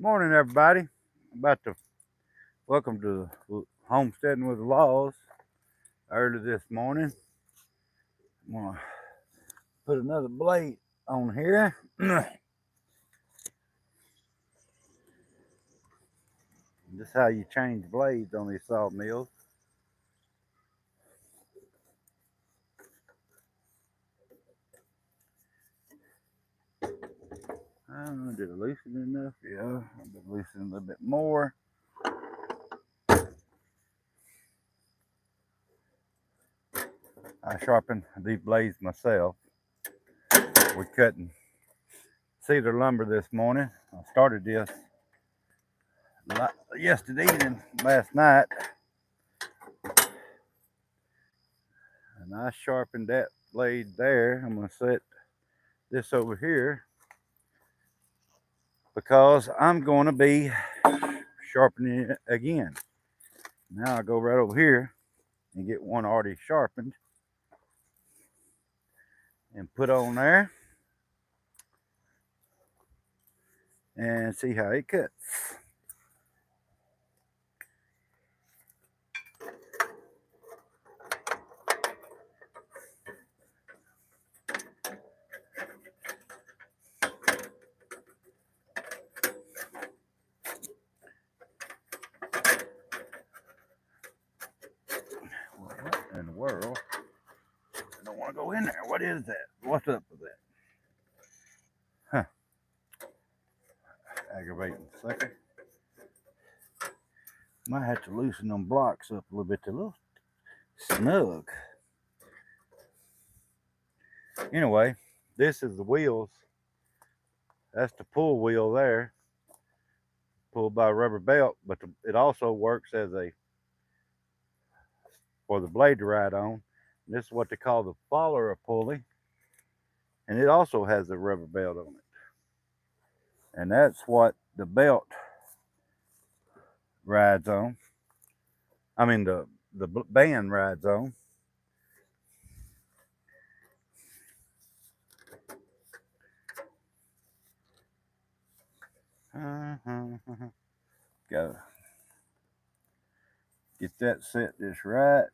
Morning, everybody. About to welcome to Homesteading with the Laws. Early this morning, I'm gonna put another blade on here. This is how you change blades on these sawmills. Did I loosen enough? Yeah, I've been loosening a little bit more. I sharpen these blades myself. We're cutting cedar lumber this morning. I started this yesterday and last night, and I sharpened that blade there. I'm going to set this over here because I'm going to be sharpening it again. Now I go right over here and get one already sharpened and put on there and see how it cuts. What in the world? I don't want to go in there. What is that? What's up with that? Huh. Aggravating sucker. Might have to loosen them blocks up a little bit. They're a little snug. Anyway, this is the wheels. That's the pull wheel there. Pulled by a rubber belt, but it also works as a for the blade to ride on. This is what they call the follower pulley, and it also has a rubber belt on it, and that's what the belt rides on. I mean the band rides on. Gotta get that set just right.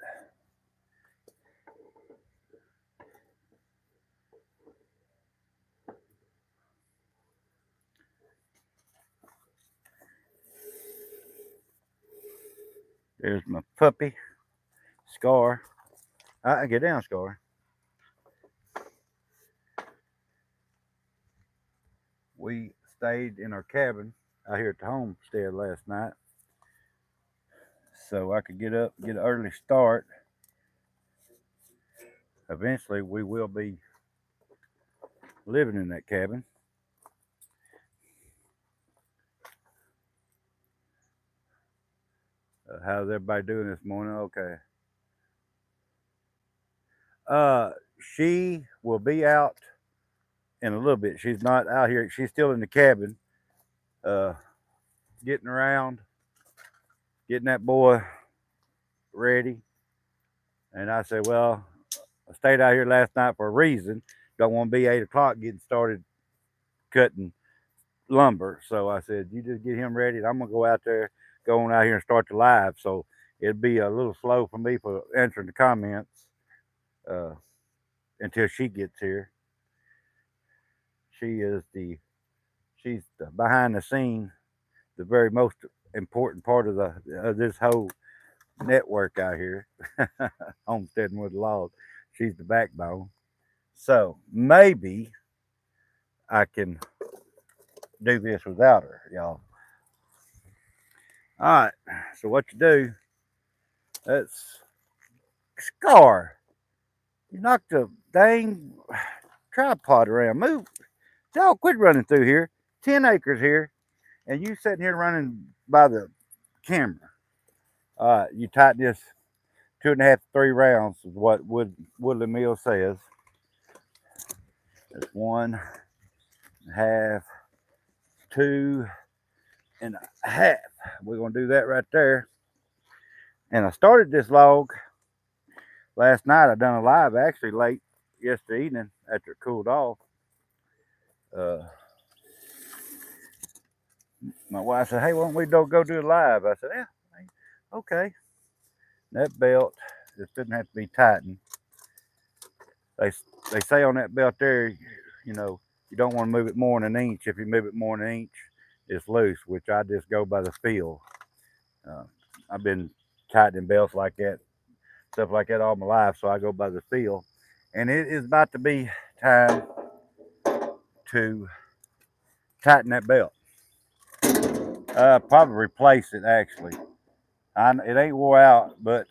There's my puppy, Scar. Get down, Scar. We stayed in our cabin out here at the homestead last night, so I could get up, get an early start. Eventually, we will be living in that cabin. How's everybody doing this morning? Okay. She will be out in a little bit. She's not out here. She's still in the cabin, uh, getting around, getting that boy ready. And I said, well, I stayed out here last night for a reason. Don't want to be 8 o'clock getting started cutting lumber. So I said, you just get him ready. And I'm gonna go out there, go on out here and start the live. So it'd be a little slow for me for answering the comments uh, until she gets here. She is she's the behind the scene, the very most important part of the of this whole network out here, homesteading with the laws. She's the backbone. So maybe I can do this without her, y'all. All right. So what you do? That's Scar. You knocked the dang tripod around. Move. Y'all quit running through here. 10 acres here, and you sitting here running by the camera. All right. You tighten this 2.5 to 3 rounds is what Woodland Mill says. That's 1.5, 2.5. We're gonna do that right there. And I started this log last night. I done a live actually late yesterday evening after it cooled off. My wife said, "Hey, why don't we go do a live?" I said, "Yeah, okay." That belt just didn't have to be tightened. They say on that belt there, you don't want to move it more than an inch. If you move it more than an inch, it's loose, which I just go by the feel. I've been tightening belts like that, stuff like that all my life, so I go by the feel. And it is about to be time to tighten that belt. Probably replace it actually. It ain't wore out, but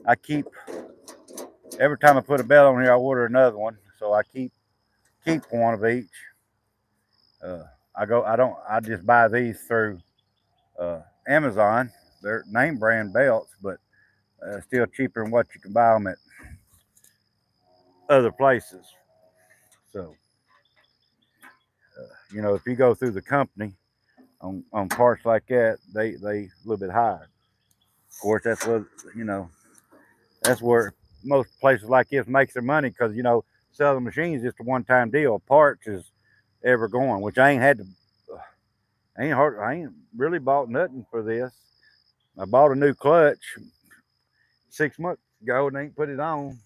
I keep every time I put a belt on here, I order another one, so I keep one of each. I just buy these through Amazon. They're name brand belts, but still cheaper than what you can buy them at other places. So, if you go through the company on parts like that, they a little bit higher. Of course, that's where most places like this makes their money because selling machines is just a one-time deal. Parts is ever going, which I ain't had to. I ain't really bought nothing for this. I bought a new clutch 6 months ago and ain't put it on.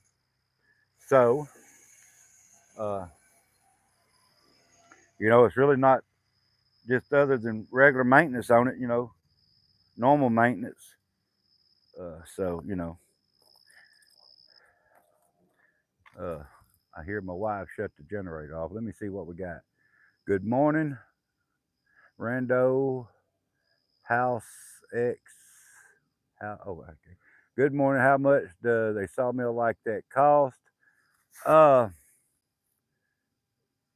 So, uh, it's really not just other than regular maintenance on it. Normal maintenance. So uh, I hear my wife shut the generator off. Let me see what we got. Good morning, Rando House X. Okay. Good morning. How much does a sawmill like that cost? Uh,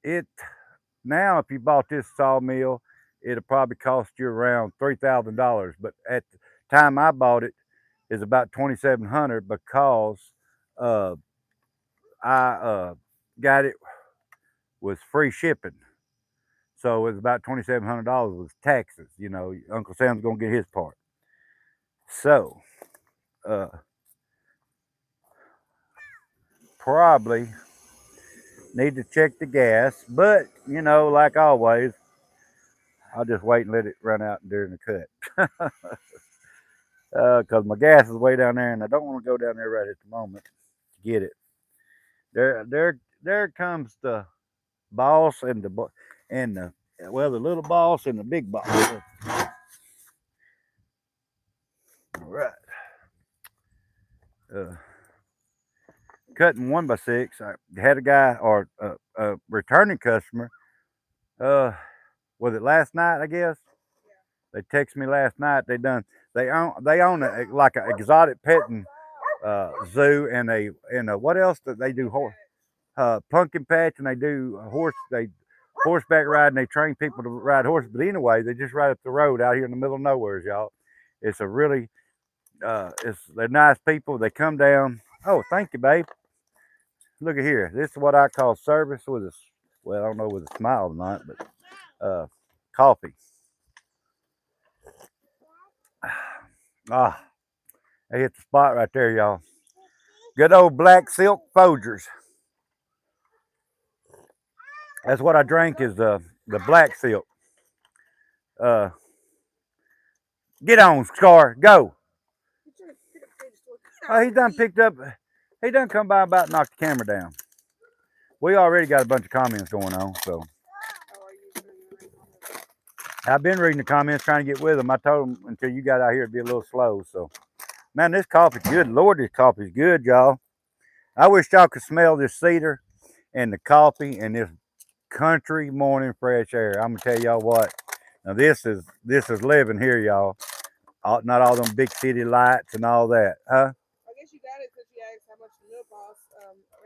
it Now if you bought this sawmill, it'll probably cost you around $3,000. But at the time I bought it, is about 2,700 because uh, I got it with free shipping. So it was about $2,700 with taxes. Uncle Sam's gonna get his part. So uh, probably need to check the gas, but like always, I'll just wait and let it run out during the cut. Because my gas is way down there, and I don't want to go down there right at the moment to get it. There comes the boss and the little boss and the big boss. All right. Uh, Cutting 1x6. I had a guy or a returning customer. Was it last night? I guess they texted me last night. They own like an exotic petting zoo and a what else did they do? pumpkin patch, and they do horseback riding. They train people to ride horses, but anyway, they just ride up the road out here in the middle of nowhere, y'all. It's a really they're nice people. They come down. Oh, thank you, babe. Look at here. This is what I call service with a, well, I don't know with a smile or not, but coffee. Ah, they hit the spot right there, y'all. Good old black silk Folgers. That's what I drink is the black silk. Uh, get on, Scar. Go. Oh, he done picked up. He done come by about knocked the camera down. We already got a bunch of comments going on, so I've been reading the comments, trying to get with them. I told them until you got out here it'd be a little slow. So, man, this coffee's good. Lord, this coffee's good, y'all. I wish y'all could smell this cedar and the coffee and this country morning fresh air. I'm gonna tell y'all what. Now this is living here, y'all. Not all them big city lights and all that, huh? I guess you got it because you asked how much the milk costs.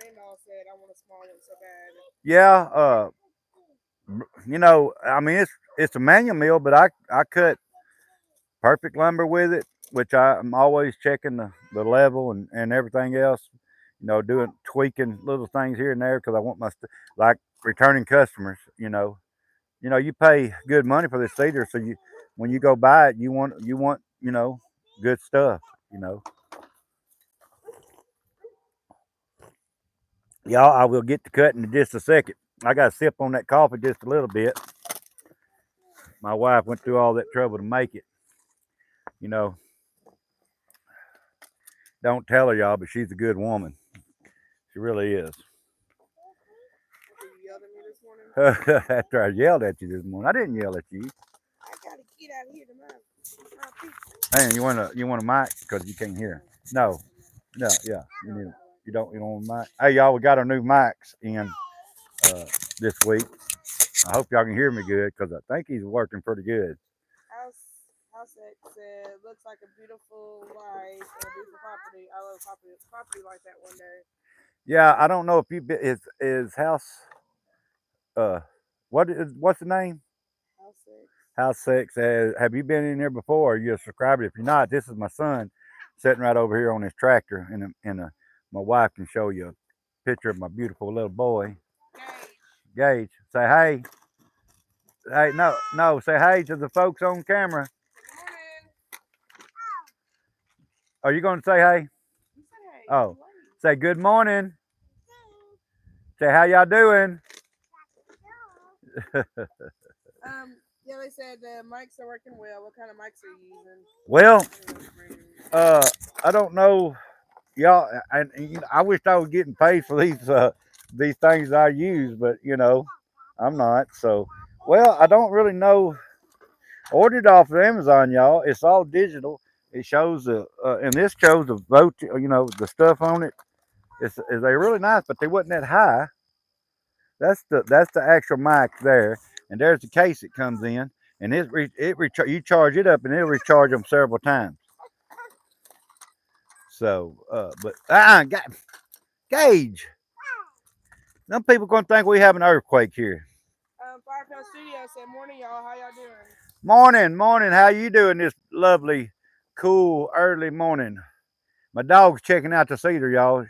Randolph said, I want a small one so bad. Yeah, you know, I mean it's a manual mill, but I cut perfect lumber with it, which I'm always checking the level and everything else. You know, doing tweaking little things here and there because I want like returning customers. You pay good money for this cedar, so you when you go buy it, you want good stuff. You know, y'all. I will get to cutting in just a second. I got to sip on that coffee just a little bit. My wife went through all that trouble to make it. You know, don't tell her, y'all, but she's a good woman. She really is. You yelled at me this morning. After I yelled at you this morning, I didn't yell at you. I gotta get out here to my Man, you want a mic because you can't hear. No, no, yeah, you don't want a mic. Hey, y'all, we got our new mics in this week. I hope y'all can hear me good because I think he's working pretty good. House said, looks like a beautiful wife and a beautiful property. I love property like that one day. Yeah, I don't know if is house what's the name? House 6. House Six. Have you been in there before? Are you a subscriber? If you're not, this is my son sitting right over here on his tractor, and my wife can show you a picture of my beautiful little boy, Gage. Say hey. Hey, no, say hey to the folks on camera. Are you going to say hey? Oh, say good morning. Say how y'all doing. Yeah, they said the mics are working well. What kind of mics are you using? Well, I don't know, y'all, and I wish I was getting paid for these things I use, but I'm not. So, well, I don't really know. Ordered off of Amazon, y'all. It's all digital. It shows and this shows the vote. The stuff on it. They're really nice, but they wasn't that high. That's the actual mic there, and there's the case it comes in, and you charge it up, and it'll recharge them several times. So, but Gage, some people gonna think we have an earthquake here. Firepound Studio said, "Morning, y'all. How y'all doing?" Morning. How you doing this lovely, cool, early morning? My dog's checking out the cedar, y'all.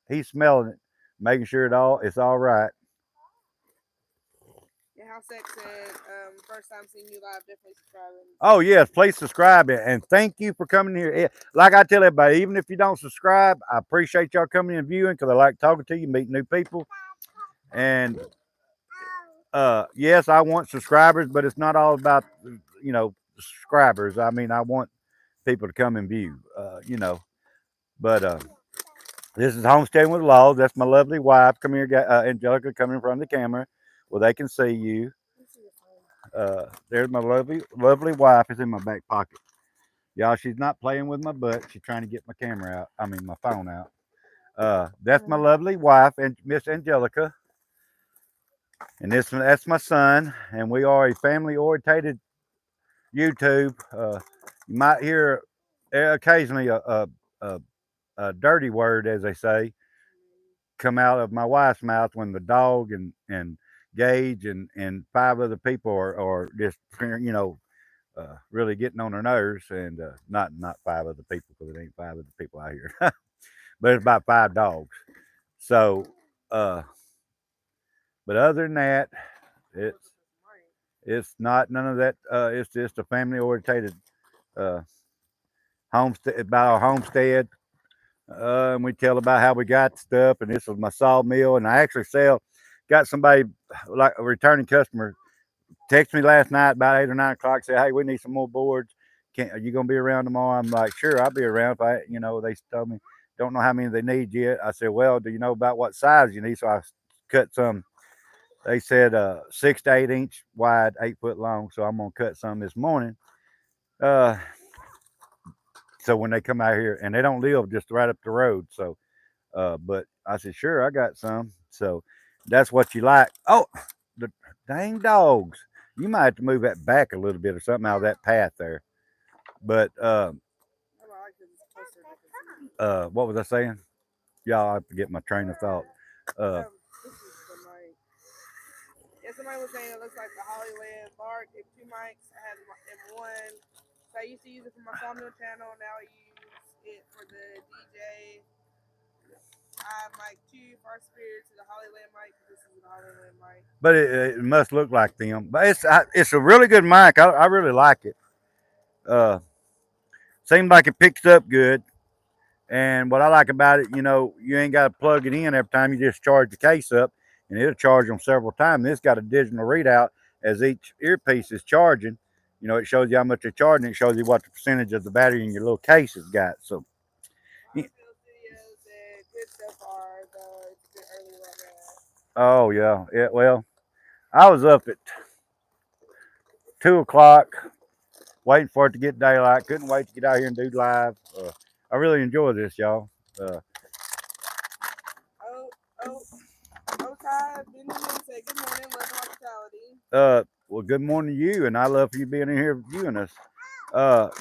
He's smelling it, making sure it's all right. Yeah, House X said, first time seeing you live, definitely subscribing. Oh yes, please subscribe and thank you for coming here. Like I tell everybody, even if you don't subscribe, I appreciate y'all coming and viewing because I like talking to you, meeting new people. And yes, I want subscribers, but it's not all about subscribers. I mean, I want people to come and view. But this is Homesteading with Laws. That's my lovely wife. Come here, Angelica, coming in front of the camera, well they can see you. There's my lovely wife. Is in my back pocket. Y'all, she's not playing with my butt. She's trying to get my camera out. I mean, my phone out. That's my lovely wife, and Miss Angelica. And that's my son. And we are a family-orientated YouTube. You might hear occasionally a dirty word, as they say. come out of my wife's mouth when the dog and Gage and five other people are just really getting on her nerves, and not five other people because it ain't five other people out here, but it's about five dogs. So, uh, but other than that, it's it's not none of that. It's just a family orientated uh, homestead about our homestead. And we tell about how we got stuff, and this was my sawmill, and I actually got somebody like a returning customer text me last night about 8 or 9 o'clock. Say, hey, we need some more boards. Are you gonna be around tomorrow? I'm like, sure, I'll be around. If they told me don't know how many they need yet. I said, well, do you know about what size you need? So I cut some. They said 6 to 8 inch wide, 8 foot long. So I'm gonna cut some this morning. Uh, so when they come out here, and they don't live just right up the road, so but I said, sure, I got some. So that's what you like. Oh, the dang dogs. You might have to move that back a little bit or something out of that path there. But what was I saying? Y'all, I have to get my train of thought. Uh, This is the mic. Yeah, somebody was saying it looks like the Hollyland bark. If two mics, I had in one. So I used to use it for my Sawmill channel. Now I use it for the DJ. I mic 2 for our spirit to the Hollyland mic. This is the Hollyland mic. but it must look like them. But it's a really good mic. I really like it. Uh, Seems like it picks up good. And what I like about it, you ain't got to plug it in every time. You just charge the case up, and it'll charge them several times. This got a digital readout as each earpiece is charging. It shows you how much they're charging. It shows you what the percentage of the battery in your little case has got. So, Studios and good so far, though it's a bit early right now. oh yeah. Well, I was up at 2 o'clock waiting for it to get daylight. Couldn't wait to get out here and do live. I really enjoy this, y'all. Oh, oh, Ty, Benjamin said good morning, love and hospitality. Well, good morning to you, and I love for you being in here viewing us.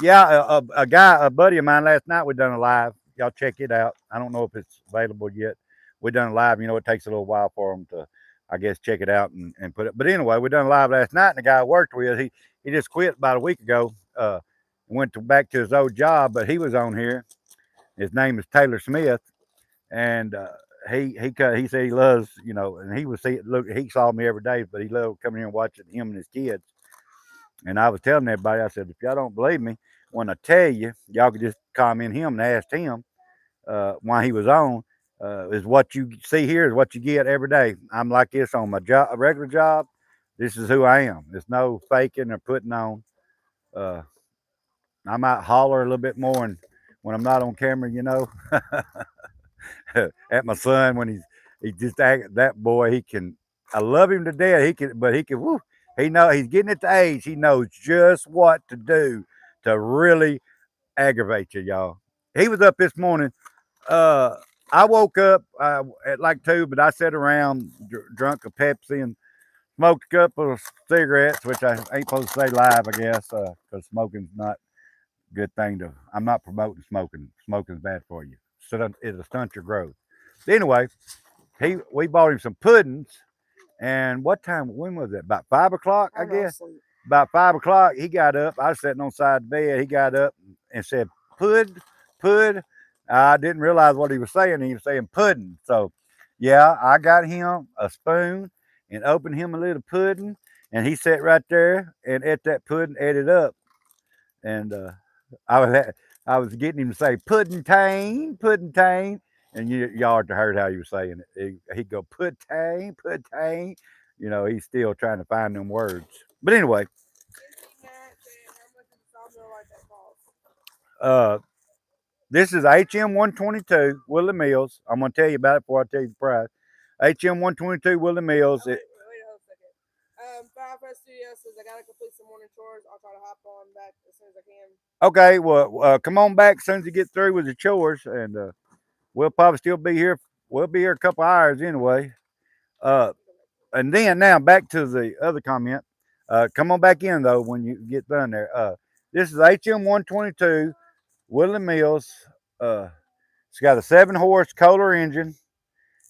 Yeah, a buddy of mine last night we done a live. Y'all check it out. I don't know if it's available yet. We done a live. It takes a little while for them to, I guess, check it out and put it. But anyway, we done a live last night, and the guy I worked with, he just quit about a week ago. Back to his old job, but he was on here. His name is Taylor Smith, and he said he loves, and he saw me every day, but he loved coming here and watching him and his kids. And I was telling everybody, I said, if y'all don't believe me, when I tell you, y'all could just comment him and ask him why he was on. Is what you see here is what you get every day. I'm like this on my job, a regular job. This is who I am. There's no faking or putting on. Uh, I might holler a little bit more when I'm not on camera. At my son when he just that boy. He can. I love him to death. He can. Woo, he's getting at the age. He knows just what to do to really aggravate you, y'all. He was up this morning. Uh, I woke up at like 2, but I sat around, drunk a Pepsi and smoked a couple of cigarettes, which I ain't supposed to say live, I guess, because smoking's not a good thing to. I'm not promoting smoking. Smoking's bad for you. So it'll stunt your growth. Anyway, we bought him some puddings. And what time? When was it? About 5 o'clock, I guess. About 5 o'clock, he got up. I was sitting on the side of the bed. He got up and said, "Pud." I didn't realize what he was saying. He was saying pudding. So, yeah, I got him a spoon and opened him a little pudding, and he sat right there and ate that pudding, ate it up. And I was I was getting him to say pudding tang, and y'all have heard how he was saying it. He'd go pudding. He's still trying to find them words. But anyway, uh, this is HM 122 Willie Mills. I'm gonna tell you about it before I tell you the price. HM 122 Willie Mills. Wait a second. Five Studio says I gotta complete some morning chores. I'll try to hop on back as soon as I can. Okay, well, come on back as soon as you get through with the chores, and we'll probably still be here. We'll be here a couple hours anyway. And then now back to the other comment. Come on back in though when you get done there. This is HM 122 Woodland Mills. It's got a 7-horse Kohler engine.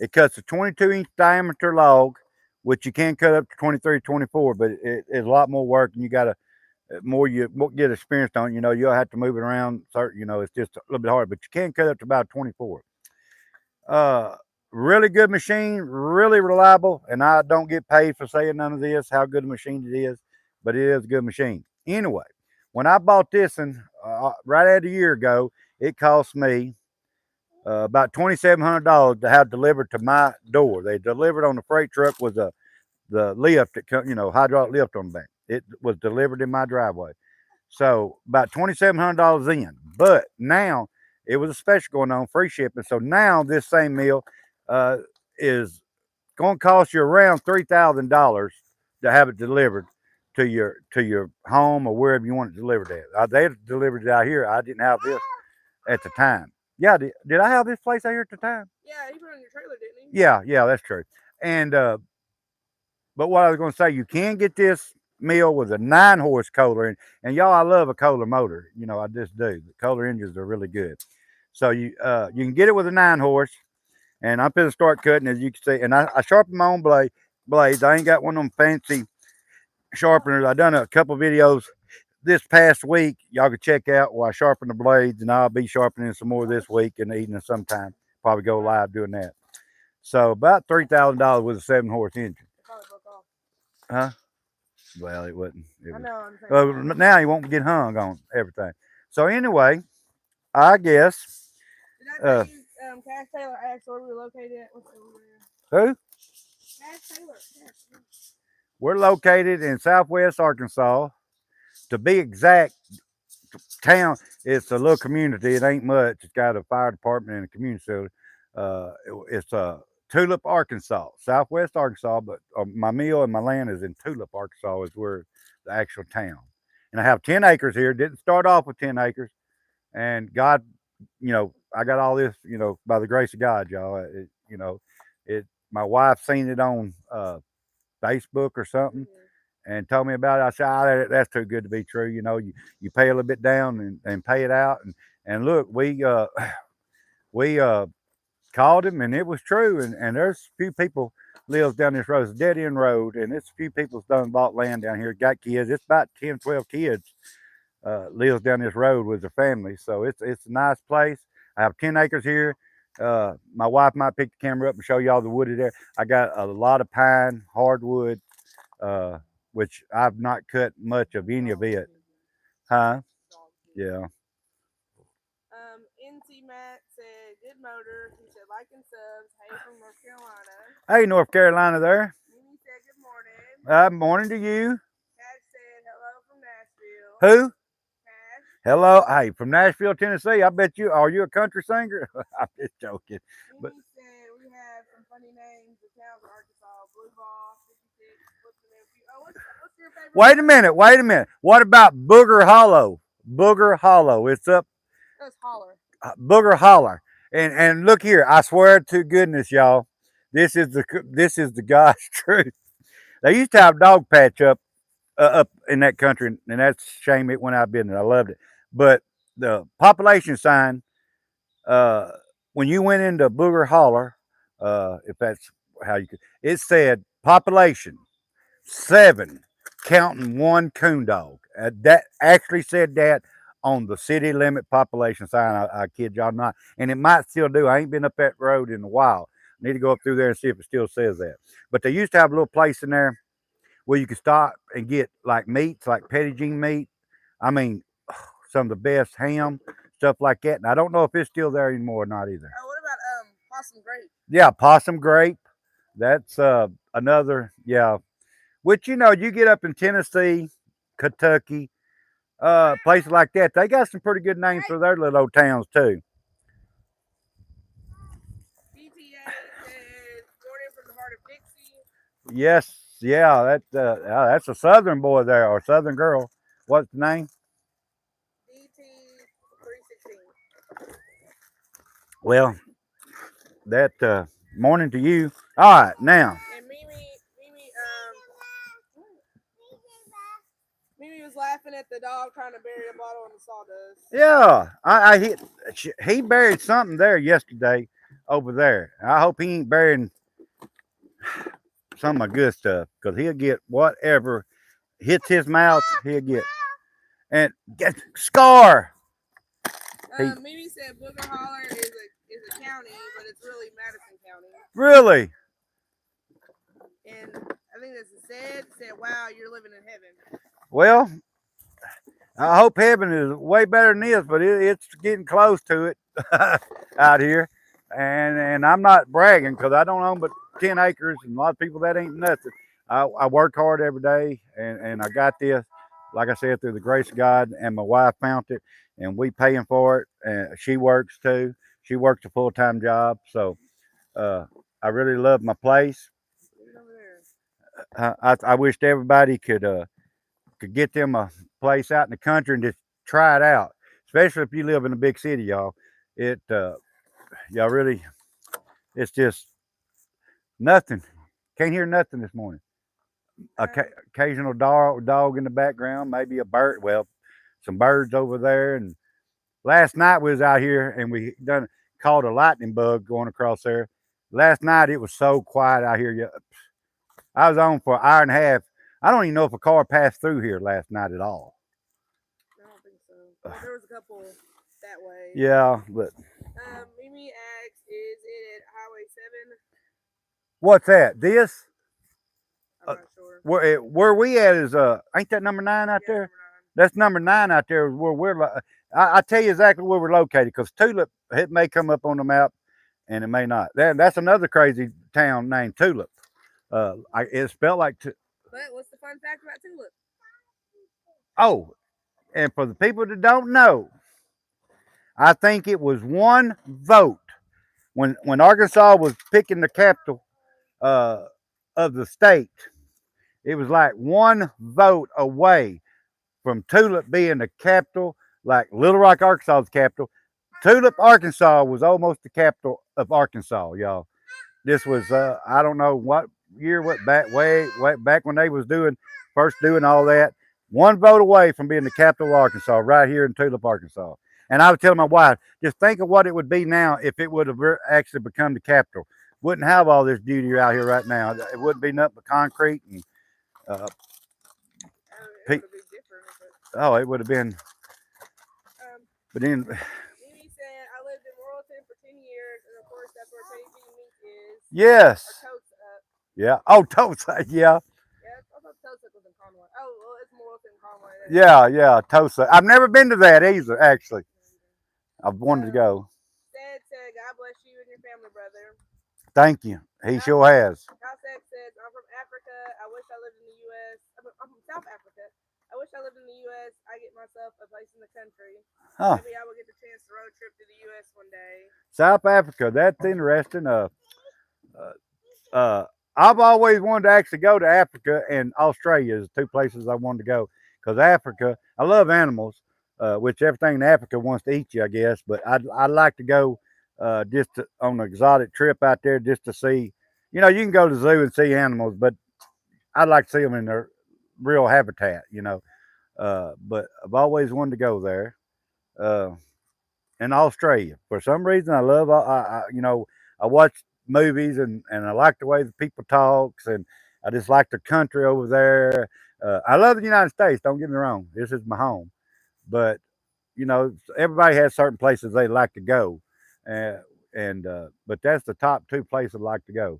It cuts a 22-inch diameter log, which you can cut up to 23, 24, but it's a lot more work, and you got to more you get experienced on. You know, you'll have to move it around. You know, it's just a little bit hard, but you can cut up to about 24. Uh, Really good machine, really reliable, and I don't get paid for saying none of this, how good a machine it is, but it is a good machine. Anyway, when I bought this one right at a year ago, it cost me about $2,700 to have delivered to my door. They delivered on the freight truck with the lift that you know, hydraulic lift on the back. It was delivered in my driveway. So about $2,700 in. But now it was a special going on, free shipping. So now this same meal uh, is going to cost you around $3,000 to have it delivered to your home or wherever you want it delivered at. They delivered it out here. I didn't have this at the time. Yeah, did I have this place out here at the time? Yeah, he put it on your trailer, didn't he? Yeah, that's true. And but what I was going to say, you can get this mill with a 9-horse Kohler, and y'all, I love a Kohler motor. You know, I just do. The Kohler engines are really good. So you can get it with a 9-horse, and I'm gonna start cutting as you can see. And I sharpen my own blades. I ain't got one of them fancy sharpeners. I done a couple videos this past week. Y'all can check out where I sharpen the blades, and I'll be sharpening some more this week and evening sometime. Probably go live doing that. So about $3,000 with a 7-horse engine. Huh? Well, it wasn't. I know. I'm saying. Now he won't get hung on everything. So anyway, I guess. Did I tell you, Cash Taylor asked where we were located at? Who? Cash Taylor. Yeah. We're located in Southwest Arkansas. To be exact, town. It's a little community. It ain't much. It's got a fire department and a community center. It's Tulip, Arkansas, Southwest Arkansas. But my mill and my land is in Tulip, Arkansas. Is where the actual town. And I have 10 acres here. Didn't start off with 10 acres. And God, you know, I got all this, you know, by the grace of God, y'all. You know, it. My wife seen it on Facebook or something, and told me about it. I said, that's too good to be true. You know, you pay a little bit down and pay it out. And look, we called him, and it was true. And there's a few people lives down this road. It's a dead end road, and it's a few people's done bought land down here, got kids. It's about 10, 12 kids lives down this road with their family. So it's a nice place. I have 10 acres here. My wife might pick the camera up and show y'all the wooded there. I got a lot of pine, hardwood, which I've not cut much of any of it. Huh? Yeah. NC Matt said, good motor. He said, like and subs. Hey from North Carolina. Hey, North Carolina there. Mimi said, good morning. Morning to you. Cash said, hello from Nashville. Who? Cash. Hello. Hey, from Nashville, Tennessee. I bet you, are you a country singer? I'm just joking. Mimi said, we have some funny names. The towns of Arkansas, Blue Ball, 56. What's your favorite? Wait a minute. What about Booger Hollow? Booger Hollow. It's up. That's Holler. Booger Holler. And look here. I swear to goodness, y'all, this is the God's truth. They used to have dog patch up in that country, and that's a shame it went out of business. I loved it. But the population sign, when you went into Booger Holler, if that's how you could, it said population 7, counting one coon dog. That actually said that on the city limit population sign. I kid y'all not, and it might still do. I ain't been up that road in a while. I need to go up through there and see if it still says that. But they used to have a little place in there where you could stop and get like meats, like Pettigene meat. I mean, some of the best ham, stuff like that. And I don't know if it's still there anymore or not either. What about possum grape? Yeah, possum grape. That's another, yeah. Which, you know, you get up in Tennessee, Kentucky, places like that, they got some pretty good names for their little old towns too. BTA said, Jordan from the heart of Dixie. Yes, yeah, that's a southern boy there, or southern girl. What's the name? DT316. Well, that morning to you. All right, now. And Mimi was laughing at the dog trying to bury a bottle in the sawdust. Yeah, he buried something there yesterday over there. I hope he ain't burying some of my good stuff because he'll get whatever hits his mouth. He'll get and get Scar. Mimi said Booger Holler is a county, but it's really Madison County. Really? And I think that's said, wow, you're living in heaven. Well, I hope heaven is way better than this, but it's getting close to it out here. And I'm not bragging because I don't own but 10 acres, and a lot of people that ain't nothing. I work hard every day, and I got this, like I said, through the grace of God, and my wife found it, and we paying for it. And she works too. She works a full-time job, so uh, I really love my place. I wished everybody could get them a place out in the country and just try it out. Especially if you live in a big city, y'all. Y'all really, it's just nothing. Can't hear nothing this morning. Occasional dog in the background, maybe a bird. Well, some birds over there. And last night we was out here and we done caught a lightning bug going across there. Last night it was so quiet out here. I was on for an hour and a half. I don't even know if a car passed through here last night at all. I don't think so. Well, there was a couple that way. Yeah, but Mimi asks, is it at Highway 7? What's that? This? I'm not sure. Where we at is ain't that number 9 out there? Number 9. That's number 9 out there. Where we're. I tell you exactly where we're located because Tulip, it may come up on the map, and it may not. That's another crazy town named Tulip. It's spelled like. But what's the fun fact about Tulip? Oh, and for the people that don't know, I think it was one vote when Arkansas was picking the capital of the state. It was like one vote away from Tulip being the capital, like Little Rock, Arkansas's capital. Tulip, Arkansas was almost the capital of Arkansas, y'all. This was I don't know what year, what way back when they was first doing all that. One vote away from being the capital of Arkansas, right here in Tulip, Arkansas. And I was telling my wife, just think of what it would be now if it would have actually become the capital. Wouldn't have all this beauty out here right now. It wouldn't be nothing but concrete and it would have been. But then, Mimi said, I lived in Morrilton for 10 years, and of course, that's where Teddy Meat is. Yes. Yeah. Oh, Tulsa. Yeah. Yeah, I thought Tulsa was in Conway. Oh, well, it's Morrilton, Conway. Yeah, Tulsa. I've never been to that either, actually. I've wanted to go. Said, God bless you and your family, brother. Thank you. He sure has. Cossack says, I'm from Africa. I wish I lived in the U.S. I'm from South Africa. I wish I lived in the U.S. I get myself a place in the country. Huh. Maybe I will get the chance to road trip to the U.S. one day. South Africa, that's interesting. I've always wanted to actually go to Africa and Australia is 2 places I wanted to go. Because Africa, I love animals, which everything in Africa wants to eat you, I guess. But I'd like to go on an exotic trip out there just to see. You know, you can go to the zoo and see animals, but I'd like to see them in their real habitat, but I've always wanted to go there. In Australia, for some reason, I love. I watch movies and I like the way the people talks, and I just like the country over there. I love the United States. Don't get me wrong. This is my home, but everybody has certain places they like to go, but that's the top 2 places I like to go.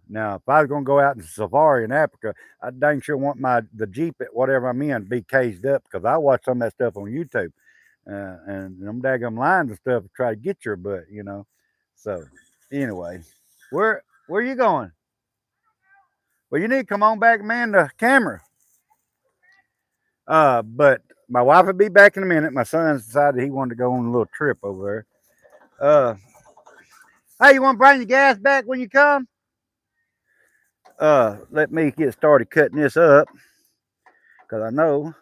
Now, if I was going to go out in safari in Africa, I dang sure want the Jeep at whatever I'm in to be caged up because I watch some of that stuff on YouTube. And them daggum lines and stuff to try to get your butt, So, anyway, where are you going? Well, you need to come on back, man, the camera. But my wife will be back in a minute. My son decided he wanted to go on a little trip over there. Hey, you want to bring your gas back when you come? Let me get started cutting this up because I know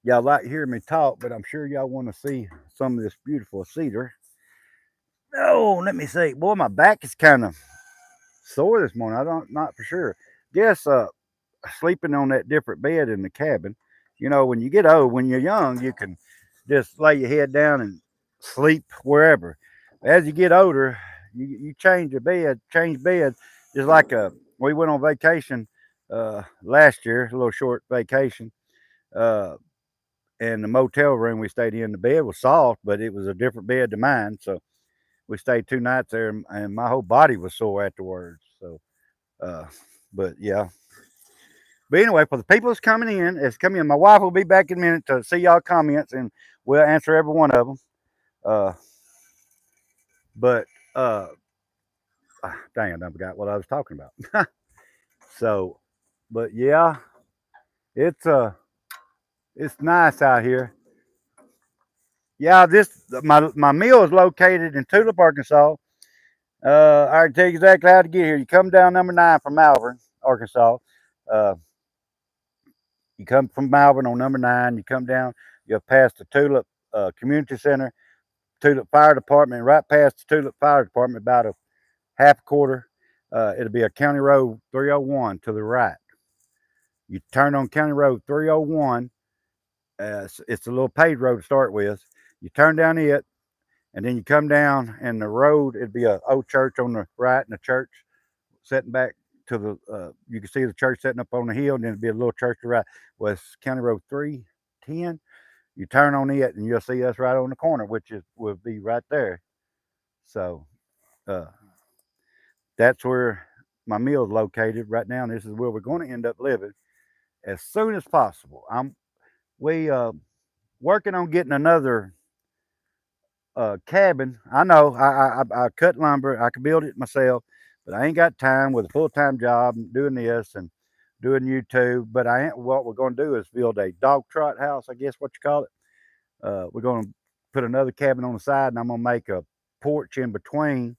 y'all like to hear me talk, but I'm sure y'all want to see some of this beautiful cedar. Oh, let me see. Boy, my back is kind of sore this morning. Not for sure. Guess sleeping on that different bed in the cabin. When you get old, when you're young, you can just lay your head down and sleep wherever. as you get older, you change the bed, change beds. Just like we went on vacation last year, a little short vacation, uh, and the motel room we stayed in, the bed was soft, but it was a different bed to mine. So we stayed 2 nights there, and my whole body was sore afterwards. So, uh, but yeah. But anyway, for the people that's coming in, my wife will be back in a minute to see y'all comments, and we'll answer every one of them. Uh, but dang, I done forgot what I was talking about. So, but yeah, it's uh, it's nice out here. Yeah, my mill is located in Tulip, Arkansas. I can tell you exactly how to get here. You come down number 9 from Malvern, Arkansas. Uh, you come from Malvern on number 9. You come down. You'll pass the Tulip Community Center, Tulip Fire Department, right past the Tulip Fire Department, about a half a quarter. It'll be a County Road 301 to the right. You turn on County Road 301. It's a little paved road to start with. You turn down it, and then you come down, and the road, it'd be a old church on the right, and a church setting back to the. You can see the church setting up on the hill, and then it'd be a little church to the right. Well, it's County Road 310. You turn on it, and you'll see us right on the corner, which will be right there. So uh, that's where my mill is located right now, and this is where we're going to end up living as soon as possible. We working on getting another cabin. I know I cut lumber. I can build it myself, but I ain't got time with a full time job and doing this and doing YouTube. But what we're going to do is build a dog trot house. I guess what you call it. We're going to put another cabin on the side, and I'm going to make a porch in between,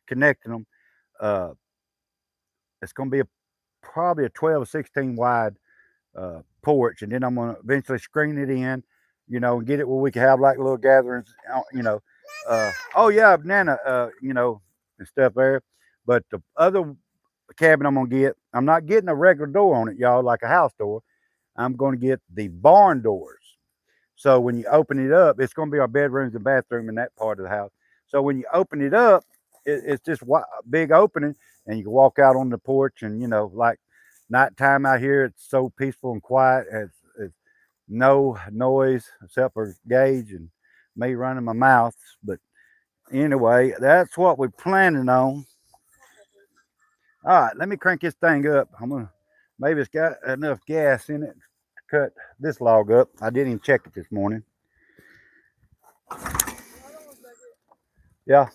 connecting them. Uh, it's going to be probably a 12 or 16 wide porch, and then I'm gonna eventually screen it in, and get it where we can have like little gatherings, oh yeah, banana, and stuff there. But the other cabin I'm gonna get, I'm not getting a regular door on it, y'all, like a house door. I'm gonna get the barn doors. So when you open it up, it's going to be our bedrooms and bathroom in that part of the house. So when you open it up, it's just a big opening, and you can walk out on the porch, and like nighttime out here, it's so peaceful and quiet. It's no noise except for Gage and me running my mouth. But anyway, that's what we're planning on. All right, let me crank this thing up. Maybe it's got enough gas in it to cut this log up. I didn't even check it this morning. Yeah.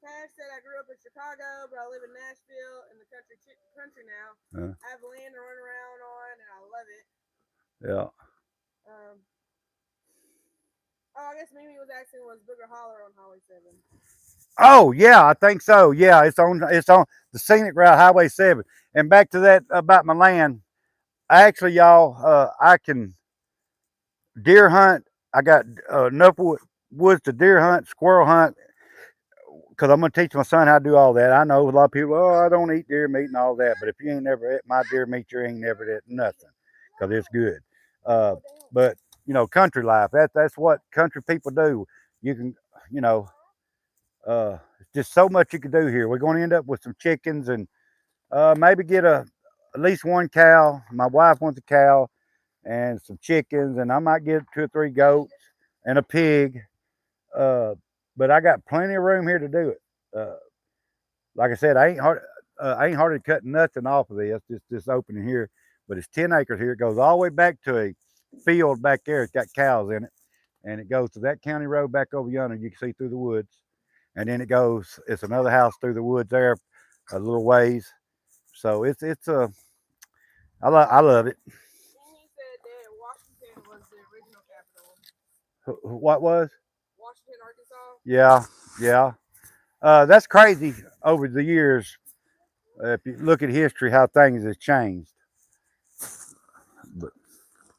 Cash said I grew up in Chicago, but I live in Nashville in the country now. I have land to run around on, and I love it. Yeah. I guess Mimi was asking, was Booger Holler on Highway 7? Oh yeah, I think so. Yeah, it's on the scenic route, Highway 7. And back to that about my land. Actually, y'all, I can deer hunt. I got enough woods to deer hunt, squirrel hunt, because I'm gonna teach my son how to do all that. I know a lot of people, I don't eat deer meat and all that, but if you ain't never ate my deer meat, you ain't never ate nothing, because it's good. But country life. That's what country people do. You can, you know, it's just so much you can do here. We're going to end up with some chickens and maybe get at least one cow. My wife wants a cow and some chickens, and I might get 2 or 3 goats and a pig. Uh, but I got plenty of room here to do it. Like I said, I ain't hardly cutting nothing off of this. Just this opening here, but it's 10 acres here. It goes all the way back to a field back there. It's got cows in it, and it goes to that county road back over yonder. You can see through the woods, and then it goes. It's another house through the woods there, a little ways. So it's I love it. He said that Washington was the original capital. What was? Washington, Arkansas. Yeah. That's crazy over the years. If you look at history, how things have changed. But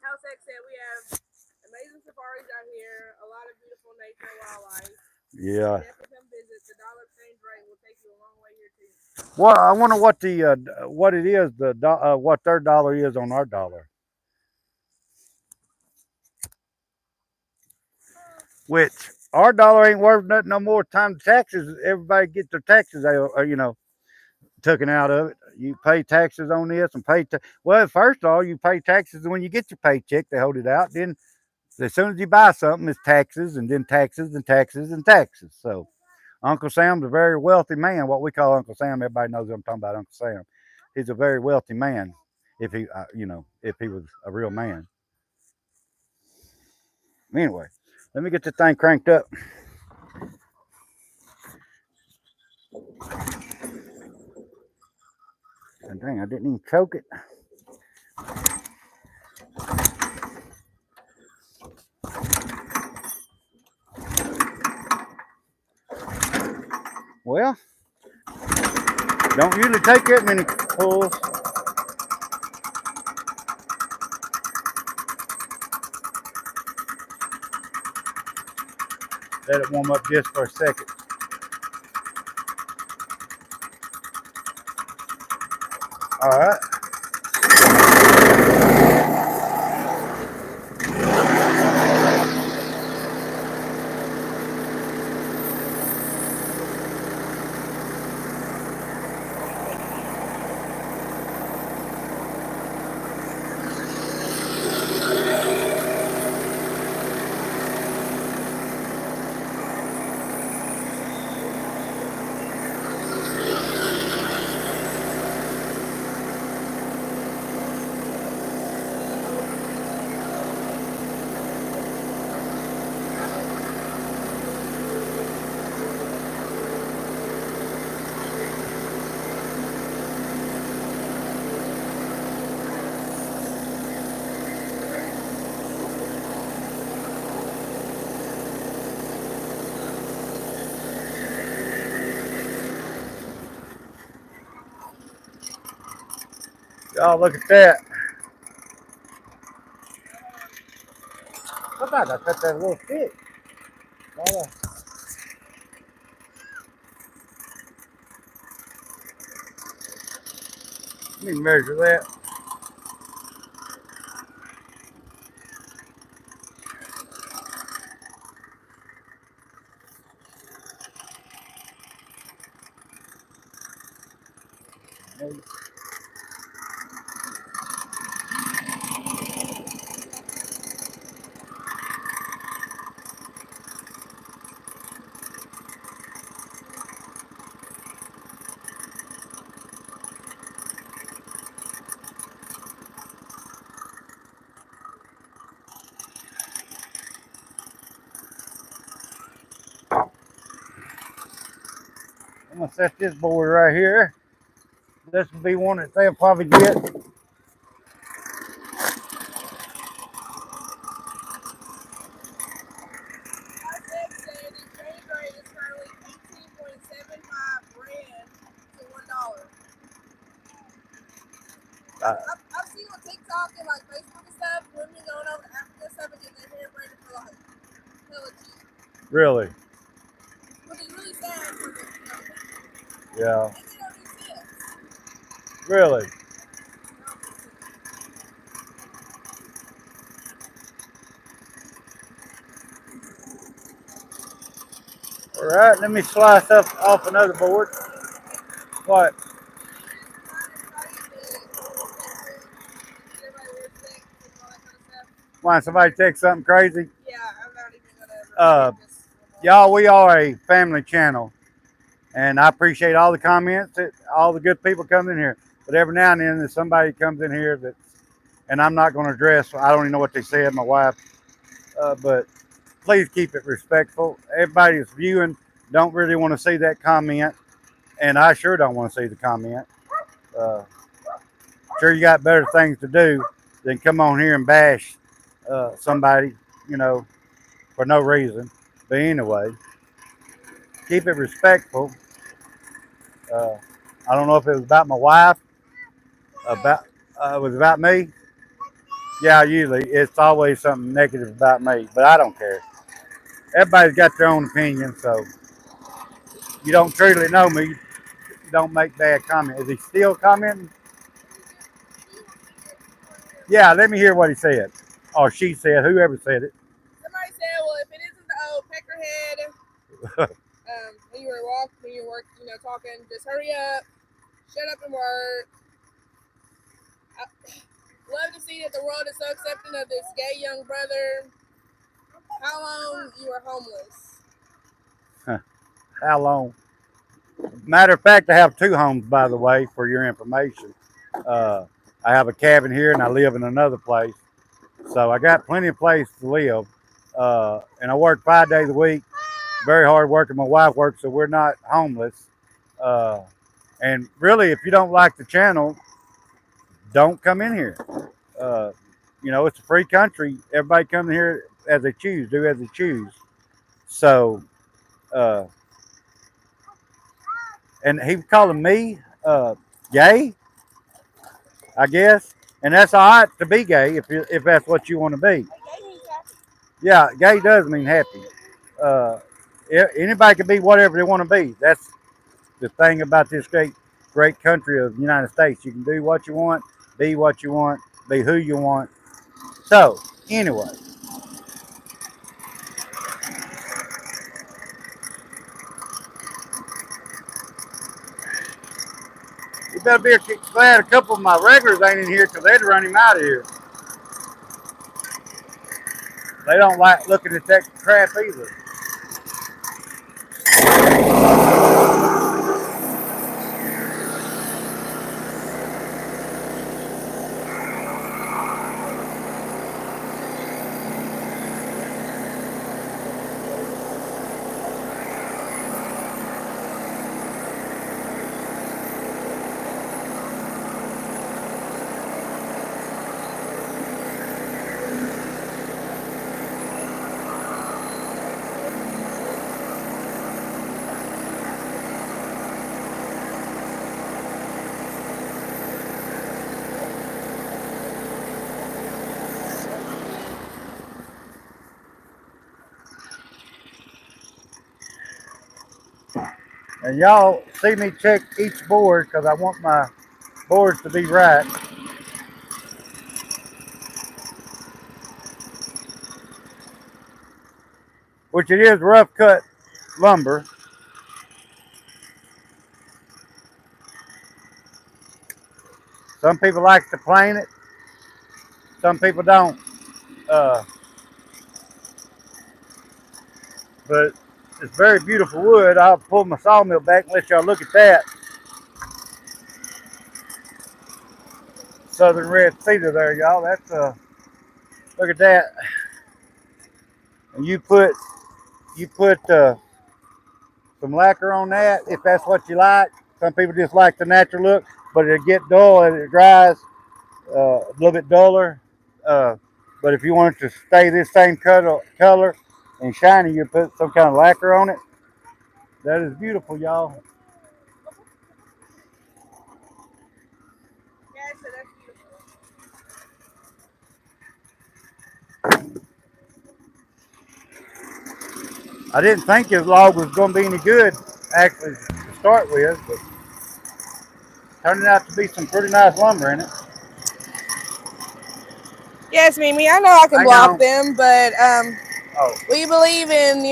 Housex said we have amazing safaris out here, a lot of beautiful nature and wildlife. yeah. Definitely come visit. The dollar exchange rate will take you a long way here too. Well, I wonder what it is what their dollar is on our dollar. which our dollar ain't worth nothing no more. Time the taxes, everybody gets their taxes, taken out of it. You pay taxes on this and well. First of all, you pay taxes when you get your paycheck. They hold it out. Then as soon as you buy something, it's taxes and then taxes and taxes and taxes. So Uncle Sam's a very wealthy man. What we call Uncle Sam, everybody knows what I'm talking about. Uncle Sam, he's a very wealthy man. If he was a real man. Anyway, let me get the thing cranked up. And dang, I didn't even choke it. Well, don't usually take that many pulls. Let it warm up just for a second. All right. Y'all look at that. Sometimes I cut that a little thick. Let me measure that. I'm gonna set this board right here. This will be one that they'll probably get. My dad said the exchange rate is currently 18.75 rand to $1. I've seen on TikTok and like Facebook and stuff, women going over to Africa and stuff and getting their hair braided for like hella cheap. Really? Which is really sad for them, Yeah. And they don't do sense. Really? All right, let me slice up off another board. What? Why somebody text something crazy? Yeah, I'm not even gonna Y'all, we are a family channel, and I appreciate all the comments, all the good people coming in here. But every now and then, there's somebody comes in here that, and I'm not going to address. I don't even know what they said. My wife, but please keep it respectful. Everybody that's viewing don't really want to see that comment, and I sure don't want to see the comment. Sure, you got better things to do than come on here and bash somebody, you know, for no reason. But anyway, keep it respectful. Uh, I don't know if it was about my wife, about it was about me. Yeah, usually it's always something negative about me, but I don't care. Everybody's got their own opinion, so you don't truly know me. Don't make bad comments. Is he still commenting? Yeah, let me hear what he said. Or she said, whoever said it. Somebody said, well, if it isn't the when you're talking. Just hurry up, shut up and work. I love to see that the world is so accepting of this gay young brother. How long you were homeless? How long? Matter of fact, I have 2 homes, by the way, for your information. I have a cabin here, and I live in another place. So I got plenty of place to live. And I work 5 days a week. Very hard working. My wife works, so we're not homeless. Uh, and really, if you don't like the channel, don't come in here. Uh, it's a free country. Everybody come here as they choose, do as they choose. So, uh, and he was calling me gay, I guess, and that's all right to be gay if that's what you want to be. Yeah, gay does mean happy. Uh, Anybody can be whatever they want to be. That's the thing about this great country of the United States. You can do what you want, be what you want, be who you want. So, anyway, you better be glad a couple of my regulars ain't in here because they'd run him out of here. They don't like looking at that crap either. And y'all see me check each board because I want my boards to be right. Which it is rough cut lumber. Some people like to plane it. Some people don't. Uh, but it's very beautiful wood. I'll pull my sawmill back and let y'all look at that. Southern red cedar there, y'all. That's look at that. And you put some lacquer on that if that's what you like. Some people just like the natural look, but it'll get dull as it dries, a little bit duller. Uh, but if you want it to stay this same color and shiny, you put some kind of lacquer on it. That is beautiful, y'all. Yeah, so that's beautiful. I didn't think his log was going to be any good, actually, to start with, but turning out to be some pretty nice lumber in it. Yes, Mimi, I know I can Hang block on. them, but Oh, we believe in,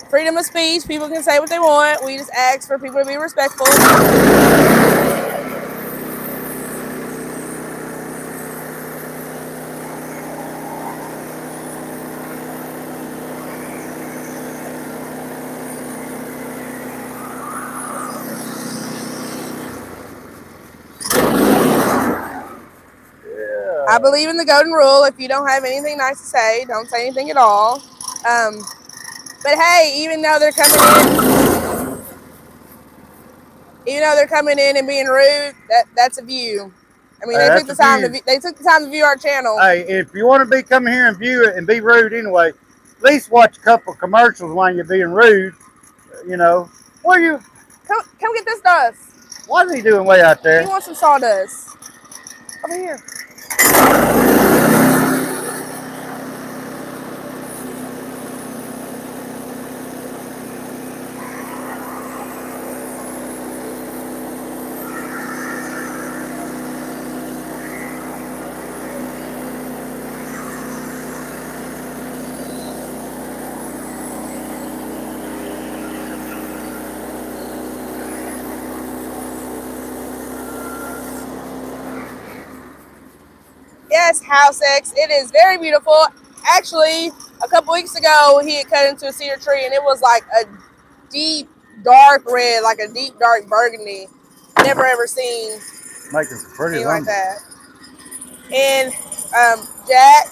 freedom of speech. People can say what they want. We just ask for people to be respectful. yeah. I believe in the golden rule. If you don't have anything nice to say, don't say anything at all. But hey, even though they're coming in and being rude, that's a view. I mean, Hey, they that's took a the time view. to view our channel. Hey, if you want to be coming here and view it and be rude anyway, at least watch a couple commercials while you're being rude. You know, what are you? Come get this dust. What is he doing way out there? He wants some sawdust. Over here. Yes, house X. It is very beautiful. Actually, a couple weeks ago, he had cut into a cedar tree, and it was like a deep, dark red, like a deep, dark burgundy. Never ever seen Making some pretty anything like lumber. that. And Jack,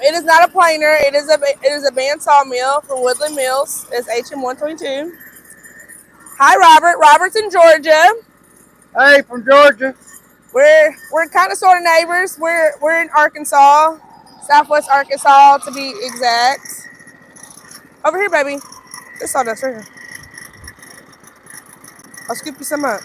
it is not a planer. It is a band sawmill from Woodland Mills. It's HM 122. Hi, Robert. Robert's in Georgia. Hey, from Georgia. We're kind of sort of neighbors. We're in Arkansas, Southwest Arkansas to be exact. Over here, baby. This sawdust right here. I'll scoop you some up.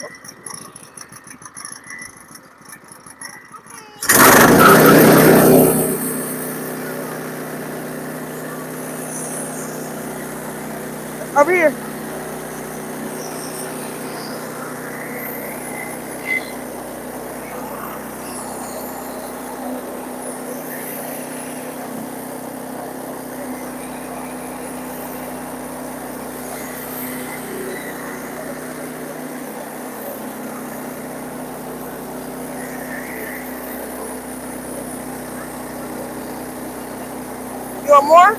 Over here. You want more?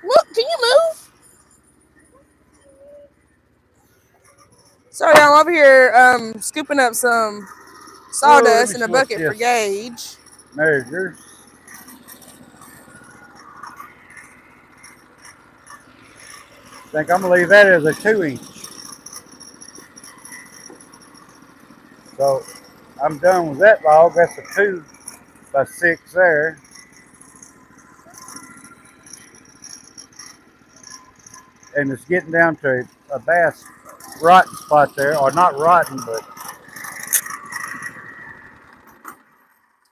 Look, can you move? Sorry, I'm over here scooping up some sawdust in a bucket for Gage. Measure. I think I'm gonna leave that as a 2-inch. So I'm done with that log. That's a 2 by 6 there. And it's getting down to a bass rotten spot there, or not rotten, but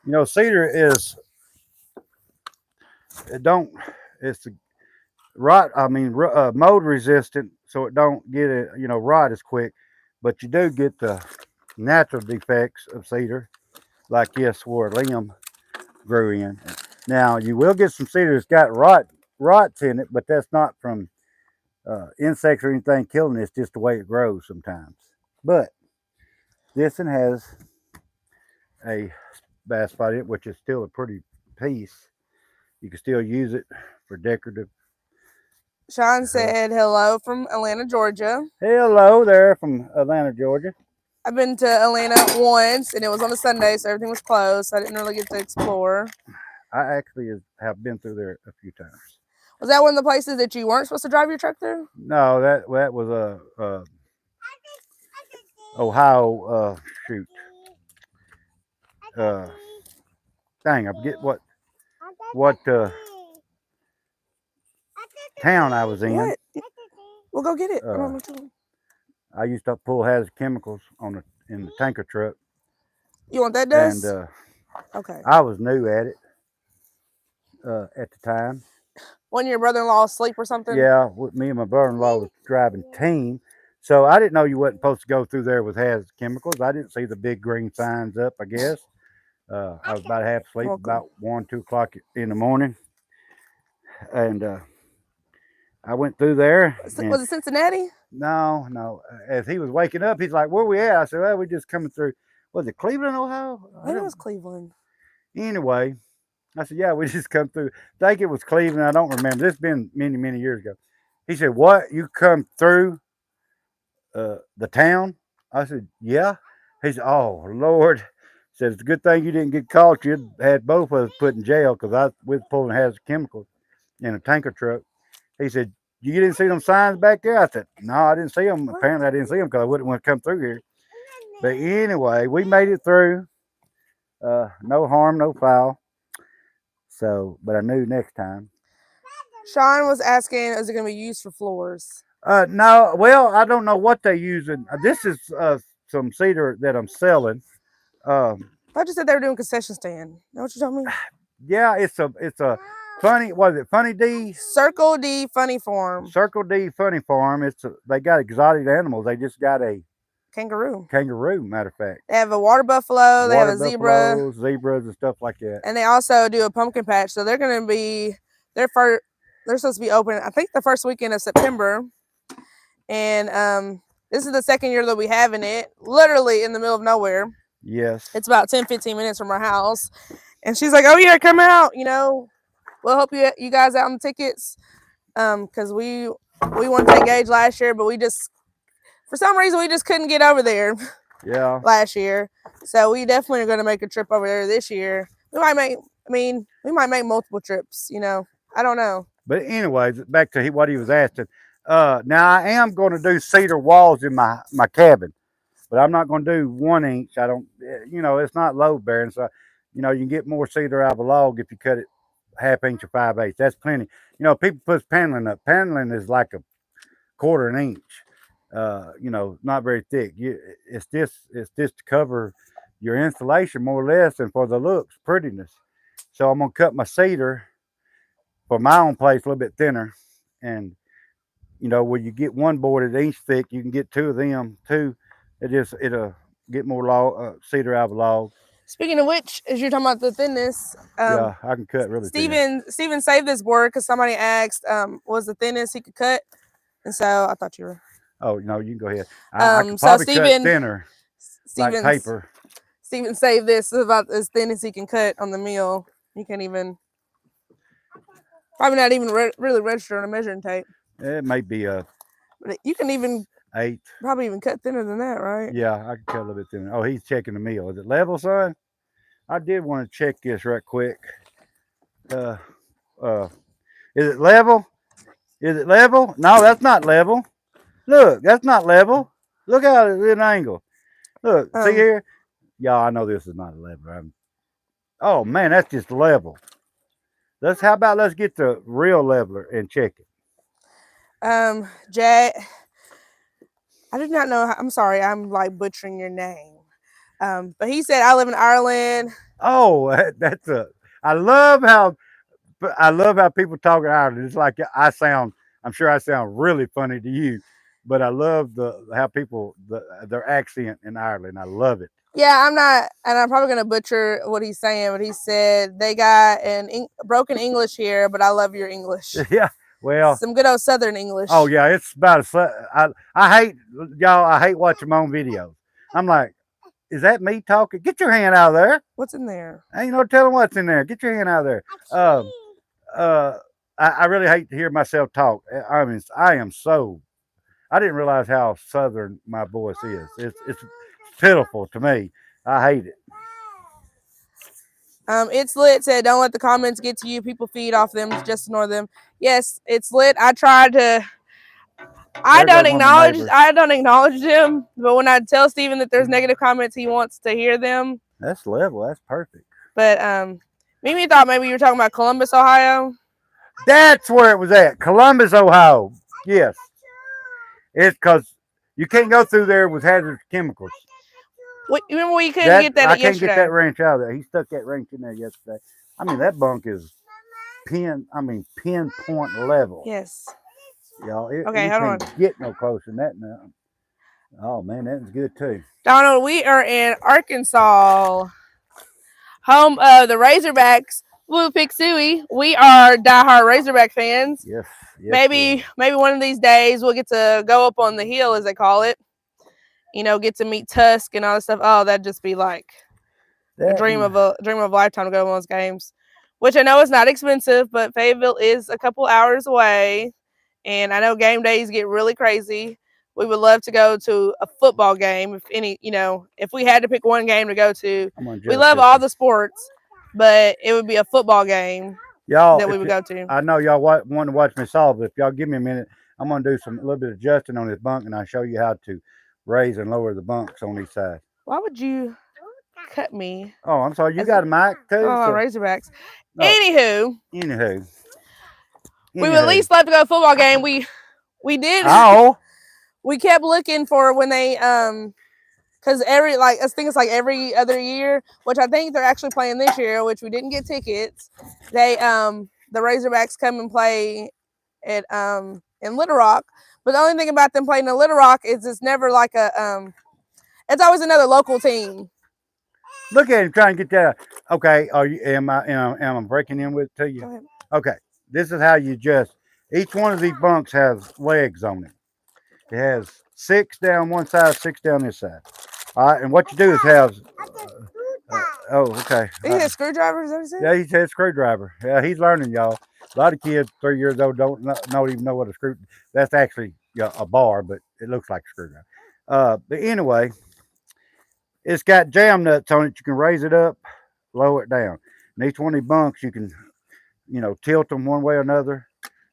you know, cedar is it don't it's rot. I mean, mold resistant, so it don't get it, you know, rot as quick. But you do get the natural defects of cedar, like yes, where a limb grew in. Now you will get some cedar that's got rots in it, but that's not from insects or anything killing it. It's just the way it grows sometimes. But this one has a bass spot in it, which is still a pretty piece. You can still use it for decorative. Sean said hello from Atlanta, Georgia. Hello there from Atlanta, Georgia. I've been to Atlanta once, and it was on a Sunday, so everything was closed. So I didn't really get to explore. I actually have been through there a few times. Was that one of the places that you weren't supposed to drive your truck through? No, that was a Ohio. Shoot. Dang, I forget what town I was in. What? We'll go get it. I used to pull hazard chemicals in the tanker truck. You want that dust? And okay. I was new at it at the time. Wasn't your brother-in-law asleep or something? Yeah, me and my brother-in-law was driving team. So I didn't know you wasn't supposed to go through there with hazard chemicals. I didn't see the big green signs up, I guess. I was about half asleep, about 1, 2 o'clock in the morning. And I went through there. Was it Cincinnati? No. As he was waking up, he's like, where we at? I said, well, we're just coming through. Was it Cleveland, Ohio? I think it was Cleveland. Anyway, I said, yeah, we just come through. I think it was Cleveland. I don't remember. This has been many, many years ago. He said, what? You come through the town? I said, yeah. He said, oh, Lord. He said, it's a good thing you didn't get caught. You'd had both of us put in jail because I was pulling hazard chemicals in a tanker truck. He said, you didn't see them signs back there? I said, no, I didn't see them. Apparently, I didn't see them because I wouldn't want to come through here. But anyway, we made it through. No harm, no foul. So, but I knew next time. Sean was asking, is it going to be used for floors? No, well, I don't know what they're using. This is some cedar that I'm selling. I just said they were doing concession stand. Know what you told me? Yeah, it's a funny. What is it? Funny D. Circle D Funny Farm. Circle D Funny Farm. They got exotic animals. They just got a kangaroo. Kangaroo, matter of fact. They have a water buffalo. They have Water a zebra. buffaloes, zebras, and stuff like that. And they also do a pumpkin patch. So they're going to be they're supposed to be open, I think, the first weekend of September. And this is the second year that we having it, literally in the middle of nowhere. Yes. It's about 10-15 minutes from our house. And she's like, "Oh yeah, come out. We'll help you guys out on the tickets." Because we wanted to take Gage last year, but we just, for some reason, we just couldn't get over there. Yeah. Last year, so we definitely are going to make a trip over there this year. We might make multiple trips. I don't know. But anyways, back to what he was asking. Now I am going to do cedar walls in my cabin, but I'm not going to do 1 inch. I don't, it's not load bearing, so you can get more cedar out of a log if you cut it 1/2 inch or 5/8. That's plenty. People put paneling up. Paneling is like a 1/4 inch. Not very thick. It's just to cover your insulation more or less, and for the looks, prettiness. So I'm gonna cut my cedar for my own place a little bit thinner, and where you get one board 1 inch thick, you can get 2 of them too. It'll get more cedar out of a log. Speaking of which, as you're talking about the thinness, yeah, I can cut really thin. Steven saved this board because somebody asked, what was the thinnest he could cut, and so I thought you were. Oh no, you can go ahead. I can probably cut thinner, like paper. Steven saved this about as thin as he can cut on the mill. You can't even, probably not even really register on a measuring tape. It may be a. But you can even 8. Probably even cut thinner than that, right? Yeah, I can cut a little bit thinner. Oh, he's checking the mill. Is it level, son? I did want to check this right quick. Is it level? Is it level? No, that's not level. Look, that's not level. Look how it's at an angle. Look, see here? Yeah, I know this is not a level. Oh man, that's just level. How about let's get the real leveler and check it. Jack, I did not know. I'm sorry, I'm like butchering your name. But he said, "I live in Ireland." Oh, I love how people talk in Ireland. It's like I'm sure I sound really funny to you, but I love how people their accent in Ireland. I love it. Yeah, I'm probably gonna butcher what he's saying, but he said they got broken English here, but I love your English. Yeah, well, some good old Southern English. Oh yeah, it's about I hate y'all. I hate watching my own videos. I'm like, is that me talking? Get your hand out of there. What's in there? Ain't no telling what's in there. Get your hand out of there. I really hate to hear myself talk. I mean, I didn't realize how Southern my voice is. It's pitiful to me. I hate it. It's lit. Said, "Don't let the comments get to you. People feed off them. Just ignore them." Yes, it's lit. I tried to. I don't acknowledge them, but when I tell Steven that there's negative comments, he wants to hear them. That's level. That's perfect. But Mimi thought maybe you were talking about Columbus, Ohio. That's where it was at. Columbus, Ohio. Yes. It's because you can't go through there with hazardous chemicals. Remember we couldn't get that I can't yesterday. Get that wrench out of there. He stuck that wrench in there yesterday. I mean, that bunk is pinpoint level. Yes. Y'all, okay, hold on. Get no closer than that now. Oh man, that was good too. Donald, we are in Arkansas, home of the Razorbacks. Blue Pick Suey. We are diehard Razorback fans. Yes. Maybe one of these days we'll get to go up on the hill, as they call it. Get to meet Tusk and all this stuff. Oh, that'd just be like a dream of a lifetime to go to one of those games. Which I know is not expensive, but Fayetteville is a couple hours away, and I know game days get really crazy. We would love to go to a football game if we had to pick one game to go to. We love all the sports, but it would be a football game that we would go to. I know y'all want to watch me solve it. If y'all give me a minute, I'm going to do a little bit of adjusting on this bunk, and I'll show you how to raise and lower the bunks on each side. Why would you cut me? Oh, I'm sorry. You got a mic too? Oh, Razorbacks. No. Anywho. We would at least love to go to a football game. We did. Oh. We kept looking for when they because I think it's like every other year, which I think they're actually playing this year, which we didn't get tickets. They the Razorbacks come and play at in Little Rock. But the only thing about them playing in Little Rock is it's never like a It's always another local team. Look at him trying to get that. Okay, are you? Am I breaking in with it to Go you? ahead. Okay, this is how you just. Each one of these bunks has legs on it. It has 6 down one side, 6 down this side. All right, and what you do is have. Oh, okay. Is it a screwdriver? Is that what you said? Yeah, he said screwdriver. Yeah, he's learning, y'all. A lot of kids, 3 years old, don't even know what a screw. That's actually a bar, but it looks like a screwdriver. But anyway, it's got jam nuts on it. You can raise it up, lower it down. And each one of these bunks, you can, tilt them one way or another.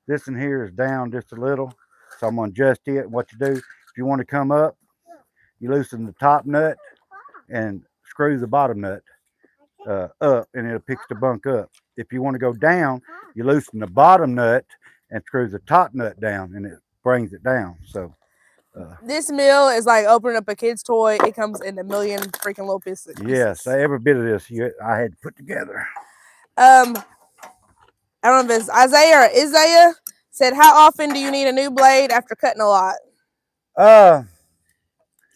This in here is down just a little, so I'm gonna adjust it. What you do, if you want to come up, you loosen the top nut and screw the bottom nut up, and it picks the bunk up. If you want to go down, you loosen the bottom nut and screw the top nut down, and it brings it down. So This meal is like opening up a kid's toy. It comes in a million freaking little pieces. yes, every bit of this I had to put together. I don't know if it's Isaiah or Isaiah said, "How often do you need a new blade after cutting a lot?" Uh,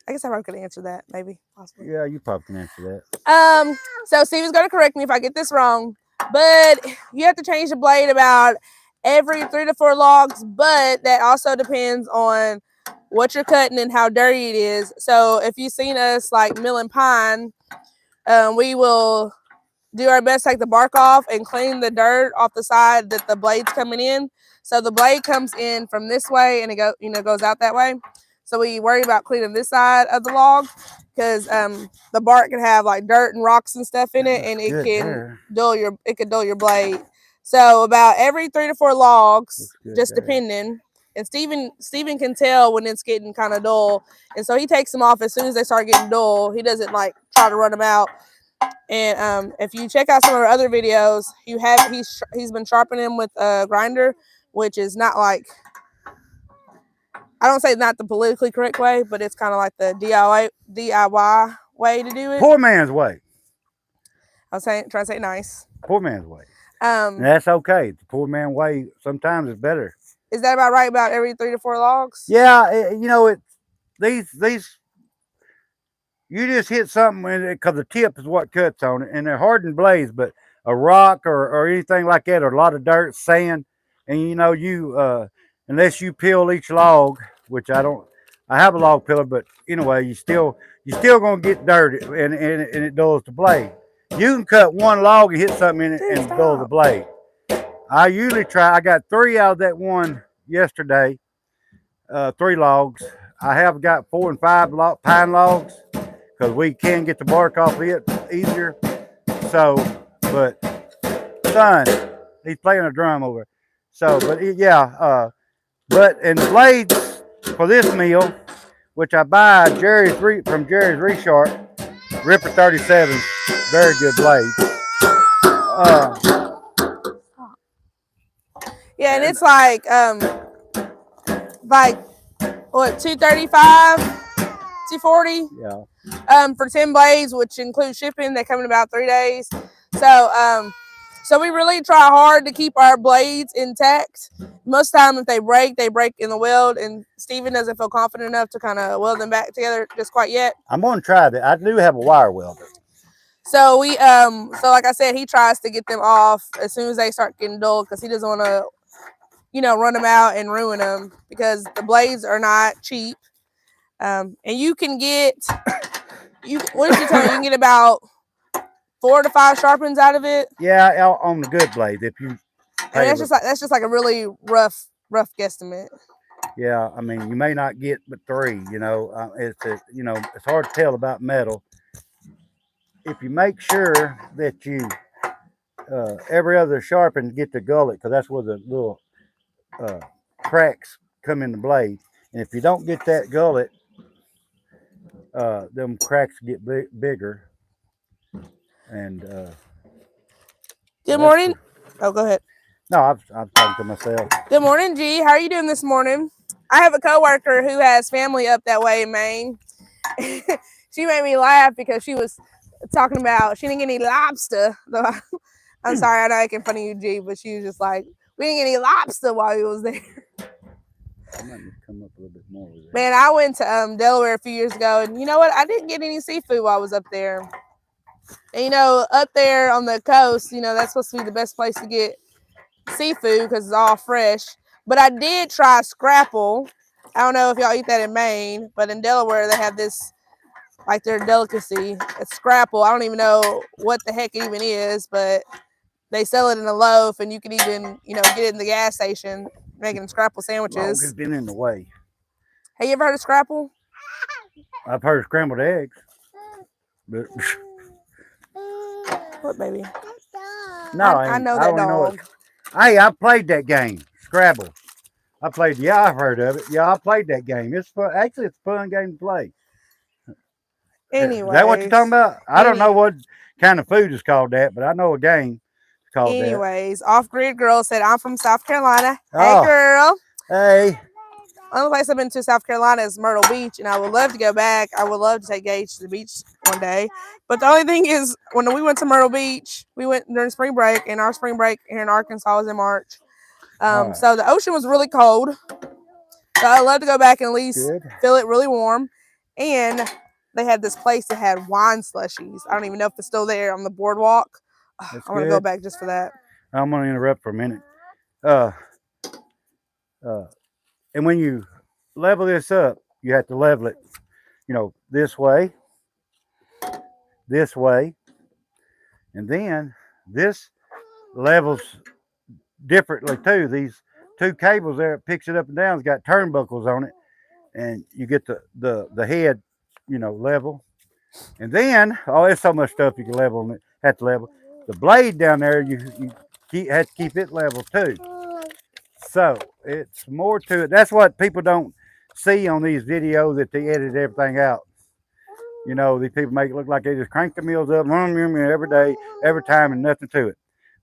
I guess I probably could answer that, maybe, possibly. yeah, you probably can answer that. So Steven's gonna correct me if I get this wrong, but you have to change the blade about every 3 to 4 logs. But that also depends on what you're cutting and how dirty it is. So if you've seen us like milling pine, we will do our best to take the bark off and clean the dirt off the side that the blade's coming in. So the blade comes in from this way and it goes out that way. So we worry about cleaning this side of the log because the bark can have like dirt and rocks and stuff in it, and it can dull your blade. So about every 3 to 4 logs, just depending. And Steven can tell when it's getting kind of dull, and so he takes them off as soon as they start getting dull. He doesn't like try to run them out. And if you check out some of our other videos, he's been sharpening them with a grinder, which is not like, I don't say not the politically correct way, but it's kind of like the DIY way to do it. Poor man's way. I was trying to say it nice. Poor man's way. And that's okay. The poor man's way sometimes is better. Is that about right? About every 3 to 4 logs? Yeah, these you just hit something because the tip is what cuts on it, and they're hardened blades. But a rock or anything like that, or a lot of dirt, sand, and you unless you peel each log, which I don't. I have a log peeler, but anyway, you still gonna get dirty, and it dulls the blade. You can cut one log and hit something in it and dull the blade. I usually try. I got 3 out of that one yesterday. 3 logs. I have got 4 and 5 pine logs because we can get the bark off it easier. So, but son, he's playing a drum over. So, but yeah. But and the blades for this meal, which I buy from Jerry's Resharp, Ripper 37, very good blades. Yeah, and it's like what, 235, 240? Yeah. For 10 blades, which includes shipping. They come in about 3 days. So we really try hard to keep our blades intact. Most of the time, if they break in the weld, and Steven doesn't feel confident enough to kind of weld them back together just quite yet. I'm going to try that. I do have a wire welder. So so like I said, he tries to get them off as soon as they start getting dull because he doesn't want to, run them out and ruin them because the blades are not cheap. And you can get, what did you tell me? You can get about 4 to 5 sharpens out of it. Yeah, on the good blades. If you, and that's just like a really rough guesstimate. Yeah, I mean, you may not get but 3. It's hard to tell about metal. If you make sure that you every other sharpen get the gullet, because that's where the little cracks come in the blade. And if you don't get that gullet, them cracks get bigger. And good morning. Oh, go ahead. No, I'm talking to myself. Good morning, G. How are you doing this morning? I have a coworker who has family up that way in Maine. She made me laugh because she was talking about she didn't get any lobster. I'm sorry, I'm not making fun of you, G, but she was just like, we didn't get any lobster while we was there. I might just come up a little bit more with that. Man, I went to Delaware a few years ago, and you know what? I didn't get any seafood while I was up there. And you know, up there on the coast, you know, that's supposed to be the best place to get seafood because it's all fresh. But I did try scrapple. I don't know if y'all eat that in Maine, but in Delaware they have this like their delicacy. It's scrapple. I don't even know what the heck it even is, but they sell it in a loaf, and you can even, you know, get it in the gas station making scrapple Long sandwiches. has been in the way. Have you ever heard of scrapple? I've heard of scrambled eggs, but What, baby? no, I know that dog. Hey, I played that game, Scrabble. I played. Yeah, I've heard of it. Yeah, I played that game. It's fun. Actually, it's a fun game to play. Anyway, Is that what you're talking about? I don't know what kind of food is called that, but I know a game called that. Anyways, Off Grid Girl said, I'm from South Carolina. Oh. Hey, girl. Hey. Only place I've been to South Carolina is Myrtle Beach, and I would love to go back. I would love to take Gage to the beach one day. But the only thing is, when we went to Myrtle Beach, we went during spring break, and our spring break here in Arkansas was in March. Right. So the ocean was really cold. So I'd love to go back and at least feel it really warm. And they had this place that had wine slushies. I don't even know if it's still there on the boardwalk. I want to go back just for that. I'm going to interrupt for a minute. And when you level this up, you have to level it, you know, this way, and then this levels differently too. These two cables there, it picks it up and down. It's got turnbuckles on it, and you get the head, you know, level. And then, oh, there's so much stuff you can level on it. Have to level the blade down there. You have to keep it level too. So it's more to it. That's what people don't see on these videos, that they edit everything out. You know, these people make it look like they just crank the mills up every day, every time, and nothing to it.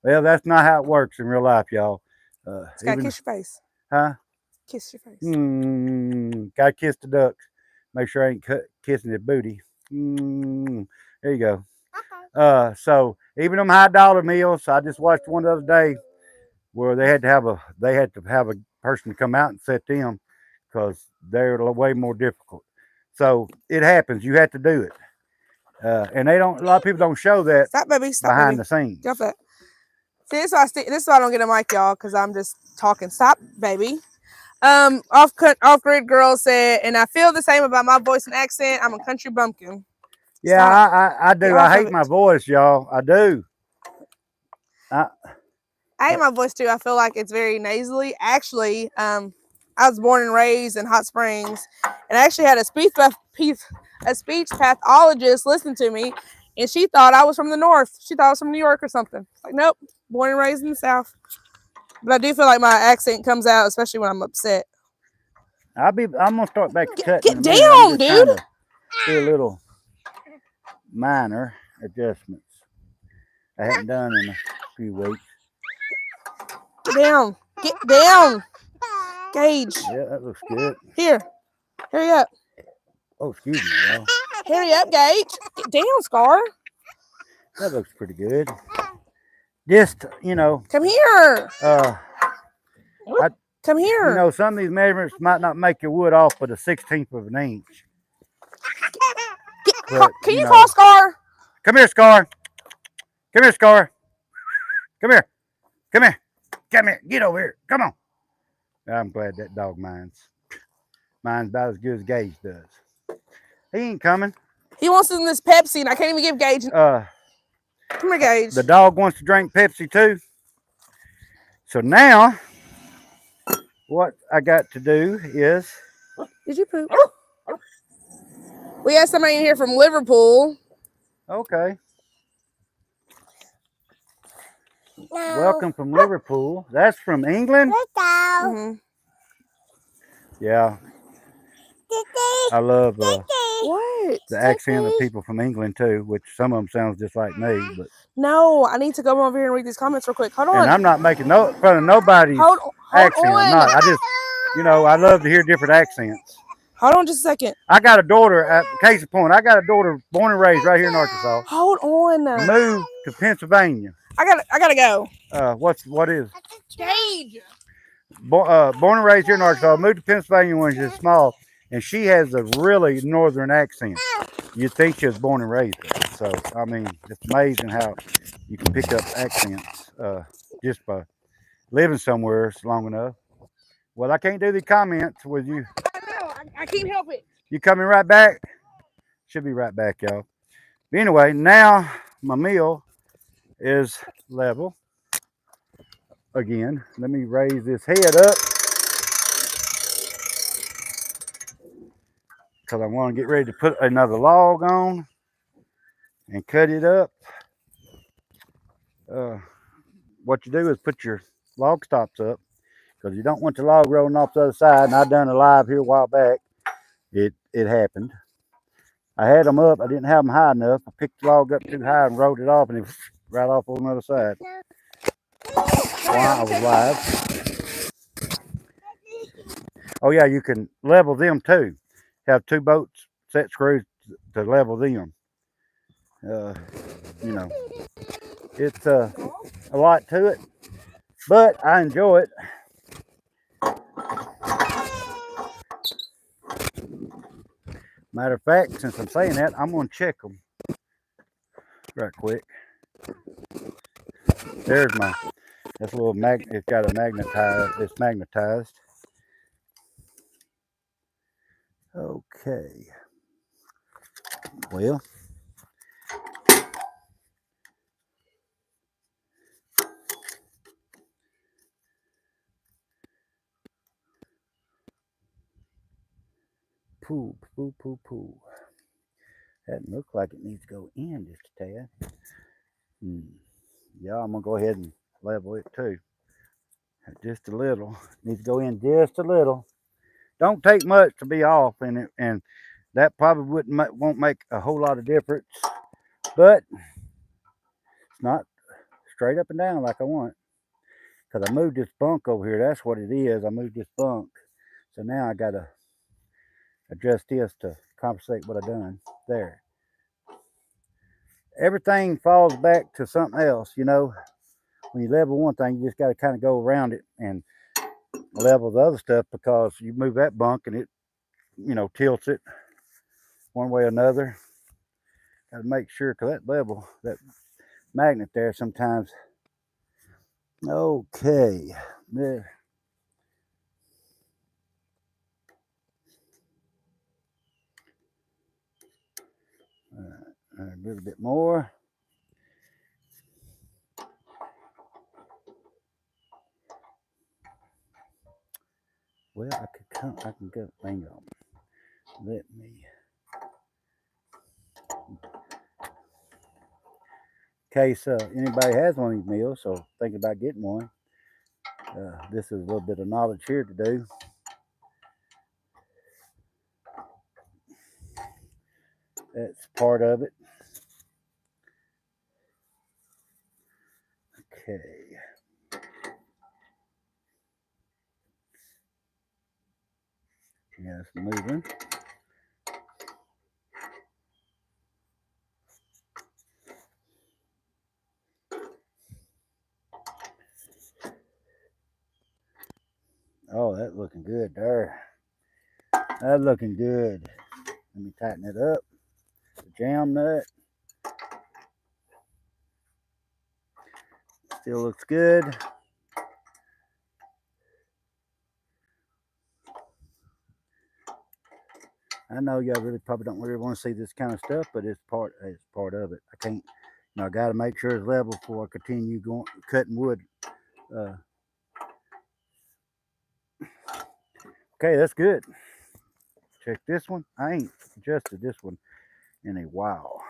Well, that's not how it works in real life, y'all. Gotta kiss your face. Huh? Kiss your face. Gotta kiss the ducks. Make sure I ain't kissing their booty. There you go. So even them high dollar meals, I just watched one the other day where they had to have a person to come out and set them because they're way more difficult. So it happens. You have to do it, and a lot of people don't show that. Stop, baby. Stop, behind baby. the scenes. Get off that. See, this is why I don't get a mic, y'all, because I'm just talking. Stop, baby. Off Grid Girl said, and I feel the same about my voice and accent. I'm a country bumpkin. Yeah, I do. I hate my voice, y'all. I do. I hate my voice too. I feel like it's very nasally. Actually, I was born and raised in Hot Springs, and I actually had a speech pathologist listen to me, and she thought I was from the North. She thought I was from New York or something. Like, nope, born and raised in the South. But I do feel like my accent comes out, especially when I'm upset. I'm gonna start back cutting. Get down, dude. Do a little minor adjustments I haven't done in a few weeks. Get down. Get down. Gage. Yeah, that looks good. Here. Hurry up. Oh, excuse me, y'all. Hurry up, Gage. Get down, Scar. That looks pretty good. Just, you know. Come here. Come here. You know, some of these measurements might not make your wood off but a 1/16 of an inch. Can you call Scar? Come here, Scar. Come here, Scar. Come here. Come here. Come here. Get over here. Come on. I'm glad that dog minds. Mine's about as good as Gage does. He ain't coming. He wants some of this Pepsi, and I can't even give Gage. Come here, Gage. The dog wants to drink Pepsi too. So now, what I got to do is. Did you poop? We have somebody in here from Liverpool. Okay. No. Welcome from Liverpool. That's from England? Mm-hmm. Yeah. I love what? The accent of people from England too, which some of them sounds just like me. But no, I need to go over here and read these comments real quick. Hold on. And I'm not making fun of nobody's accent. I'm not. I just, you know, I love to hear different accents. Hold on just a second. I got a daughter, case in point, I got a daughter born and raised right here in Arkansas. Hold on. Moved to Pennsylvania. I gotta go. What is? Gage. born and raised here in Arkansas. Moved to Pennsylvania when she was small, and she has a really northern accent. You'd think she was born and raised there. So I mean, it's amazing how you can pick up accents just by living somewhere long enough. Well, I can't do the comments with you. I know. I can't help it. You coming right back? Should be right back, y'all. But anyway, now my meal is level again. Let me raise this head up because I want to get ready to put another log on and cut it up. Uh, what you do is put your log stops up because you don't want the log rolling off the other side. And I done a live here a while back. It happened. I had them up. I didn't have them high enough. I picked the log up too high and rolled it off, and it was right off on the other side. While I was live. Oh yeah, you can level them too. Have two boats set screws to level them. Uh, you know, it's a lot to it, but I enjoy it. Matter of fact, since I'm saying that, I'm gonna check them right quick. There's my. This little mag. It's got a magnetized. It's magnetized. Okay. Well, poo, poo, poo, poo. That looks like it needs to go in just a tad. Yeah, I'm gonna go ahead and level it too. Just a little. Needs to go in just a little. Don't take much to be off, and that probably won't make a whole lot of difference. But it's not straight up and down like I want. Because I moved this bunk over here. That's what it is. I moved this bunk. So now I gotta adjust this to compensate what I done. There. Everything falls back to something else, you know. When you level one thing, you just gotta kind of go around it and level the other stuff because you move that bunk and it, tilts it one way or another. Gotta make sure because that level, that magnet there sometimes. Okay. There. A little bit more. Well, I can go. Hang on. Let me. In case anybody has one of these meals, so thinking about getting one. This is a little bit of knowledge here to do. That's part of it. Okay. Yes, moving. Oh, that's looking good there. That's looking good. Let me tighten it up. The jam nut. Still looks good. I know y'all really probably don't really want to see this kind of stuff, but it's part of it. I can't, I got to make sure it's level before I continue going cutting wood. Okay, that's good. Check this one. I ain't adjusted this one in a while.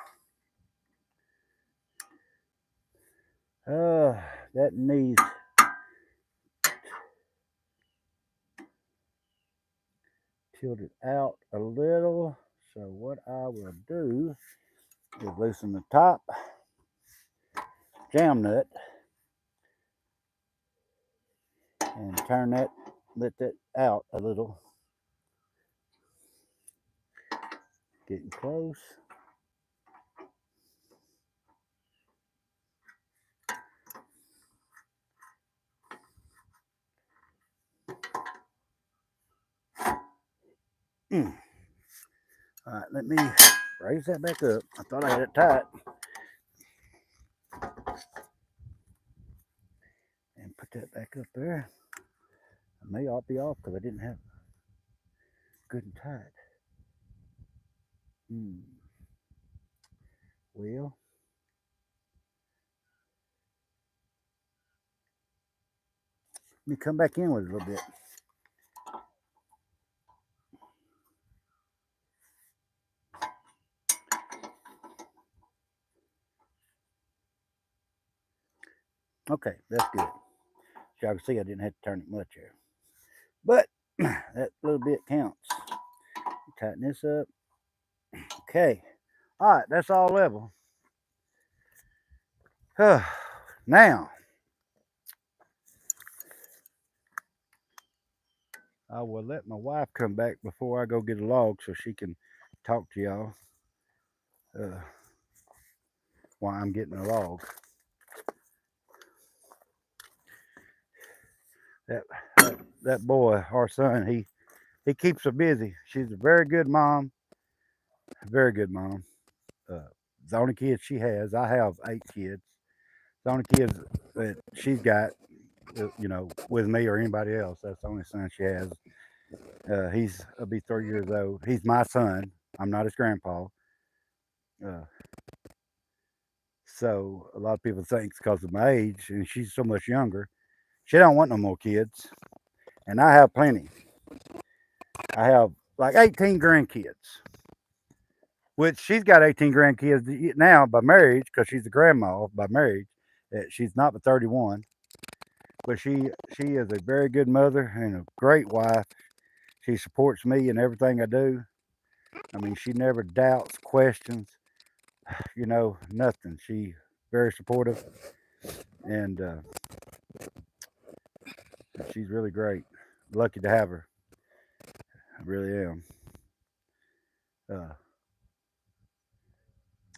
That needs tilted out a little. So what I will do is loosen the top jam nut and turn that, let that out a little. Getting close. Mm. All right, let me raise that back up. I thought I had it tight. And put that back up there. I may all be off because I didn't have good and tight. Well, let me come back in with it a little bit. Okay, that's good. So y'all can see I didn't have to turn it much here. But that little bit counts. Tighten this up. Okay. All right, that's all level. Now, I will let my wife come back before I go get a log so she can talk to y'all while I'm getting a log. That boy, our son, he keeps her busy. She's a very good mom. Very good mom. The only kids she has, I have 8 kids. The only kids that she's got, with me or anybody else, that's the only son she has. He'll be 3 years old. He's my son. I'm not his grandpa. Uh, so a lot of people think it's because of my age, and she's so much younger. She don't want no more kids, and I have plenty. I have like 18 grandkids, which she's got 18 grandkids now by marriage because she's a grandma by marriage. She's not but 31, but she is a very good mother and a great wife. She supports me in everything I do. I mean, she never doubts, questions, nothing. She very supportive, and she's really great. Lucky to have her. I really am. Uh,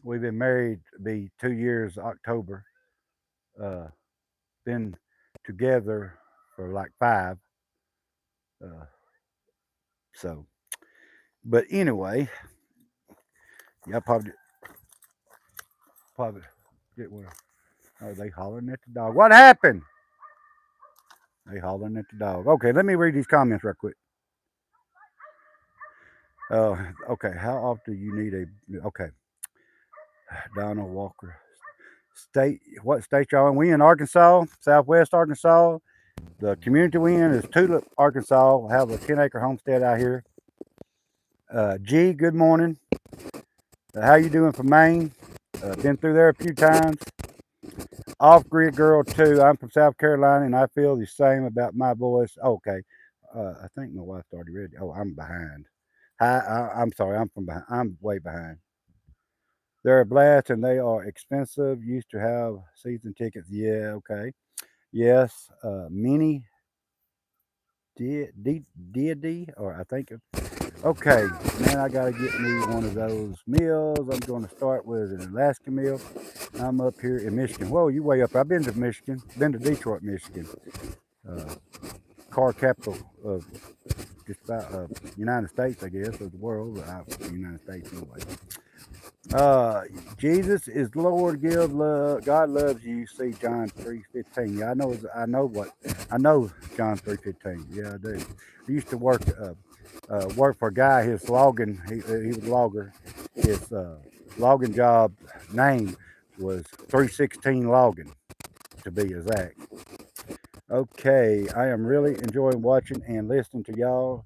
we've been married be 2 years October. Uh, been together for like 5. Uh, so, but anyway, y'all probably get one. Oh, they hollering at the dog. What happened? They hollering at the dog. Okay, let me read these comments right quick. Okay, how often do you need a? Okay, Donald Walker. State, what state y'all in? We in Arkansas, Southwest Arkansas. The community we in is Tulip, Arkansas. We have a 10-acre homestead out here. G, good morning. How you doing from Maine? Been through there a few times. Off grid girl too. I'm from South Carolina, and I feel the same about my voice. Okay, I think my wife's already ready. Oh, I'm behind. I'm sorry. I'm from behind. I'm way behind. They're a blast, and they are expensive. Used to have season tickets. Yeah. Okay. Yes. Mini D or I think. Okay, man, I gotta get me one of those meals. I'm gonna start with an Alaska meal. I'm up here in Michigan. Whoa, you way up. I've been to Michigan. Been to Detroit, Michigan. Uh, car capital of just about United States, I guess, of the world. But United States anyway. Jesus is Lord. Give love. God loves you. See John 3:15. Yeah, I know John 3:15. Yeah, I do. I used to work for a guy. His logging. He was a logger. His logging job name was 316 logging, to be exact. Okay, I am really enjoying watching and listening to y'all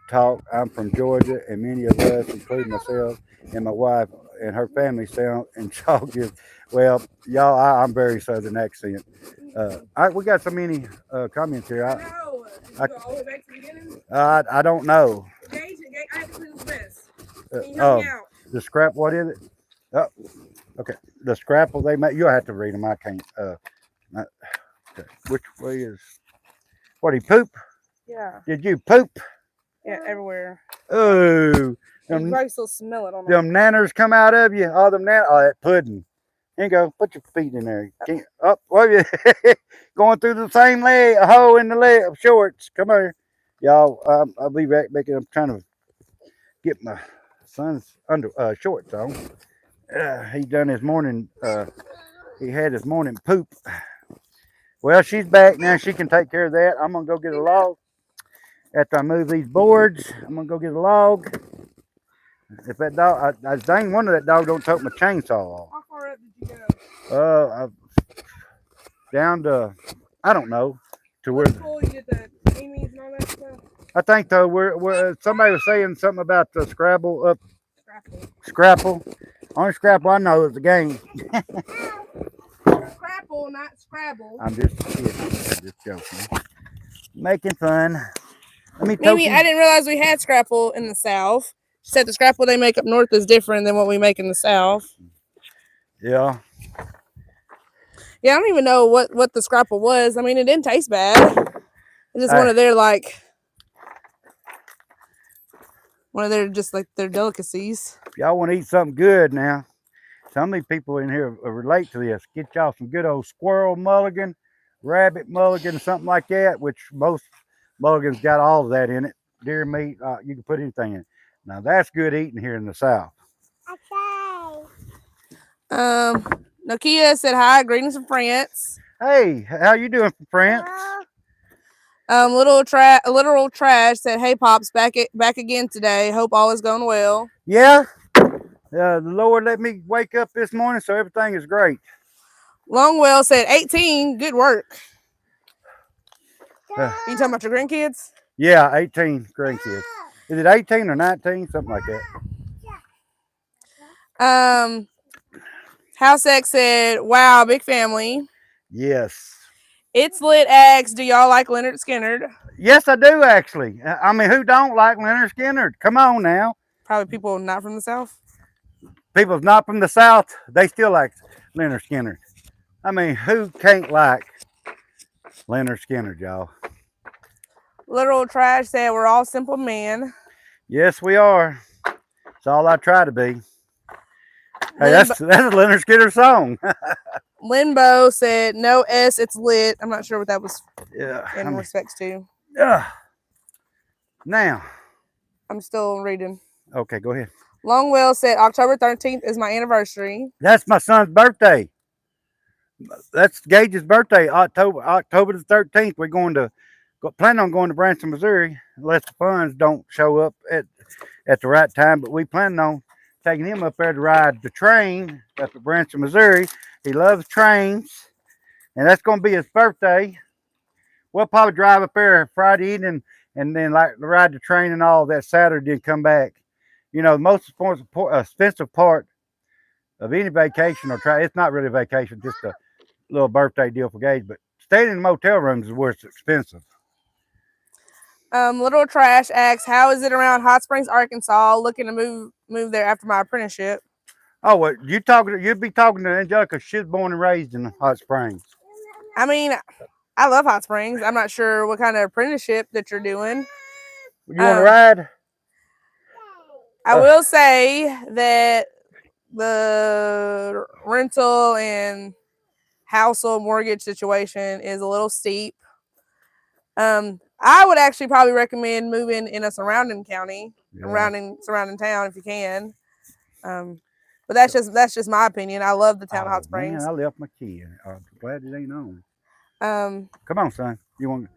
talk. I'm from Georgia, and many of us, including myself and my wife and her family, sound and talk is well, y'all. I'm very southern accent. We got so many comments here. I know. Did you go all the way back to the beginning? I don't know. Gage, I have to clean this mess. Can you help me out? The scrap. What is it? Oh, okay. The scrapple they make. You'll have to read them. I can't. Okay. Which way is? What he poop? Yeah. Did you poop? Yeah, everywhere. Oh, You them, probably still smell it on them nanners come out of you. Oh, that pudding. Here you go. Put your feet in there. Can't, oh, well, you going through the same leg, a hole in the leg of shorts. Come here, y'all. I'll be back. I'm trying to get my son's shorts on. He done his morning. He had his morning poop. Well, she's back now. She can take care of that. I'm gonna go get a log. After I move these boards, I'm gonna go get a log. If that dog, I dang one of that dog don't take my chainsaw off. How far up did you go? Down to, I don't know, to where. School, you get the enemies and all that stuff. I think though, we're somebody was saying something about the Scrabble up. Scrapple. Scrapple. Only Scrapple I know is the game. Scrapple, not Scrabble. I'm just kidding. I'm just joking. Making fun. Maybe I didn't realize we had Scrapple in the South. She said the Scrapple they make up north is different than what we make in the South. Yeah. Yeah, I don't even know what the Scrapple was. I mean, it didn't taste bad. It's just one of their just like their delicacies. If y'all want to eat something good now, some of these people in here relate to this. Get y'all some good old squirrel mulligan, rabbit mulligan, something like that, which most mulligans got all of that in it. Deer meat, you can put anything in it. Now that's good eating here in the South. Okay. Nokia said hi, greetings from France. Hey, how you doing from France? Literal trash said, "Hey pops, back again today. Hope all is going well." Yeah. The Lord let me wake up this morning, so everything is great. Longwell said 18. Good work. You talking about your grandkids? Yeah, 18 grandkids. Is it 18 or 19? Something like that. House X said, "Wow, big family." Yes. It's lit. Asked, "Do y'all like Leonard Skinner?" Yes, I do actually. I mean, who don't like Leonard Skinner? Come on now. Probably people not from the South. People not from the South, they still like Leonard Skinner. I mean, who can't like Leonard Skinner, y'all? Literal Trash said, "We're all simple men." Yes, we are. It's all I try to be. Hey, that's a Leonard Skinner song. Limbo said, "No S, it's lit." I'm not sure what that was in respects to. Now. I'm still reading. Okay, go ahead. Longwell said, "October 13th is my anniversary." That's my son's birthday. That's Gage's birthday, October the 13th. We're going to plan on going to Branson, Missouri, unless the funds don't show up at the right time. But we plan on taking him up there to ride the train up at Branson, Missouri. He loves trains, and that's going to be his birthday. We'll probably drive up there Friday evening and then like ride the train and all that Saturday and come back. You know, the most expensive part of any vacation or try, it's not really a vacation, just a little birthday deal for Gage, but staying in motel rooms is where it's expensive. Little Trash asks, "How is it around Hot Springs, Arkansas? Looking to move there after my apprenticeship." Oh, well, you'd be talking to Angelica. She's born and raised in Hot Springs. I mean, I love Hot Springs. I'm not sure what kind of apprenticeship that you're doing. You want to ride? I will say that the rental and household mortgage situation is a little steep. I would actually probably recommend moving in a surrounding county, surrounding town if you can. But that's just my opinion. I love the town of Hot Springs. Man, I left my key. I'm glad it ain't on. Come on, son. You want to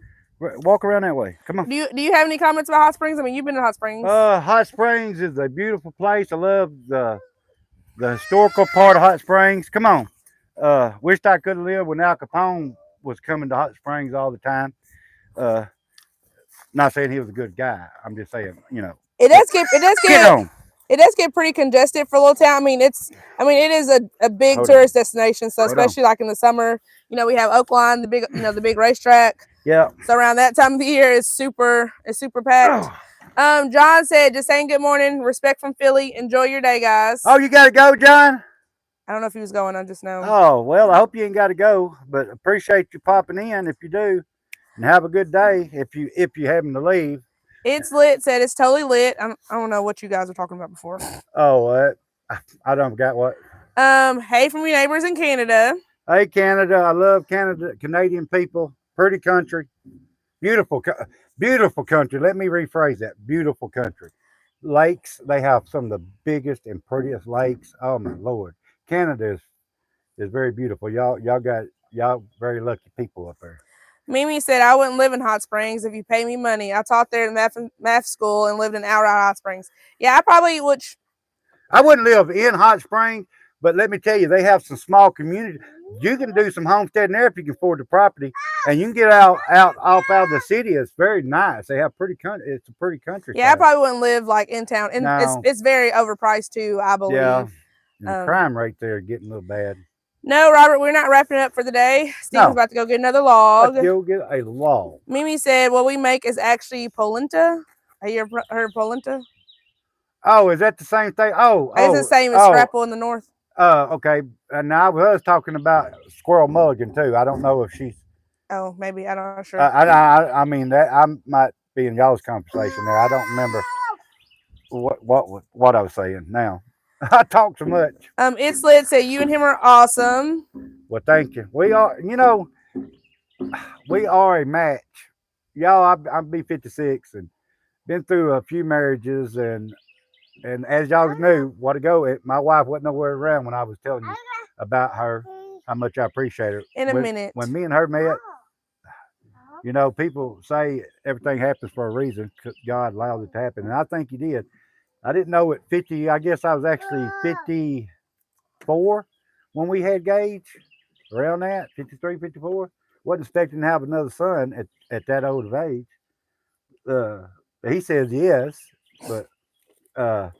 walk around that way? Come on. Do you have any comments about Hot Springs? I mean, you've been to Hot Springs. Hot Springs is a beautiful place. I love the historical part of Hot Springs. Come on. Wished I could have lived when Al Capone was coming to Hot Springs all the time. Not saying he was a good guy. I'm just saying, you know. It does get pretty congested for a little town. I mean, it is a big tourist destination. So especially like in the summer, you know, we have Oakland, the big racetrack. Yeah. So around that time of the year, it's super packed. John said, "Just saying good morning. Respect from Philly. Enjoy your day, guys." Oh, you got to go, John? I don't know if he was going. I just know. Oh, well, I hope you ain't got to go, but appreciate you popping in if you do. And have a good day if you happen to leave. It's lit. Said it's totally lit. I don't know what you guys were talking about before. Oh, what? I don't got what. Hey from your neighbors in Canada. Hey, Canada. I love Canada. Canadian people. Pretty country. Beautiful country. Let me rephrase that. Beautiful country. lakes. They have some of the biggest and prettiest lakes. Oh my lord, Canada is very beautiful. Y'all very lucky people up there. Mimi said I wouldn't live in Hot Springs if you pay me money. I taught there in math school and lived in outright Hot Springs. Yeah, I probably would. I wouldn't live in Hot Springs, but let me tell you, they have some small communities. You can do some homesteading there if you can afford the property, and you can get out of the city. It's very nice. They have pretty country. It's a pretty countryside. Yeah, I probably wouldn't live like in town, and No. it's very overpriced too, I believe. Yeah, and the crime rate there getting a little bad. No, Robert, we're not wrapping up for the day. Steven's about to go get another log. Let's go get a log. Mimi said what we make is actually polenta. Have you ever heard of polenta? Oh, is that the same thing? It's the same as scrapple in the north. Okay. Now I was talking about Squirrel Mulligan too. I don't know if she's. Oh, maybe I'm not sure. I mean that I might be in y'all's conversation there. I don't remember what I was saying now. I talk so much. It's lit said you and him are awesome. Well, thank you. We are, we are a match. Y'all, I'm be 56 and been through a few marriages and as y'all knew, what ago, my wife wasn't nowhere around when I was telling you about her, how much I appreciate her. In a minute. When me and her met, people say everything happens for a reason. God allowed it to happen, and I think He did. I didn't know at 50. I guess I was actually 54 when we had Gage. Around that, 53, 54. Wasn't expecting to have another son at that old of age. He says yes, but I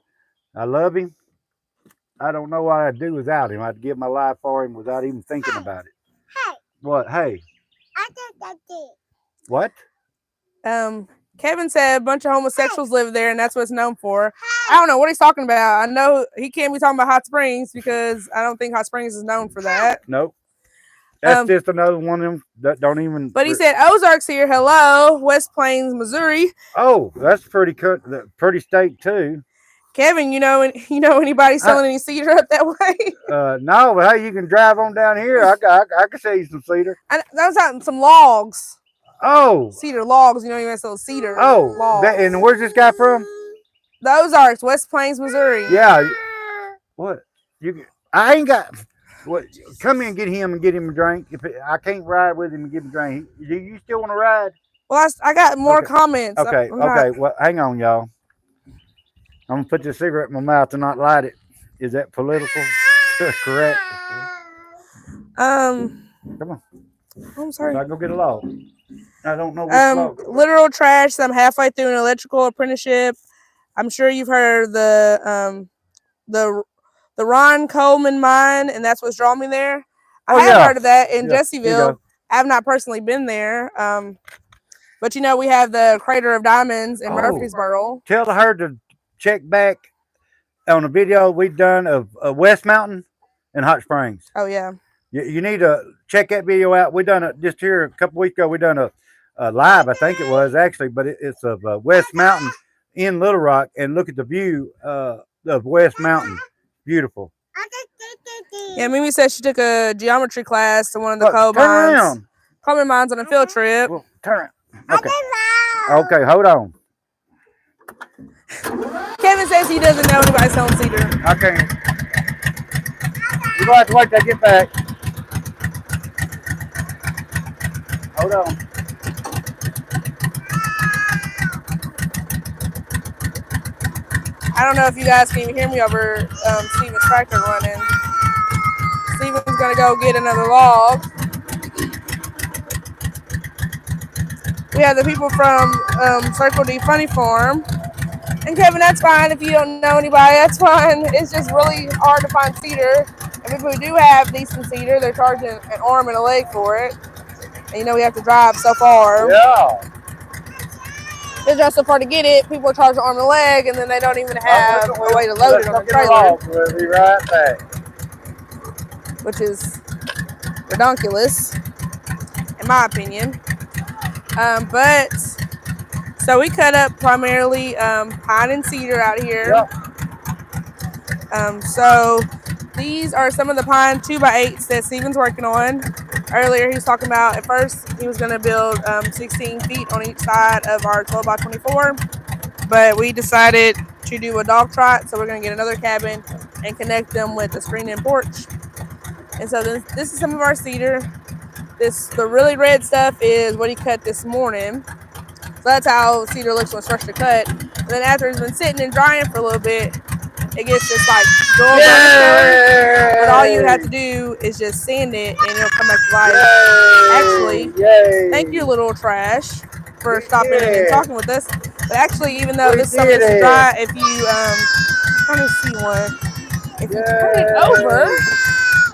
love him. I don't know what I'd do without him. I'd give my life for him without even thinking about it. Hey. What? Hey. What? Kevin said a bunch of homosexuals live there, and that's what it's known for. I don't know what he's talking about. I know he can't be talking about Hot Springs because I don't think Hot Springs is known for that. Nope. That's just another one of them that don't even. But he said Ozarks here. Hello, West Plains, Missouri. Oh, that's pretty state too. Kevin, you know anybody selling any cedar up that way? No, but hey, you can drive on down here. I can sell you some cedar. Those out some logs. Oh, cedar logs. You know you sell cedar. Oh, logs. And where's this guy from? The Ozarks, West Plains, Missouri. Yeah. What? I ain't got. What? Come in and get him a drink. I can't ride with him and give him a drink. Do you still want to ride? Well, I got more comments. Okay. Well, hang on, y'all. I'm gonna put this cigarette in my mouth and not light it. Is that political? Correct. Come on. I'm sorry. So I go get a log. I don't know. Which log. Literal trash. So I'm halfway through an electrical apprenticeship. I'm sure you've heard of the Ron Coleman mine, and that's what's drawn me there. I have heard of that in Jessieville. I have not personally been there. But we have the Crater of Diamonds in Murfreesboro. Tell her to check back on a video we've done of West Mountain and Hot Springs. Oh yeah. You need to check that video out. We done it just here a couple weeks ago. We done a live, I think it was actually, but it's of West Mountain in Little Rock, and look at the view of West Mountain. Beautiful. Yeah, Mimi said she took a geometry class to one of the coal mines on a field trip. Well, turn it. Okay, hold on. Kevin says he doesn't know anybody selling cedar. Okay. You're going to have to wait till I get back. Hold on. I don't know if you guys can even hear me over Steven's tractor running. Steven's going to go get another log. We have the people from Circle D Funny Farm. And Kevin, that's fine. If you don't know anybody, that's fine. It's just really hard to find cedar. And if we do have decent cedar, they're charging an arm and a leg for it. And we have to drive so far. Yeah. It's just so far to get it. People are charging an arm and a leg, and then they don't even have a way to load it on the trailer. We'll be right back. Which is redonkulous, in my opinion. So we cut up primarily pine and cedar out here. Yep. So these are some of the pine 2x8s that Steven's working on. Earlier he was talking about at first he was going to build 16 feet on each side of our 12x24, but we decided to do a dog trot. So we're going to get another cabin and connect them with the screen-in porch. And so this is some of our cedar. The really red stuff is what he cut this morning. So that's how cedar looks when it's fresh to cut. And then after it's been sitting and drying for a little bit, it gets this like dull burnish color. But all you would have to do is just sand it and it'll come back to life. Actually, thank you, little trash, for stopping in and talking with us. But actually, even though this stuff is dry, if you let me see one. If you turn it over,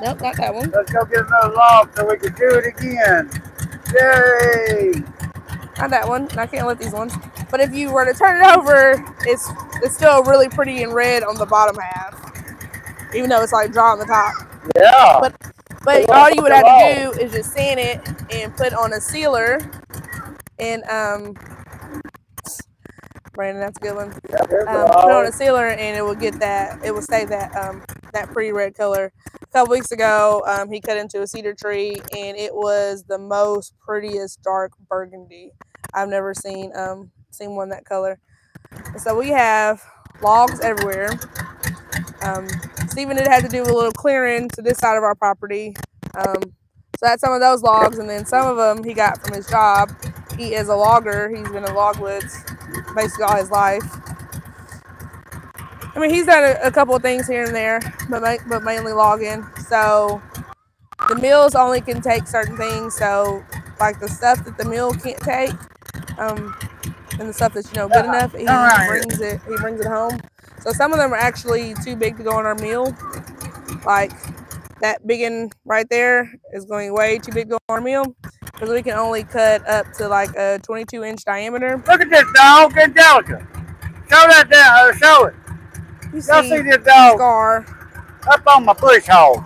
nope, not that one. Let's go get another log so we can do it again. Yay! Not that one. I can't let these ones. But if you were to turn it over, it's still really pretty and red on the bottom half, even though it's like dry on the top. Yeah. But all you would have to do is just sand it and put on a sealer. And Brandon, that's a good one. Yeah, put it on a sealer and it will get that. It will stay that pretty red color. A couple weeks ago, he cut into a cedar tree and it was the most prettiest dark burgundy I've never seen one that color. And so we have logs everywhere. Stephen did have to do a little clearing to this side of our property. So that's some of those logs, and then some of them he got from his job. He is a logger. He's been in logwoods basically all his life. I mean, he's done a couple of things here and there, but mainly logging. So the mills only can take certain things. So like the stuff that the mill can't take, and the stuff that's good enough, he brings it home. So some of them are actually too big to go on our mill. Like that big one right there is going way too big to go on our mill because we can only cut up to like a 22-inch diameter. Look at this dog, Angelica. Show that down. Show it. You see this dog Scar up on my bush hog.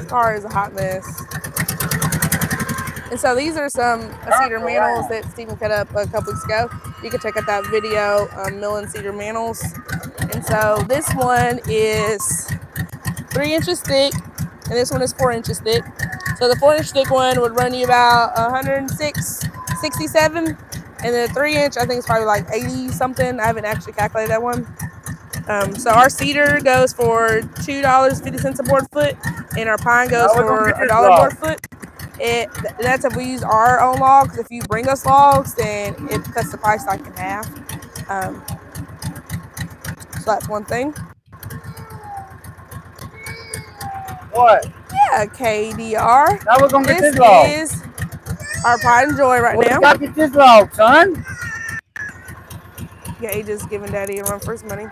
Scar is a hot mess. And so these are some cedar mantles that Stephen cut up a couple weeks ago. You can check out that video, milling cedar mantles. And so this one is 3 inches thick, and this one is 4 inches thick. So the 4-inch thick one would run you about 106.67, and the 3-inch I think is probably like 80 something. I haven't actually calculated that one. So our cedar goes for $2.50 a board foot, and our pine goes for $1 a board foot. That's if we use our own logs. If you bring us logs, then it cuts the price like in half. So that's one thing. What? Yeah, KDR. Now we're gonna get this log. This is our pride and joy right now. We gotta get this log, son. Yeah, he just giving Daddy a run for his money.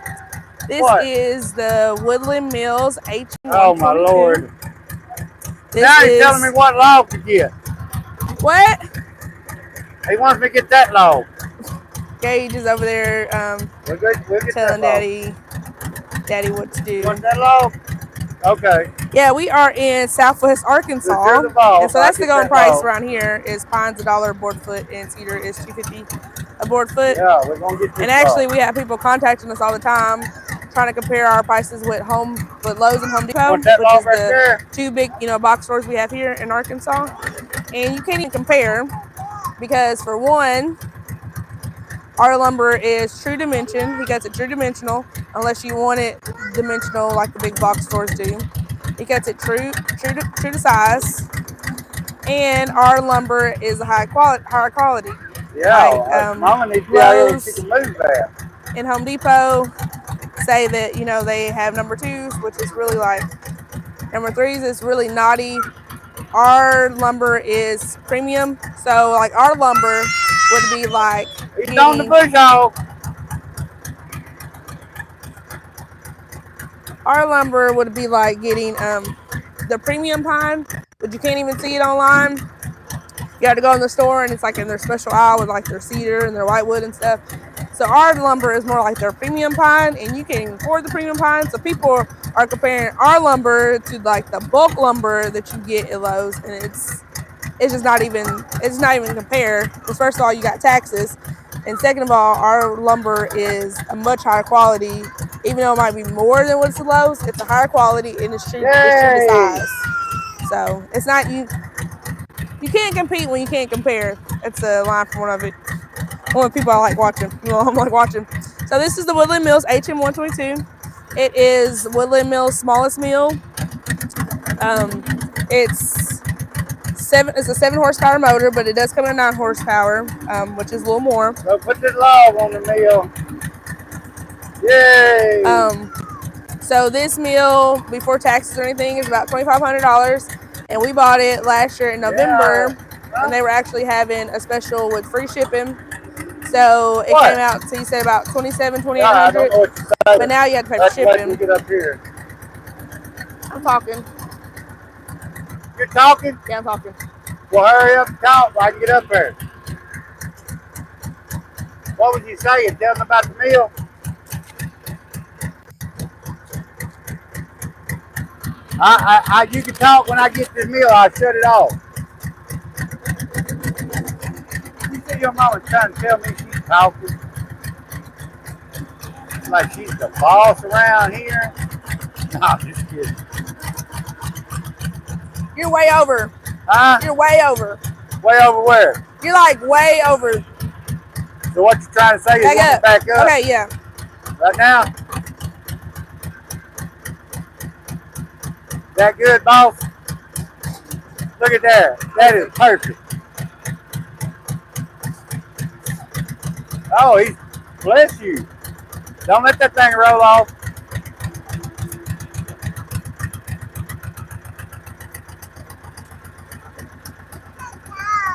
This is the Woodland Mills H. Oh my Lord! This now he's telling me what log to get. What? He wants me to get that log. Gage is over there we'll telling Daddy what to do. Want that log? Okay. Yeah, we are in Southwest Arkansas, and so that's the going price around here. Is pines $1 a board foot, and cedar is $2.50 a board foot. Yeah, we're gonna get this. And actually, we have people contacting us all the time, trying to compare our prices with Lowe's and Home Depot, which is the two big box stores we have here in Arkansas. And you can't even compare because for one, our lumber is true dimension. He cuts it true dimensional, unless you want it dimensional like the big box stores do. He cuts it true to size, and our lumber is a higher quality. Yeah, like, Mama needs to be out here to move that. And Home Depot say that they have number 2s, which is really like number 3s. Is really naughty. Our lumber is premium, so like our lumber would be like. He's on the bush hog. Our lumber would be like getting the premium pine, but you can't even see it online. You have to go in the store, and it's like in their special aisle with like their cedar and their whitewood and stuff. So our lumber is more like their premium pine, and you can't even afford the premium pine. So people are comparing our lumber to like the bulk lumber that you get at Lowe's, and it's just not even compared. Because first of all, you got taxes, and second of all, our lumber is a much higher quality. Even though it might be more than what's at Lowe's, it's a higher quality and it's true to size. So it's not you can't compete when you can't compare. It's a line from one of the people I like watching. I'm like watching. So So this is the Woodland Mills HM122. It is Woodland Mill's smallest mill. It's a 7 horsepower motor, but it does come in a 9 horsepower, which is a little more. So put this log on the mill. Yay! So this mill, before taxes or anything, is about $2,500, and we bought it last year in November, and they were actually having a special with free shipping. So it came out to, you said, about $2,700-$2,800, but now you have to pay for shipping. Get up here. I'm talking. You're talking? Yeah, I'm talking. Well, hurry up and talk so I can get up there. What was you saying? Tell them about the mill. You can talk when I get to the mill. I'll shut it off. You see your mama trying to tell me she's talking. Like she's the boss around here. No, I'm just kidding. You're way over. Huh? You're way over. Way over where? You're like way over. So what you're trying to say is back up. Back up? Okay, yeah. Right now? That good, boss? Look at that. That is perfect. Oh, bless you. Don't let that thing roll off.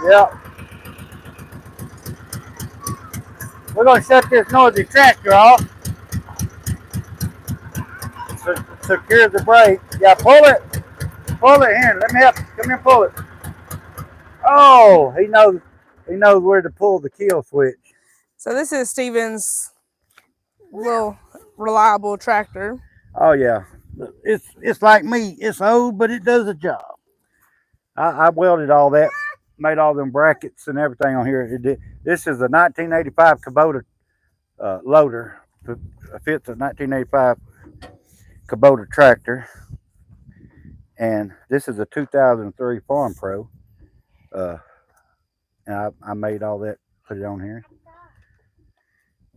Yep. We're going to shut this noisy tractor off. Secure the brake. Yeah, pull it. Pull it here. Let me help. Come here and pull it. Oh, he knows where to pull the kill switch. So this is Steven's little reliable tractor. Oh yeah. It's like me. It's old, but it does the job. I welded all that, made all them brackets and everything on here. This is a 1985 Kubota loader. It fits a 1985 Kubota tractor. And this is a 2003 Farm Pro. And I made all that, put it on here.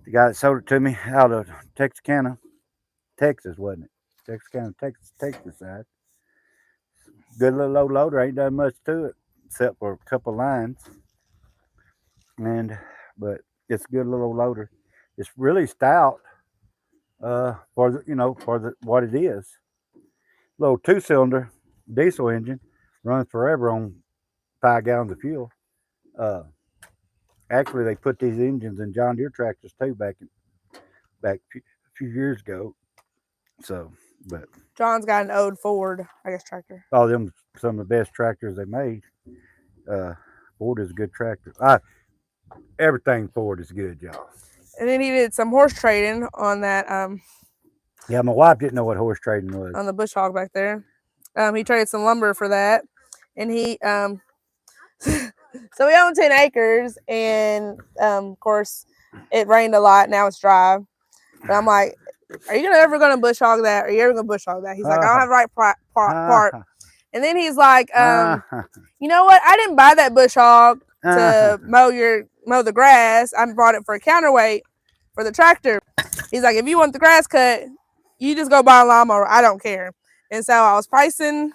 The guy that sold it to me out of Texarkana, Texas, wasn't it? Texarkana, Texas side. Good little old loader, ain't done much to it except for a couple lines. But it's a good little old loader. It's really stout for what it is. Little 2-cylinder diesel engine, runs forever on 5 gallons of fuel. Actually, they put these engines in John Deere tractors too back a few years ago. So, but John's got an old Ford, I guess, tractor. Oh, them some of the best tractors they made. Ford is a good tractor. Everything Ford is good, y'all. And then he did some horse trading on that. Yeah, my wife didn't know what horse trading was. On the bush hog back there. He traded some lumber for that, and he so we own 10 acres, and of course it rained a lot. Now it's dry. But I'm like, are you ever gonna bush hog that? Are you ever gonna bush hog that? He's like, I don't have the right part. And then he's like, you know what? I didn't buy that bush hog to mow the grass. I bought it for a counterweight for the tractor. He's like, if you want the grass cut, you just go buy a lawnmower. I don't care. And so I was pricing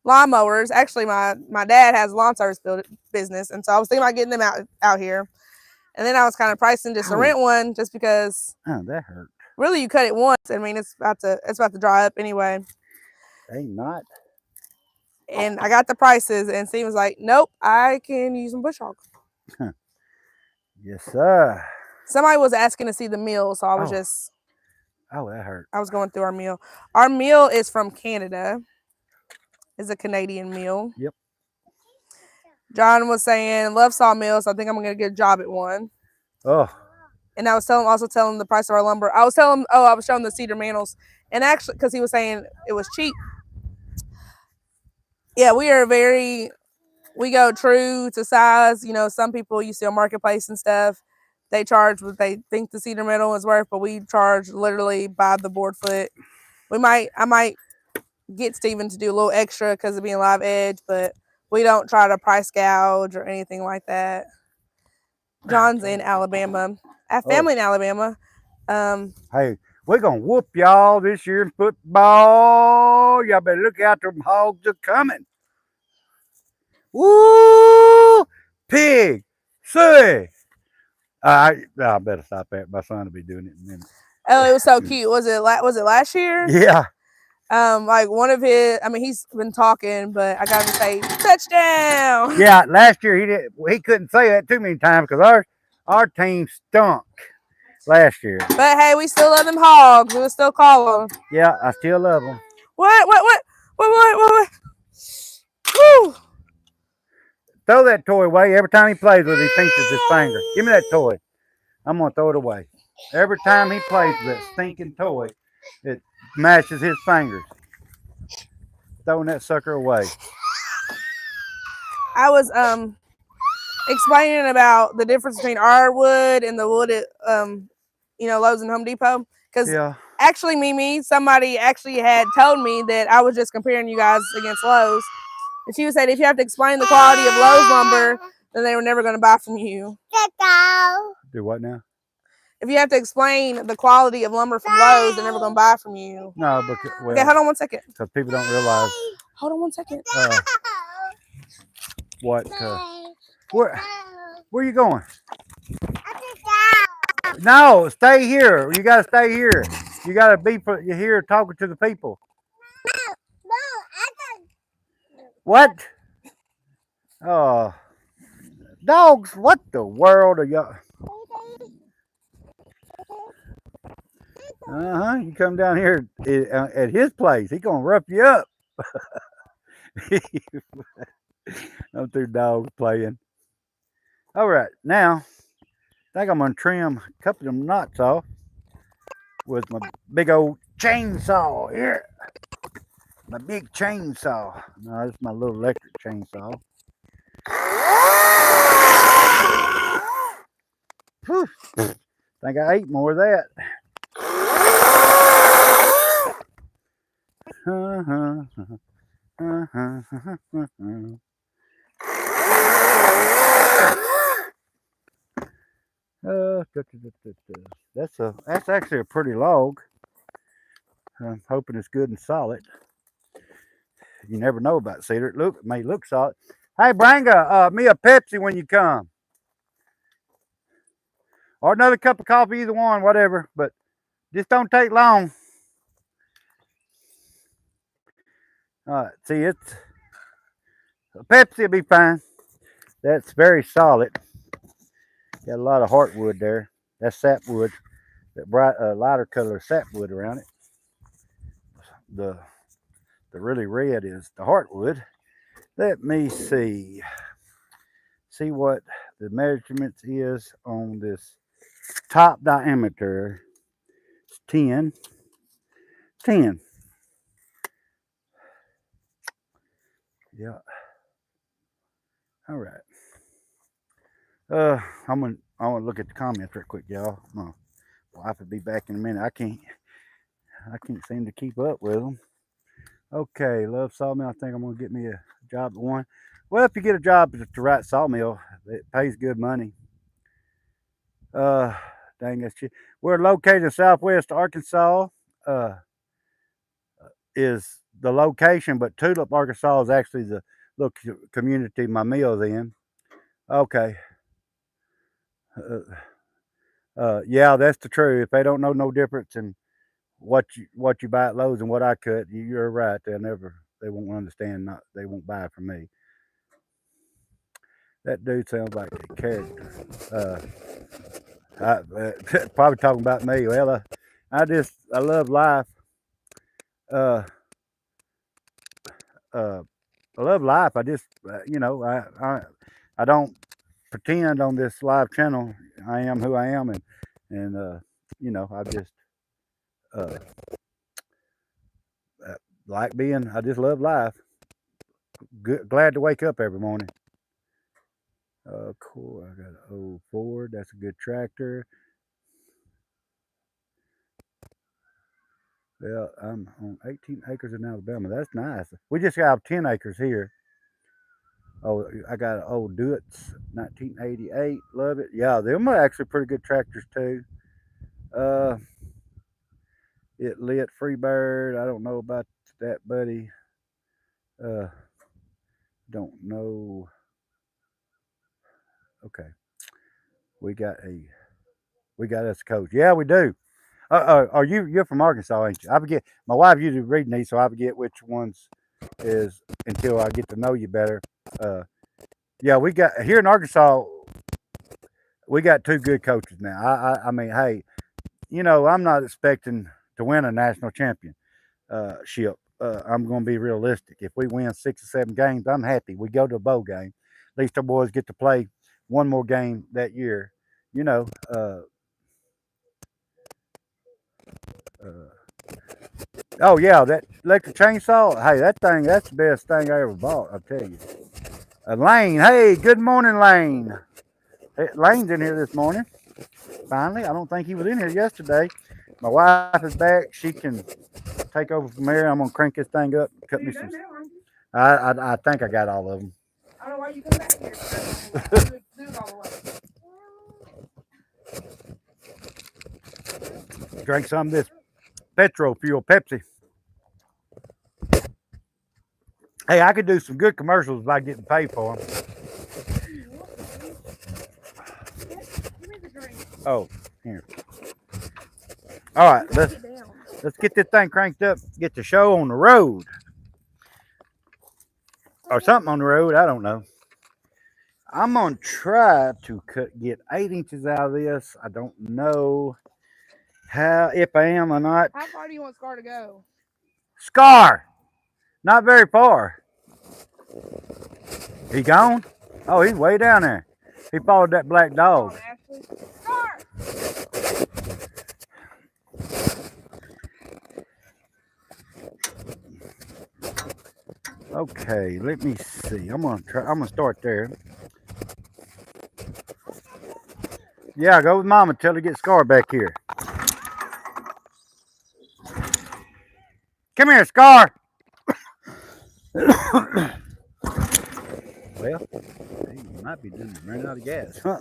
lawnmowers. Actually, my dad has a lawn service business, and so I was thinking about getting them out here. And then I was kind of pricing just to rent one, just because. Oh, that hurt. Really, you cut it once. I mean, it's about to dry up anyway. Ain't not. And I got the prices, and Steve was like, "Nope, I can use some bush hog." Yes, sir. Somebody was asking to see the meal, so I was just. Oh, that hurt. I was going through our meal. Our meal is from Canada. It's a Canadian meal. Yep. John was saying, love Sawmill, so I think I'm going to get a job at one. Oh. And I was also telling the price of our lumber. I was showing the cedar mantles. And actually, because he was saying it was cheap. Yeah, we go true to size. You know, some people you see on Marketplace and stuff, they charge what they think the cedar mantle is worth, but we charge literally by the board foot. I might get Steven to do a little extra because of being live edge, but we don't try to price gouge or anything like that. John's in Alabama. I have family in Alabama. Hey, we're gonna whoop y'all this year in football. Y'all better look out, them hogs are coming. Woo! Pig! Suey! I better stop that. My son will be doing it in a minute. Oh, it was so cute. Was it last year? Yeah. Like one of his. I mean, he's been talking, but I got him to say touchdown. Yeah, last year he couldn't say that too many times because our team stunk last year. But hey, we still love them hogs. We'll still call them. Yeah, I still love them. What? Woo! Throw that toy away. Every time he plays with it, he pinches his finger. Give me that toy. I'm going to throw it away. Every time he plays with that stinking toy, it mashes his fingers. Throwing that sucker away. I was explaining about the difference between our wood and the wood at Lowe's and Home Depot. Because actually, Mimi, somebody actually had told me that I was just comparing you guys against Lowe's. And she was saying if you have to explain the quality of Lowe's lumber, then they were never going to buy from you. Do what now? If you have to explain the quality of lumber from Lowe's, they're never going to buy from you. No, because okay, hold on 1 second. Because people don't realize. Hold on 1 second. What? Where are you going? No, stay here. You got to stay here. You got to be here talking to the people. What? Dogs, what the world are y'all? You come down here at his place, he gonna rough you up. I'm through dogs playing. All right, now I think I'm gonna trim a couple of them knots off with my big old chainsaw here. My big chainsaw. No, this is my little electric chainsaw. Whew. Think I ate more of that. That's actually a pretty log. I'm hoping it's good and solid. You never know about cedar. It may look solid. Hey, bring me a Pepsi when you come, or another cup of coffee, either one, whatever. But just don't take long. All right, see, it's a Pepsi will be fine. That's very solid. Got a lot of heartwood there. That's sapwood. That bright, lighter color sapwood around it. The really red is the heartwood. Let me see what the measurements is on this top diameter. It's 10. Yeah. All right. I'm gonna look at the comments right quick, y'all. My wife will be back in a minute. I can't seem to keep up with them. Okay, love Sawmill. I think I'm gonna get me a job at one. Well, if you get a job at the right Sawmill, it pays good money. Dang, that's shit. We're located in Southwest Arkansas. Is the location, but Tulip, Arkansas is actually the little community my mill's in. Okay. Yeah, that's the truth. If they don't know no difference in what you buy at Lowe's and what I cut, you're right. They won't understand. They won't buy from me. That dude sounds like a character. Probably talking about me. Well, I love life. I love life. I just, I don't pretend on this live channel. I am who I am, and I just uh, like being. I just love life. Glad to wake up every morning. Cool. I got an old Ford. That's a good tractor. Well, I'm on 18 acres in Alabama. That's nice. We just got 10 acres here. Oh, I got an old Dutz, 1988. Love it. Yeah, them are actually pretty good tractors too. Uh, it lit Freebird. I don't know about that, buddy. Uh, don't know. Okay, we got a we got us a coach. Yeah, we do. Are you're from Arkansas, ain't you? I forget. My wife usually reading these, so I forget which ones is until I get to know you better. Uh, yeah, we got here in Arkansas. We got two good coaches now. I mean, hey, I'm not expecting to win a national championship. I'm going to be realistic. If we win 6 or 7 games, I'm happy. We go to a bowl game. At least our boys get to play one more game that year. You know. Uh, oh yeah, that electric chainsaw. Hey, that's the best thing I ever bought. I'll tell you. Lane. Hey, good morning, Lane. Hey, Lane's in here this morning. Finally, I don't think he was in here yesterday. My wife is back. She can take over from here. I'm gonna crank this thing up. So Cut me you're some. done now, aren't you? I think I got all of them. I don't know why you come back here. Do it all the way. Drink some of this petrol fuel Pepsi. Hey, I could do some good commercials by getting paid for them. Give me the drink. Oh, here. All right, You gotta get down. let's get this thing cranked up. Get the show on the road or something on the road. I don't know. I'm gonna try to get 8 inches out of this. I don't know how if I am or not. How far do you want Scar to go? Scar, not very far. He gone? Oh, he's way down there. He followed that black dog. Come on, Ashley. Scar! Okay, let me see. I'm gonna start there. Yeah, go with Mama. Tell her to get Scar back here. Come here, Scar. Well, he might be running out of gas. Huh?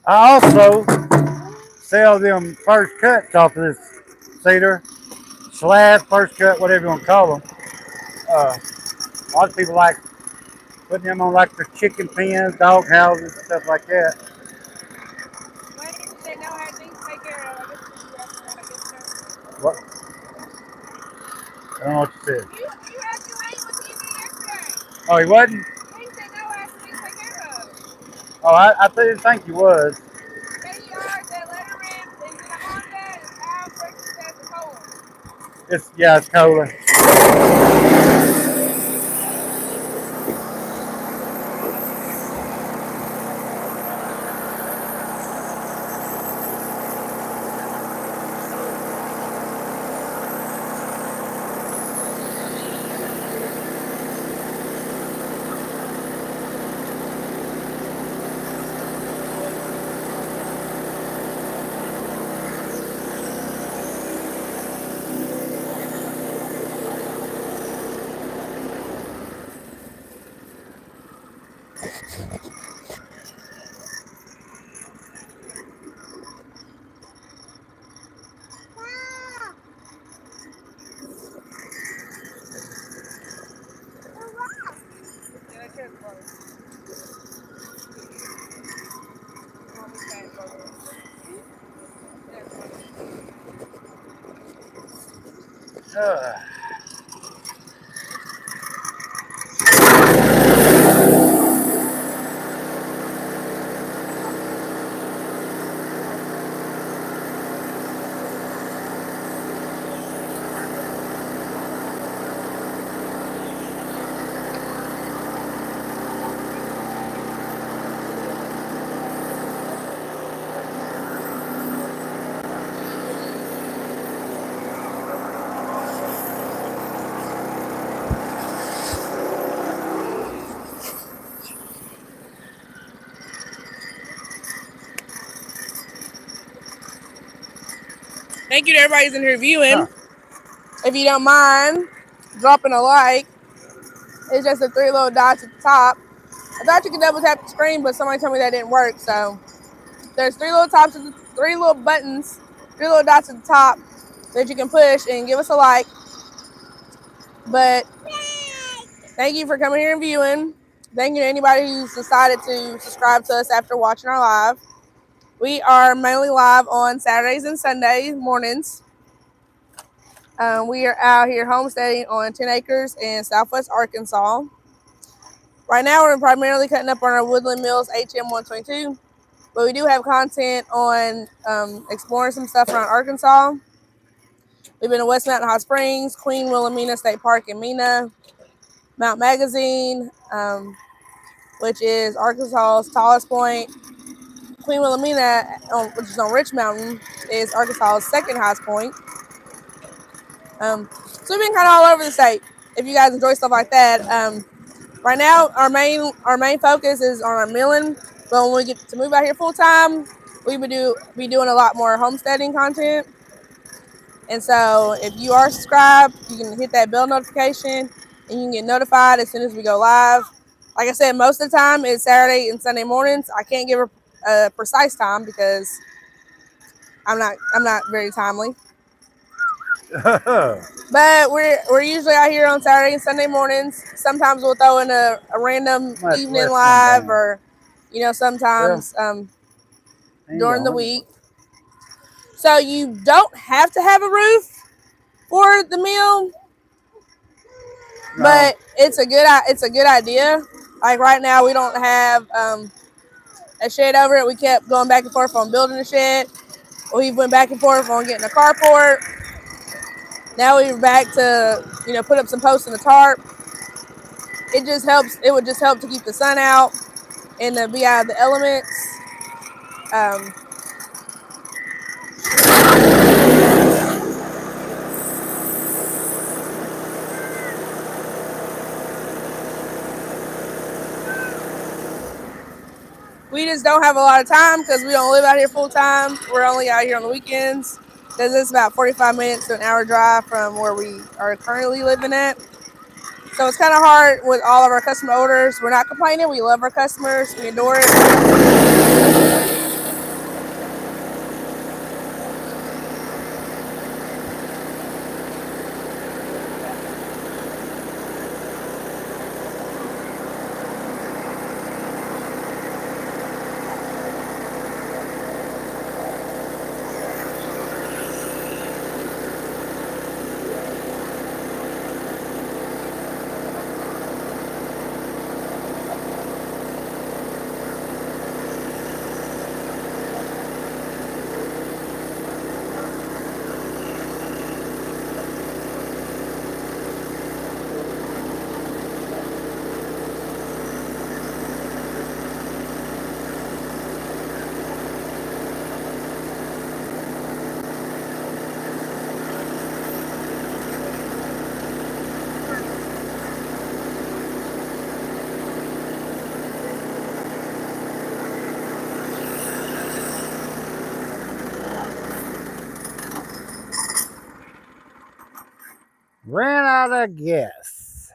I also sell them first cuts off of this cedar slab, first cut, whatever you want to call them. A lot of people like putting them on like their chicken pens, dog houses, stuff like that. Wayne said no had things to take care of. I guess you asked that. I guess so. What? I don't know what you said. You asked Wayne was he in yesterday? Oh, he wasn't? Wayne said no had things to take care of. Oh, I didn't think he was. KDR said Letterman is in the homestead and Al Friction says the Cohen. It's colder. Uh, Thank you to everybody who's in here viewing. huh. If you don't mind dropping a like, it's just the 3 little dots at the top. I thought you could double tap the screen, but somebody told me that didn't work. So there's 3 little tops, 3 little buttons, 3 little dots at the top that you can push and give us a like. But thank you for coming here and viewing. Thank you to anybody who's decided to subscribe to us after watching our live. We are mainly live on Saturdays and Sunday mornings. We are out here homesteading on 10 acres in Southwest Arkansas. Right now, we're primarily cutting up on our Woodland Mills HM122, but we do have content on exploring some stuff around Arkansas. We've been to West Mountain Hot Springs, Queen Wilhelmina State Park in Mena, Mount Magazine, which is Arkansas's tallest point. Queen Wilhelmina, which is on Rich Mountain, is Arkansas's second highest point. So we've been kind of all over the state. If you guys enjoy stuff like that, right now our main focus is on our milling. But when we get to move out here full time, we would be doing a lot more homesteading content. And so if you are subscribed, you can hit that bell notification and you can get notified as soon as we go live. Like I said, most of the time it's Saturday and Sunday mornings. I can't give a precise time because I'm not very timely. But we're usually out here on Saturday and Sunday mornings. Sometimes we'll throw in a random evening live, or sometimes during the week. So you don't have to have a roof for the mill, but it's a good idea. Like right now, we don't have a shed over it. We kept going back and forth on building a shed. We went back and forth on getting a carport. Now we're back to put up some posts in the tarp. It just helps. It would just help to keep the sun out and to be out of the elements. We just don't have a lot of time because we don't live out here full time. We're only out here on the weekends because it's about 45 minutes to an hour drive from where we are currently living at. So it's kind of hard with all of our customer orders. We're not complaining. We love our customers. We adore it. Ran out of gas.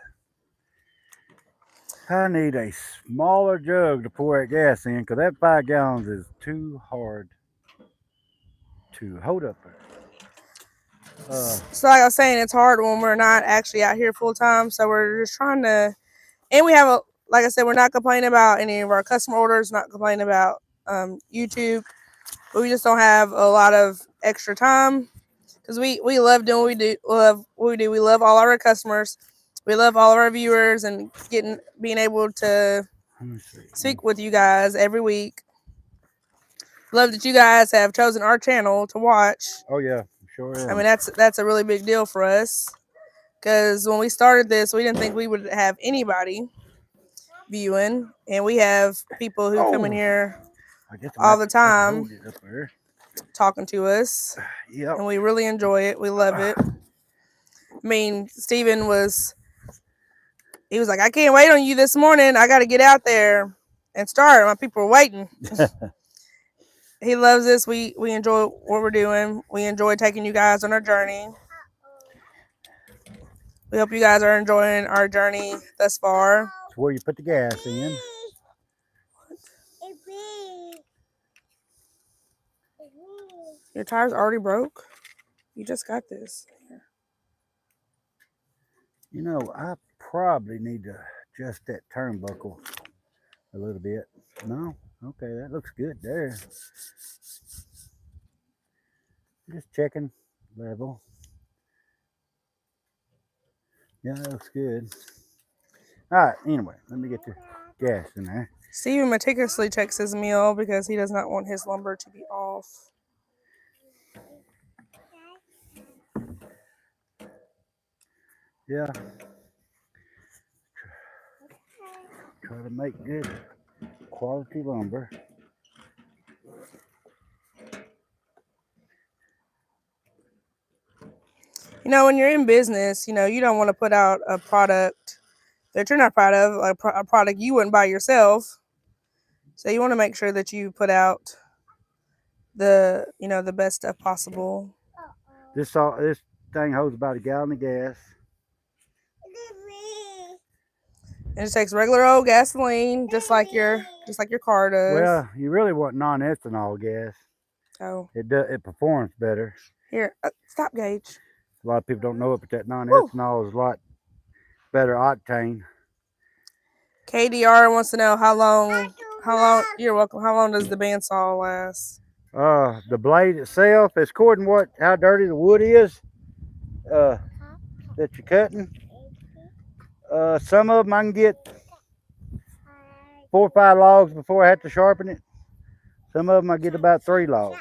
I need a smaller jug to pour that gas in because that 5 gallons is too hard to hold up there. So like I was saying, it's hard when we're not actually out here full time. So we're just trying to, and we have like I said, we're not complaining about any of our customer orders, not complaining about YouTube, but we just don't have a lot of extra time because we love doing what we do. Love what we do. We love all our customers. We love all of our viewers and being able to Let me see. speak with you guys every week. Love that you guys have chosen our channel to watch. Oh yeah, sure I am. mean, that's a really big deal for us because when we started this, we didn't think we would have anybody viewing, and we have people who come in Oh, here I guess I'm all have the to have to time hold it up there. talking to us, Yep. and we really enjoy it. We love it. I mean, Steven was like, I can't wait on you this morning. I got to get out there and start. My people are waiting. He loves this. We enjoy what we're doing. We enjoy taking you guys on our journey. We hope you guys are enjoying our journey thus far. It's where you put the gas in. Your tire's already broke. You just got this. You know, I probably need to adjust that turnbuckle a little bit. No? Okay, that looks good there. Just checking level. Yeah, that looks good. All right, anyway, let me get the gas in there. Steven meticulously checks his meal because he does not want his lumber to be off. Yeah. Try to make good quality lumber. You know, when you're in business, you know, you don't want to put out a product that you're not proud of, like a product you wouldn't buy yourself. So you want to make sure that you put out the best stuff possible. This thing holds about a gallon of gas. And it takes regular old gasoline, just like your car does. Well, you really want non-ethanol gas. Oh, It performs better. here, stop, Gage. A lot of people don't know it, but that non-ethanol is a lot better octane. KDR wants to know how long. You're welcome. How long does the bandsaw last? The blade itself is according to how dirty the wood is that you're cutting. Some of them I can get 4 or 5 logs before I have to sharpen it. Some of them I get about 3 logs.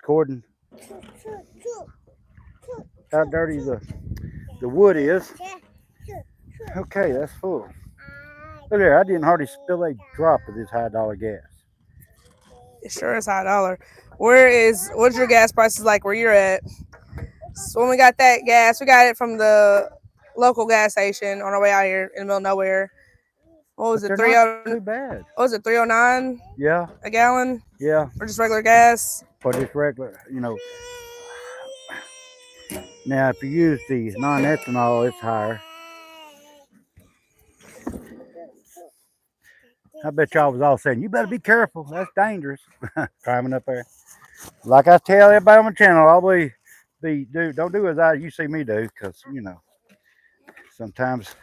According how dirty the wood is. Okay, that's full. Look there, I didn't hardly spill a drop of this $high gas. It sure is $high. What's your gas prices like where you're at? So when we got that gas, we got it from the local gas station on our way out here in the middle of nowhere. What was it? Too bad. What was it? $3.09? Yeah. A gallon? Yeah. Or just regular gas? For just regular, Now, if you use the non-ethanol, it's higher. I bet y'all was all saying, you better be careful. That's dangerous. Climbing up there. Like I tell everybody on my channel, always don't do as you see me do, because, sometimes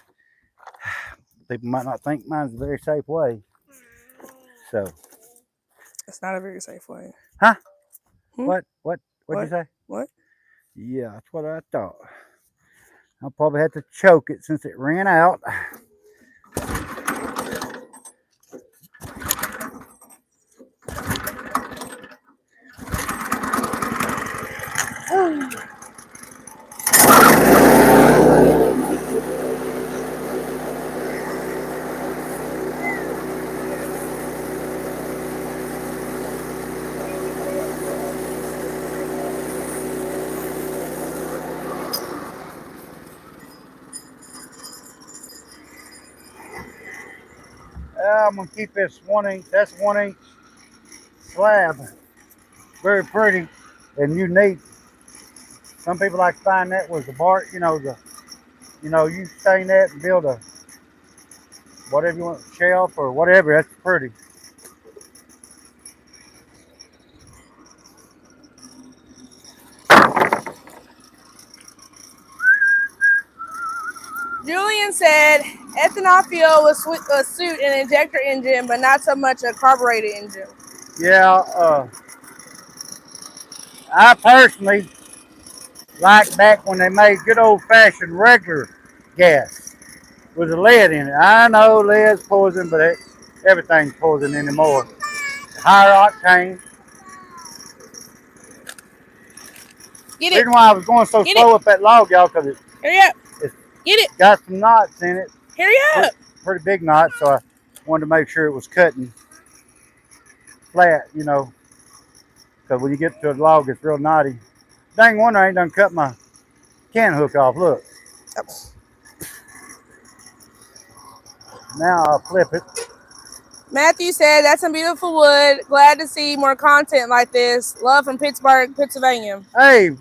people might not think mine's a very safe way. So. It's not a very safe way. Huh? What'd you say? What? Yeah, that's what I thought. I'll probably have to choke it since it ran out. I'm gonna keep this 1 inch. That's 1 inch slab. Very pretty and unique. Some people like to find that was the bark. You stain that and build a whatever you want, shelf or whatever. That's pretty. Julian said ethanol fuel will suit an injector engine, but not so much a carbureted engine. Yeah. I personally like back when they made good old fashioned regular gas with the lead in it. I know lead's poison, but everything's poison anymore. Higher octane. Get The it. reason why I was going so Get slow it. up that log, y'all, because Hurry up. it's Get it. got some knots in it. Hurry up. Pretty big knots, so I wanted to make sure it was cutting flat, because when you get to a log, it's real knotty. Dang wonder I ain't done cut my can hook off. Look. Now I'll flip it. Matthew said, that's some beautiful wood. Glad to see more content like this. Love from Pittsburgh, Pennsylvania. Hey,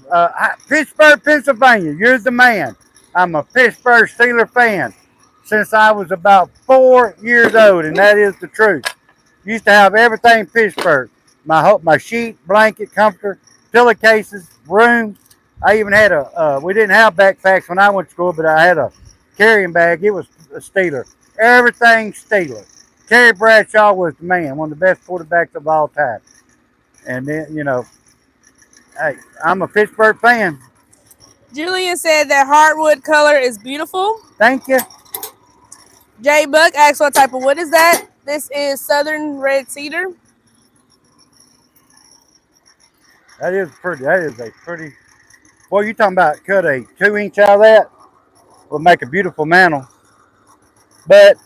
Pittsburgh, Pennsylvania, you're the man. I'm a Pittsburgh Steelers fan since I was about 4 years old, and that is the truth. Used to have everything Pittsburgh. My sheet, blanket, comforter, pillowcases, room. I even had we didn't have backpacks when I went to school, but I had a carrying bag. It was a Steeler. Everything Steeler. Terry Bradshaw was the man, one of the best quarterbacks of all time. And then, hey, I'm a Pittsburgh fan. Julian said that hardwood color is beautiful. Thank you. Jay Buck asked, what type of wood is that? This is southern red cedar. That is a pretty. Boy, you talking about cut a 2 inch out of that? Will make a beautiful mantle. But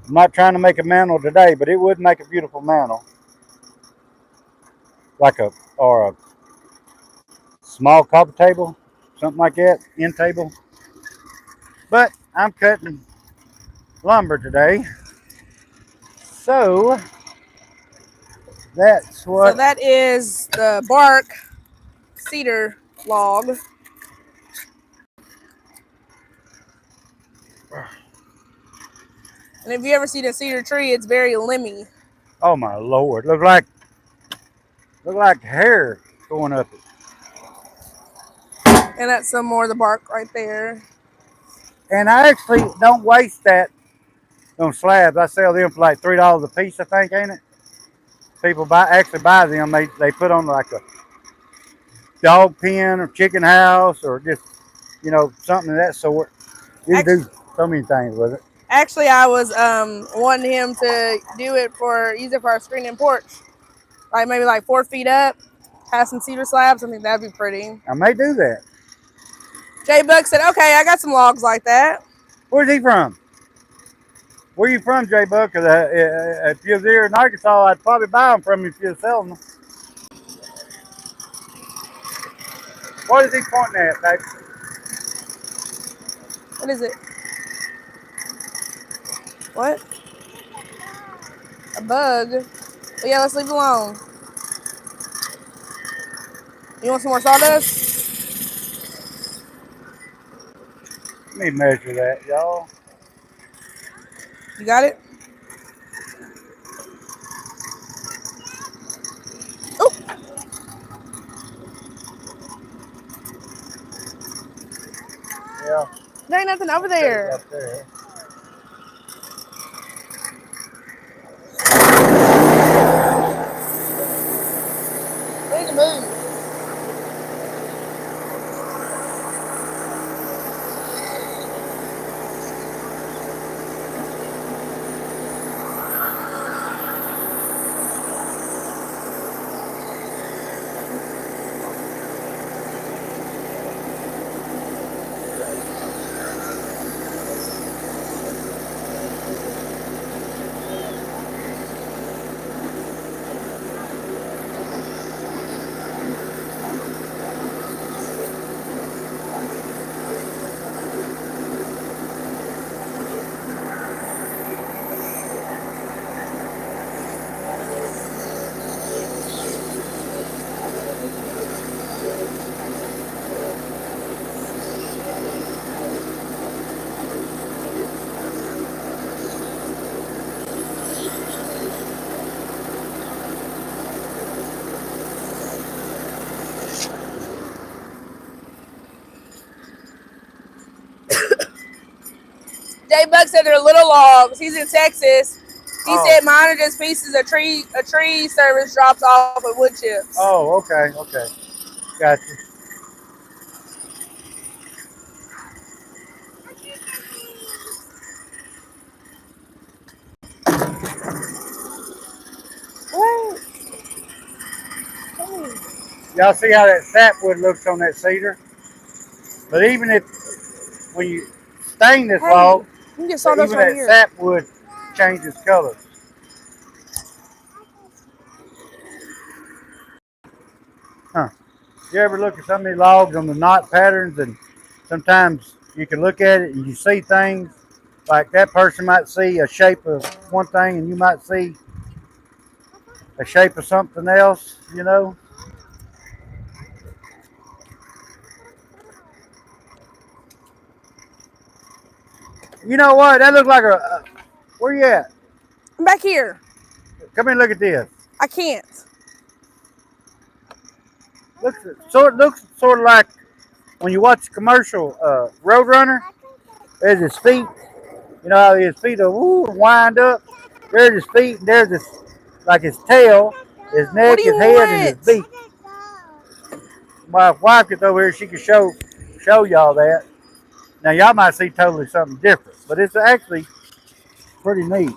I'm not trying to make a mantle today, but it would make a beautiful mantle. Like a small coffee table, something like that, end table. But I'm cutting lumber today. So that's what. So that is the bark cedar log. And if you ever see the cedar tree, it's very limby. Oh my Lord! Look like hair going up it. And that's some more of the bark right there. And I actually don't waste that on slabs. I sell them for like $3 a piece, I think, ain't it? People buy them. They put on like a dog pen or chicken house or just something of that sort. You can do so many things with it. Actually, I was wanting him to use it for our screen and porch, like maybe like 4 feet up, have some cedar slabs. I think that'd be pretty. I may do that. Jay Buck said, "Okay, I got some logs like that." Where's he from? Where you from, Jay Buck? Because if you was here in Arkansas, I'd probably buy them from you if you was selling them. What is he pointing at, baby? What is it? What? A bug? Well, yeah, let's leave it alone. You want some more sawdust? Let me measure that, y'all. You got it? Oh! Yeah. There ain't nothing over there. Up there. We need to move. Jay Buck said they're little logs. He's in Texas. He said mine are just pieces of tree. A tree service drops off with wood chips. Oh, okay, okay. Gotcha. What? Y'all see how that sapwood looks on that cedar? But even if, when you stain this log, You can get sawdust even right that here. sapwood changes colors. Huh. You ever look at some of these logs on the knot patterns, and sometimes you can look at it and you see things like that person might see a shape of one thing and you might see a shape of something else, you know? You know what? That looks like where you at? I'm back here. Come here and look at this. I can't. Looks sort of like when you watch the commercial Roadrunner. There's his feet. You know how his feet are wind up. There's his feet, and there's his like his tail, his What neck, do you his head, and his want? beak. My wife gets over here, she can show y'all that. Now y'all might see totally something different, but it's actually pretty neat.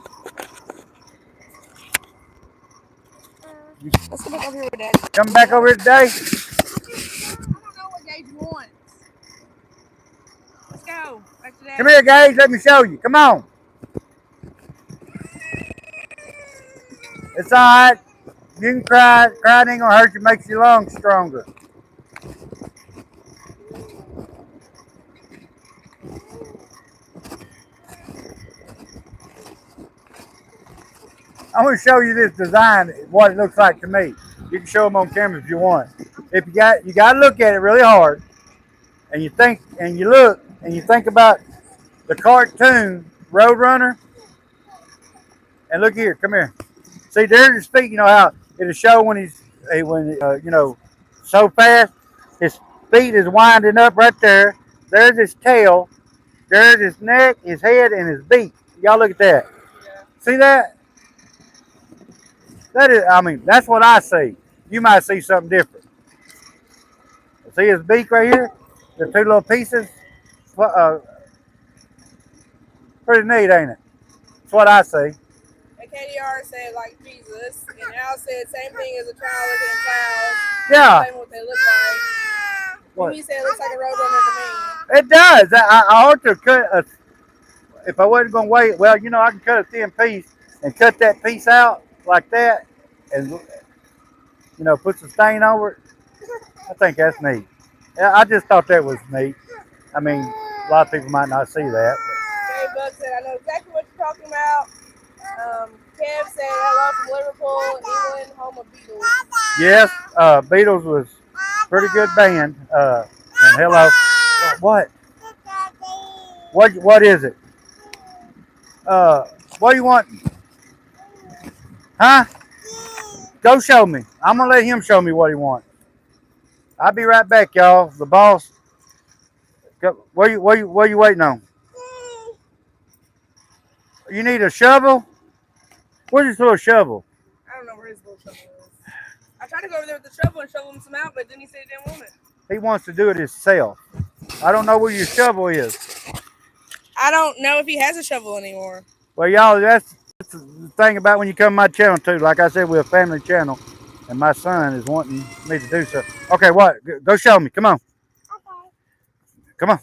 Let's come back over here with Daddy. Coming back over here today? I don't know what Gage wants. Let's go. Back to Daddy. Come here, guys. Let me show you. Come on. It's all right. You can cry. Crying ain't gonna hurt you. Makes your lungs stronger. I want to show you this design, what it looks like to me. You can show them on camera if you want. If you got to look at it really hard, and you think, and you look, and you think about the cartoon Roadrunner. And look here, come here. See, there's his feet. You know how it'll show when so fast. His feet is winding up right there. There's his tail. There's his neck, his head, and his beak. Y'all look at that. Yeah. See that? That is, I mean, that's what I see. You might see something different. See his beak right here? The two little pieces? Pretty neat, ain't it? That's what I see. And KDR said like Jesus, and Al said same thing as a child looking at clouds. Yeah. Same what they look like. What? He said it looks like a roadrunner to me. It does. I ought to cut if I wasn't going to wait. Well, you know, I can cut a thin piece and cut that piece out like that and, you know, put some stain over it. I think that's neat. Yeah, I just thought that was neat. I mean, a lot of people might not see that. Dave Buck said, I know exactly what you're talking about. Kev said, hello from Liverpool, England, home of Beatles. Yes, Beatles was a pretty good band. And hello. What? What is it? What do you want? Huh? Go show me. I'm gonna let him show me what he wants. I'll be right back, y'all. The boss. What are you waiting on? You need a shovel? Where's this little shovel? I don't know where his little shovel is. I tried to go over there with the shovel and shovel him some out, but then he said he didn't want it. He wants to do it himself. I don't know where your shovel is. I don't know if he has a shovel anymore. Well, y'all, that's the thing about when you come to my channel, too. Like I said, we're a family channel, and my son is wanting me to do so. Okay, what? Go show me. Come on. Okay. Come on.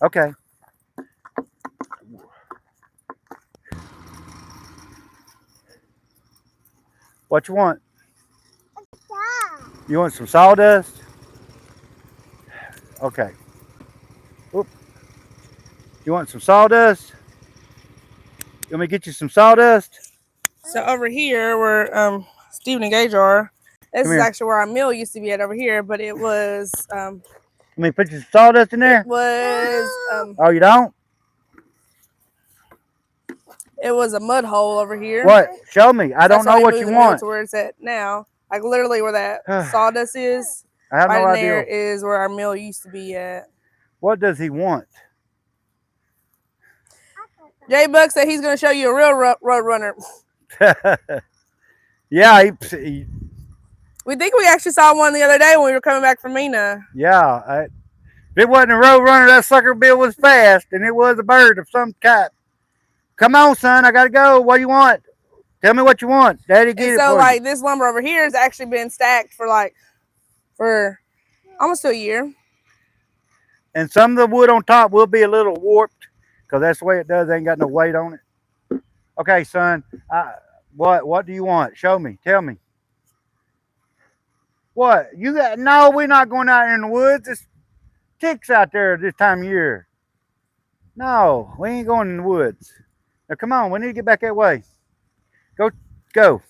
Okay. Okay. What you want? You want some sawdust? Okay. Oop. You want some sawdust? You want me to get you some sawdust? So over here where Stephen and Gage are, this is actually where our mill used to be at over here, but it was Let me put you some sawdust in there? it was Oh, you don't? it was a mud hole over here. What? Show me. I don't That's why know we what moved you the mill want. to where it's at now. Like literally where that sawdust is. I have right no in idea. there is where our mill used to be at. What does he want? Jay Buck said he's going to show you a real road runner. Yeah, We think we actually saw one the other day when we were coming back from Mina. yeah. If it wasn't a road runner, that sucker bill was fast, and it was a bird of some type. Come on, son, I gotta go. What do you want? Tell me what you want. Daddy, get And it so, for like, you. this lumber over here has actually been stacked for almost a year. And some of the wood on top will be a little warped, because that's the way it does. They ain't got no weight on it. Okay, son. What do you want? Show me. Tell me. What? You got? No, we're not going out in the woods. It's ticks out there this time of year. No, we ain't going in the woods. Now come on, we need to get back that way. Go.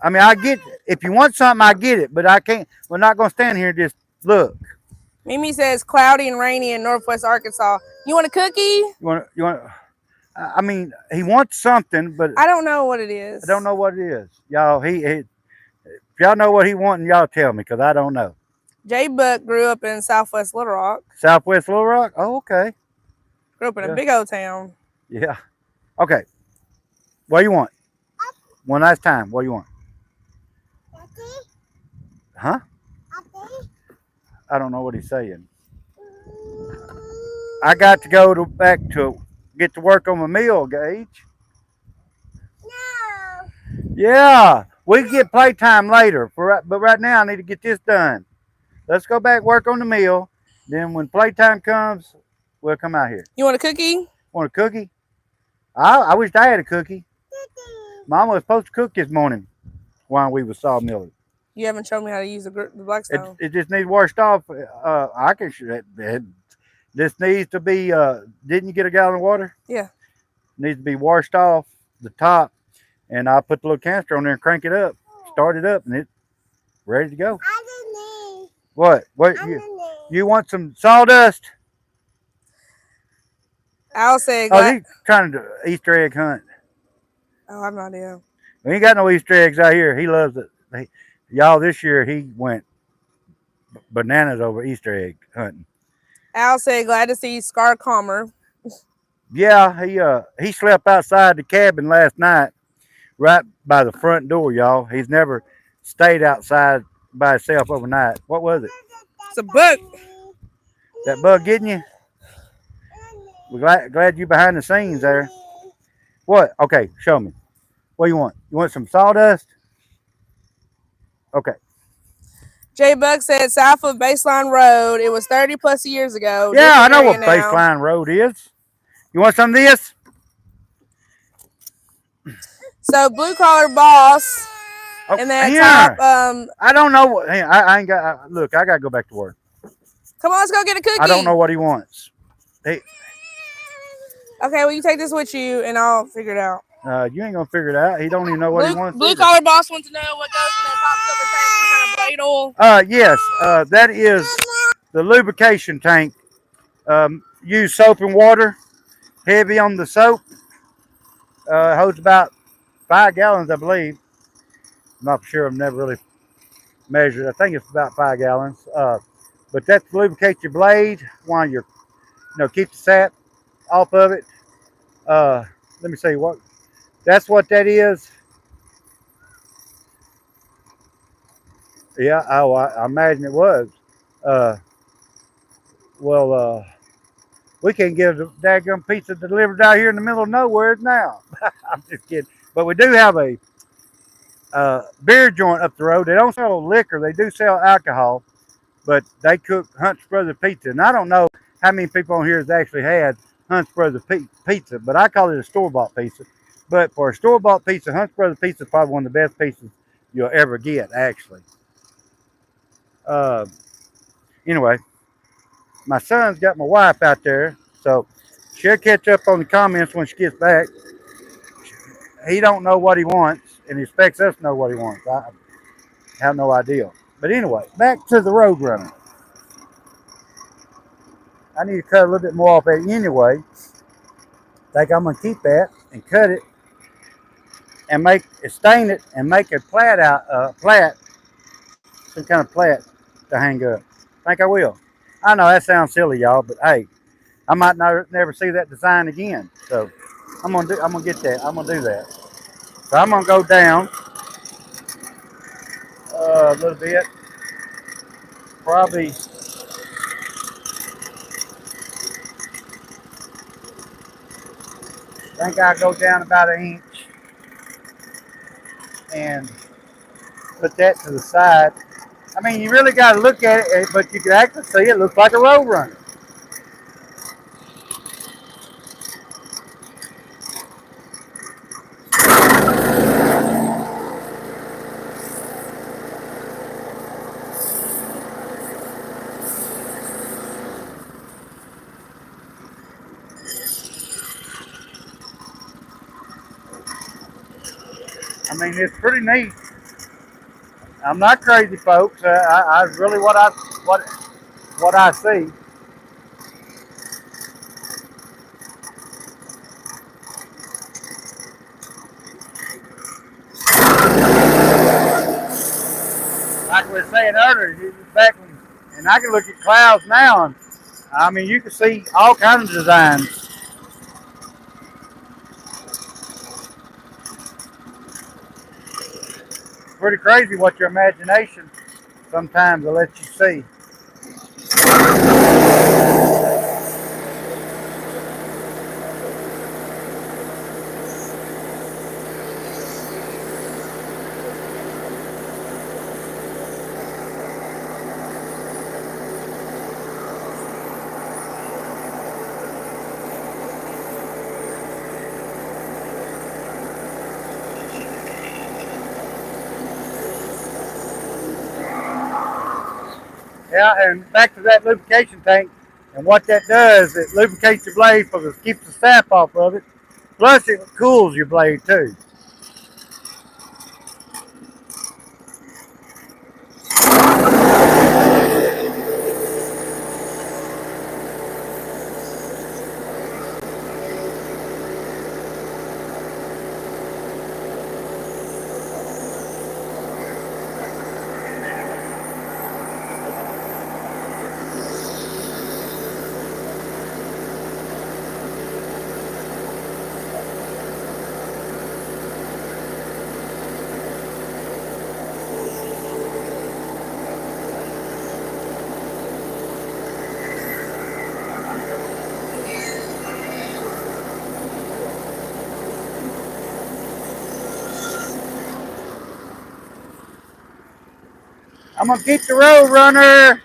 I mean, I get if you want something, I get it, but I can't. We're not gonna stand here and just look. Mimi says cloudy and rainy in Northwest Arkansas. You want a cookie? You want? I mean, he wants something, but I don't know what it is. I don't know what it is. Y'all, if y'all know what he wants, y'all tell me, because I don't know. Jay Buck grew up in Southwest Little Rock. Southwest Little Rock? Oh, okay. Grew up in Yeah. a big old town. Yeah. Okay. What do you want? One last time. What do you want? Huh? I don't know what he's saying. I got to go back to get to work on my mill, Gage. No. Yeah. We can get playtime later, but right now I need to get this done. Let's go back work on the mill. Then when playtime comes, we'll come out here. You want a cookie? Want a cookie? I wish I had a cookie. Mama was supposed to cook this morning while we were sawmilling. You haven't shown me how to use the Blackstone. It just needs washed off. I can. This needs to be. Didn't you get a gallon of water? Yeah. Needs to be washed off the top, and I put the little canister on there and crank it up, start it up, and it's ready to go. What? You want some sawdust? I'll say. Oh, he's trying to Easter egg hunt. Oh, I have no idea. We ain't got no Easter eggs out here. He loves it. Y'all, this year he went bananas over Easter egg hunting. Al said, glad to see Scar calmer. Yeah, he slept outside the cabin last night, right by the front door, y'all. He's never stayed outside by himself overnight. What was it? It's a bug. That bug getting you? We're glad you behind the scenes there. What? Okay, show me. What do you want? You want some sawdust? Okay. Jay Buck said south of Baseline Road. It was 30 plus years ago. Yeah, I know what now. Baseline Road is. You want some of this? So blue collar boss. Oh, and that here. top. I don't know what. Hey, I ain't got. Look, I gotta go back to work. Come on, let's go get a cookie. I don't know what he wants. Hey. Okay, well you take this with you, and I'll figure it out. You ain't gonna figure it out. He don't even know what he wants. Blue collar boss wants to know what goes in that top silver tank. Some kind of blade oil. Yes. That is the lubrication tank. Use soap and water. Heavy on the soap. Holds about 5 gallons, I believe. I'm not sure. I've never really measured. I think it's about 5 gallons. But that lubricates your blade while you're, keep the sap off of it. Let me say what. That's what that is. Yeah. Oh, I imagine it was. We can't get a daggum pizza delivered out here in the middle of nowhere now. I'm just kidding. But we do have a beer joint up the road. They don't sell liquor. They do sell alcohol, but they cook Hunt's Brothers Pizza. And I don't know how many people on here has actually had Hunt's Brothers Pizza, but I call it a store-bought pizza. But for a store-bought pizza, Hunt's Brothers Pizza is probably one of the best pizzas you'll ever get, actually. Anyway, my son's got my wife out there, so she'll catch up on the comments when she gets back. He don't know what he wants, and he expects us to know what he wants. I have no idea. But anyway, back to the road runner. I need to cut a little bit more off that anyway. I think I'm gonna keep that and cut it and stain it and make a plait some kind of plait to hang up. I think I will. I know that sounds silly, y'all, but hey, I might never see that design again. So I'm gonna get that. I'm gonna do that. So I'm gonna go down a little bit. Probably think I'll go down about an inch and put that to the side. I mean, you really got to look at it, but you can actually see it looks like a road runner. I mean, it's pretty neat. I'm not crazy, folks. I really what I see. Like we were saying earlier, back when, and I can look at clouds now, and I mean, you can see all kinds of designs. Pretty crazy what your imagination sometimes will let you see. Yeah, and back to that lubrication tank, and what that does, it lubricates your blade because it keeps the sap off of it. Plus, it cools your blade too. I'm gonna keep the road runner.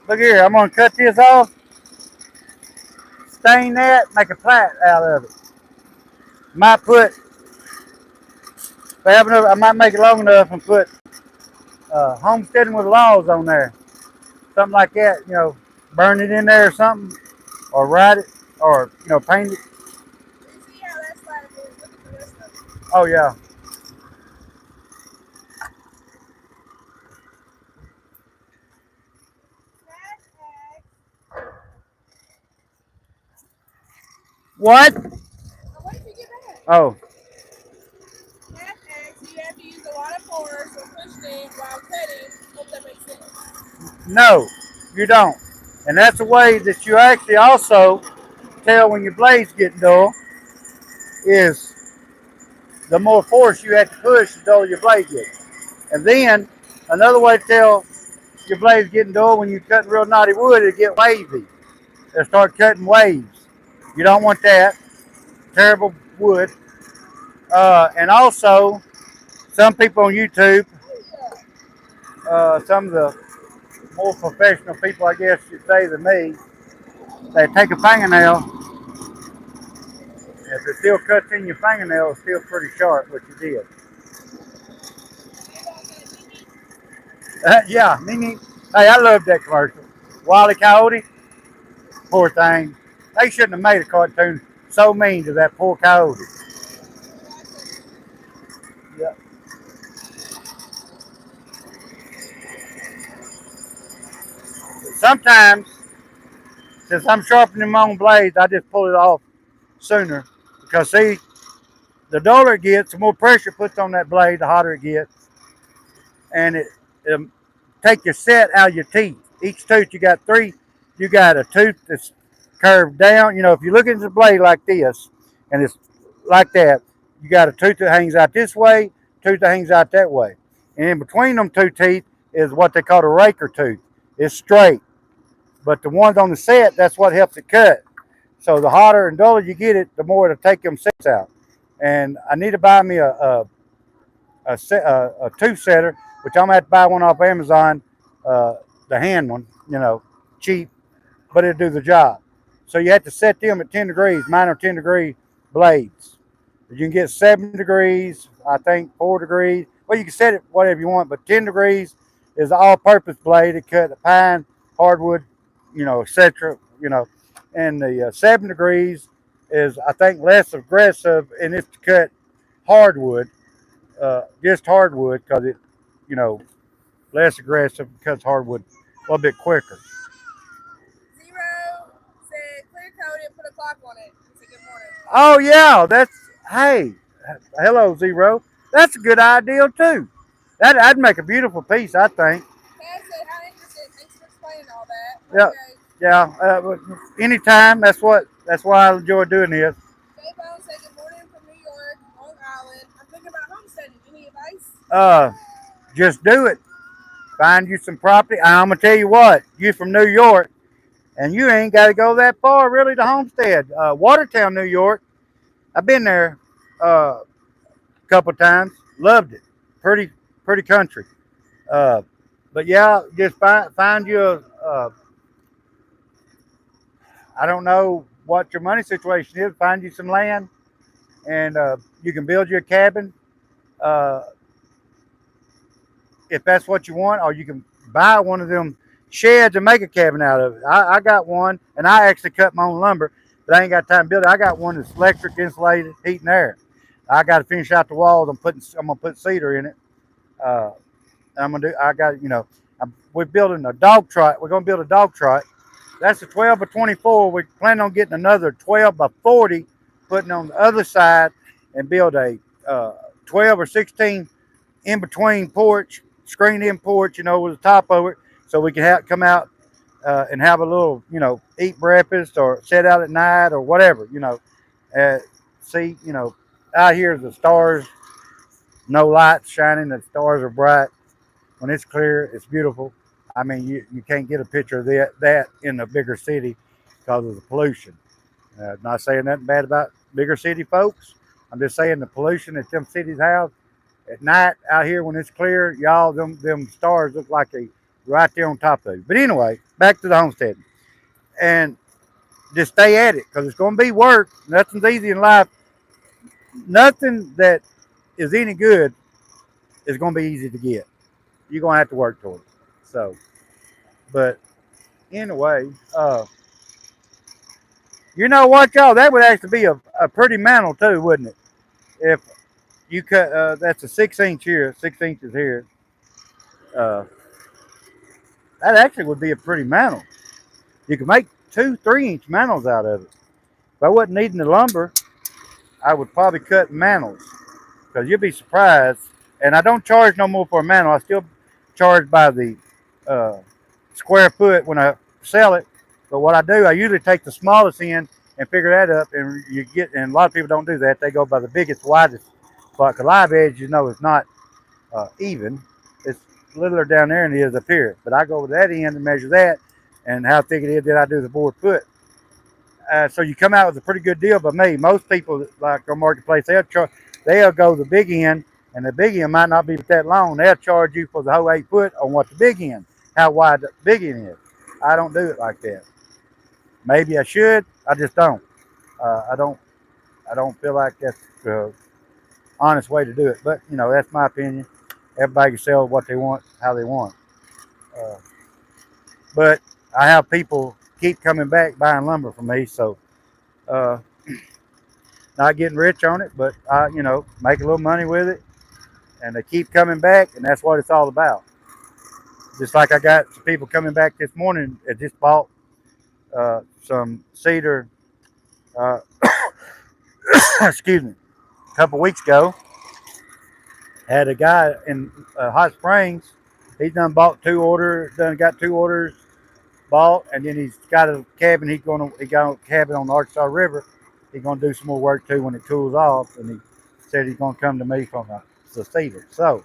Look here, I'm gonna cut this off, stain that, make a plait out of it. Might put, if I have enough, I might make it long enough and put homesteading with laws on there, something like that. You know, burn it in there or something, or write it, or paint it. You see how that slide is? Look at the rest of it. Oh yeah. What? Now wait till you get back. Oh, Half X, you have to use a lot of force or push things while cutting. Hope that makes sense. no, you don't. And that's a way that you actually also tell when your blade's getting dull is the more force you have to push, the duller your blade gets. And then another way to tell your blade's getting dull when you're cutting real knotty wood, it get wavy. It'll start cutting waves. You don't want that. Terrible wood. And also, some people on YouTube, some of the more professional people, I guess you'd say, than me, they take a fingernail. If it still cuts in your fingernail, it's still pretty sharp what you did. Yeah, Mimi. Hey, I love that commercial. Wile E. Coyote, poor thing. They shouldn't have made a cartoon so mean to that poor coyote. Yeah. Sometimes, since I'm sharpening my own blades, I just pull it off sooner. Because see, the duller it gets, the more pressure it puts on that blade, the hotter it gets, and it'll take your set out of your teeth. Each tooth, you got three you got a tooth that's curved down. You know, if you look into the blade like this, and it's like that, you got a tooth that hangs out this way, tooth that hangs out that way, and in between them two teeth is what they call the raker tooth. It's straight, but the ones on the set, that's what helps it cut. So the hotter and duller you get it, the more it'll take them sets out. And I need to buy me a tooth setter, which I'm gonna have to buy one off Amazon, uh, the hand one, you know, cheap, but it'll do the job. So you have to set them at 10 degrees. Mine are 10-degree blades. You can get 7 degrees, I think 4 degrees. Well, you can set it whatever you want, but 10 degrees is an all-purpose blade to cut the pine, hardwood, you know, etc. You know, and the 7 degrees is I think less aggressive, and it's to cut hardwood, just hardwood, because it, you know, less aggressive, cuts hardwood a little bit quicker. Zero said clear coat it, put a clock on it. He said good morning. Oh yeah, that's hey, hello Zero. That's a good idea too. That'd make a beautiful piece, I think. Cat said how interesting. Thanks for explaining all that. Yeah, Okay. yeah. Anytime. That's why I enjoy doing this. J Bone said good morning from New York, Long Island. I'm thinking about homesteading. Any advice? Just do it. Find you some property. I'm gonna tell you what. You from New York, and you ain't got to go that far really to homestead. Watertown, New York. I've been there a couple times. Loved it. Pretty country. Uh, but yeah, just find you I don't know what your money situation is. Find you some land, and you can build you a cabin uh, if that's what you want, or you can buy one of them sheds and make a cabin out of it. I got one, and I actually cut my own lumber, but I ain't got time to build it. I got one that's electric, insulated, heat and air. I got to finish out the walls. I'm gonna put cedar in it. Uh, I'm gonna do. I got, you know. We're building a dog trot. We're gonna build a dog trot. That's a 12 by 24. We plan on getting another 12 by 40, putting on the other side, and build a 12 or 16 in between porch, screened in porch, you know, with the top over it, so we can come out and have a little, you know, eat breakfast or sit out at night or whatever, you know. Uh, See, you know, out here the stars, no lights shining, the stars are bright. When it's clear, it's beautiful. I mean, you can't get a picture of that in a bigger city because of the pollution. Not saying nothing bad about bigger city folks. I'm just saying the pollution that them cities have at night out here when it's clear, y'all, them stars look like they right there on top of you. But anyway, back to the homestead, and just stay at it because it's going to be work. Nothing's easy in life. Nothing that is any good is going to be easy to get. You're going to have to work toward it. So, but anyway, you know what, y'all? That would actually be a pretty mantle too, wouldn't it? If you cut, that's a 6 inch here, 6 inches here. Uh, that actually would be a pretty mantle. You could make 2 3 inch mantles out of it. If I wasn't needing the lumber, I would probably cut mantles because you'd be surprised. And I don't charge no more for a mantle. I still charge by the uh, square foot when I sell it. But what I do, I usually take the smallest end and figure that up, and you get. And a lot of people don't do that. They go by the biggest, widest. But the live edge, you know, is not even. It's littler down there than it is up here. But I go with that end and measure that, and how thick it is. Then I do the board foot. So you come out with a pretty good deal by me. Most people, like on marketplace, they'll go the big end, and the big end might not be that long. They'll charge you for the whole 8 foot on what the big end, how wide the big end is. I don't do it like that. Maybe I should. I just don't. I don't. I don't feel like that's the honest way to do it. But you know, that's my opinion. Everybody can sell what they want, how they want. Uh, but I have people keep coming back buying lumber from me, so uh, not getting rich on it, but I, you know, make a little money with it, and they keep coming back, and that's what it's all about. Just like I got some people coming back this morning that just bought some cedar, uh, excuse me, a couple weeks ago. Had a guy in Hot Springs. He's done bought 2 orders, done got 2 orders, bought, and then he's got a cabin. He got a cabin on the Arkansas River. He's gonna do some more work too when it cools off, and he said he's gonna come to me from the cedar. So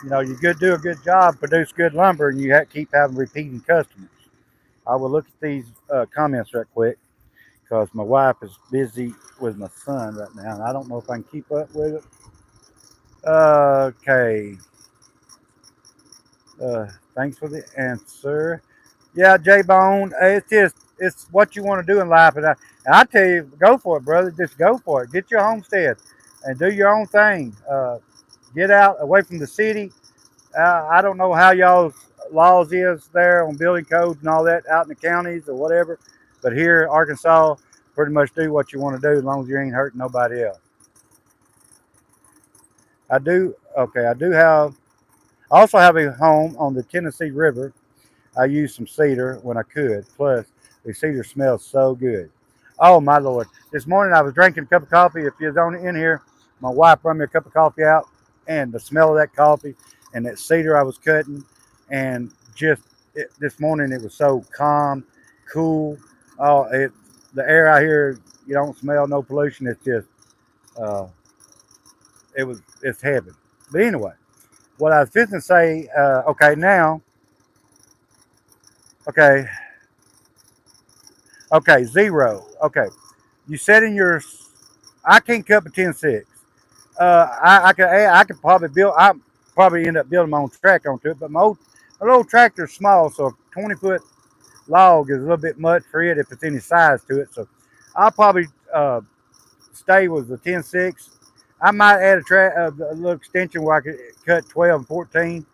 you could do a good job, produce good lumber, and keep having repeating customers. I will look at these comments right quick because my wife is busy with my son right now, and I don't know if I can keep up with it. Okay. Thanks for the answer. Yeah, J Bone. It's what you want to do in life, and I tell you, go for it, brother. Just go for it. Get your homestead and do your own thing. Get out away from the city. I don't know how y'all's laws is there on building codes and all that out in the counties or whatever, but here in Arkansas, pretty much do what you want to do as long as you ain't hurting nobody else. I do. Okay, I do have. I also have a home on the Tennessee River. I use some cedar when I could. Plus, the cedar smells so good. Oh my lord! This morning I was drinking a cup of coffee. If you're on in here, my wife brought me a cup of coffee out, and the smell of that coffee and that cedar I was cutting, and this morning it was so calm, cool. Oh, the air out here, you don't smell no pollution. It's just uh, it's heaven. But anyway, what I was fixing to say. Okay, now. Okay, okay, zero. Okay, you said in your, I can't cut a 10-6. I could probably build. I probably end up building my own track onto it, but my old tractor's small, so a 20-foot log is a little bit much for it if it's any size to it. So I'll probably stay with the 10-6. I might add a little extension where I could cut 12 and 14,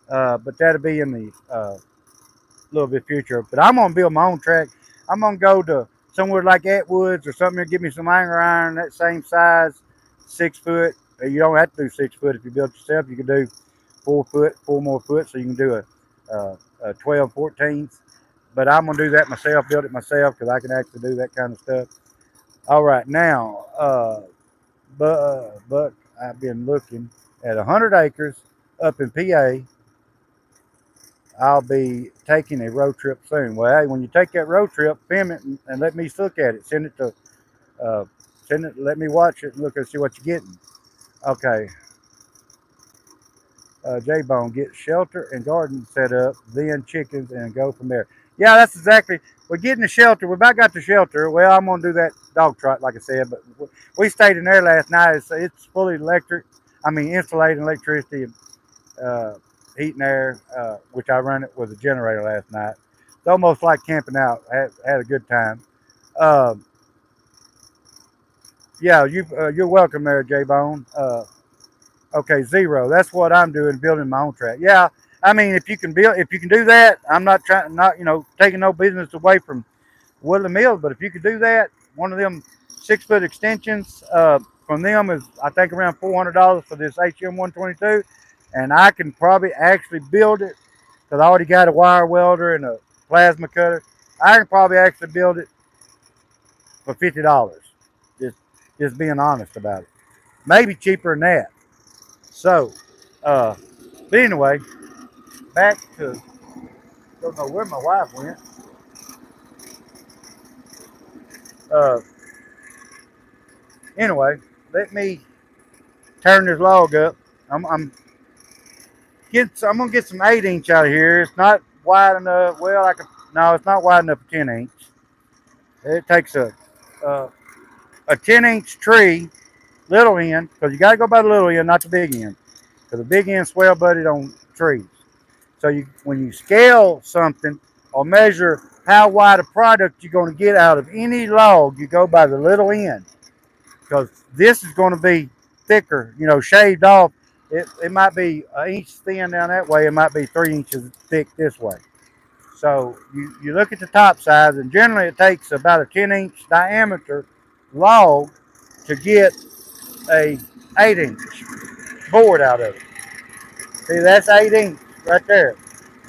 but that'll be in the little bit future. But I'm gonna build my own track. I'm gonna go to somewhere like Atwoods or something and give me some angle iron that same size, 6 foot. You don't have to do 6 foot if you build it yourself. You can do 4 foot, 4 more foot, so you can do a 12 14th. But I'm gonna do that myself, build it myself because I can actually do that kind of stuff. All right, now, but I've been looking at 100 acres up in PA. I'll be taking a road trip soon. Well, hey, when you take that road trip, film it and let me look at it. Uh, let me watch it and look and see what you're getting. Okay, J Bone, get shelter and garden set up, then chickens and go from there. Yeah, that's exactly. We're getting the shelter. We about got the shelter. Well, I'm gonna do that dog trot, like I said, but we stayed in there last night. It's fully electric. I mean, insulated electricity. Uh, Heat and air, which I run it with a generator last night. It's almost like camping out. Had a good time. Uh, yeah, you're welcome there, J Bone. Okay, zero. That's what I'm doing, building my own track. Yeah, I mean, if you can do that, I'm not trying, not taking no business away from Woodland Mills, but if you could do that, one of them 6 foot extensions from them is I think around $400 for this HM 122, and I can probably actually build it because I already got a wire welder and a plasma cutter. I can probably actually build it for $50. Just just being honest about it. Maybe cheaper than that. So, uh, but anyway, back to don't know where my wife went. Uh, anyway, let me turn this log up. I'm I'm gonna get some 8 inch out of here. It's not wide enough. Well, I can no, it's not wide enough for 10 inch. It takes uh, a 10 inch tree, little end, because you got to go by the little end, not the big end, because the big end swell butted on trees. So when you scale something or measure how wide a product you're going to get out of any log, you go by the little end, because this is going to be thicker, shaved off. It might be an inch thin down that way. It might be 3 inches thick this way. So you look at the top size, and generally it takes about a 10-inch diameter log to get a 8 inch board out of it. See, that's 8 inch right there,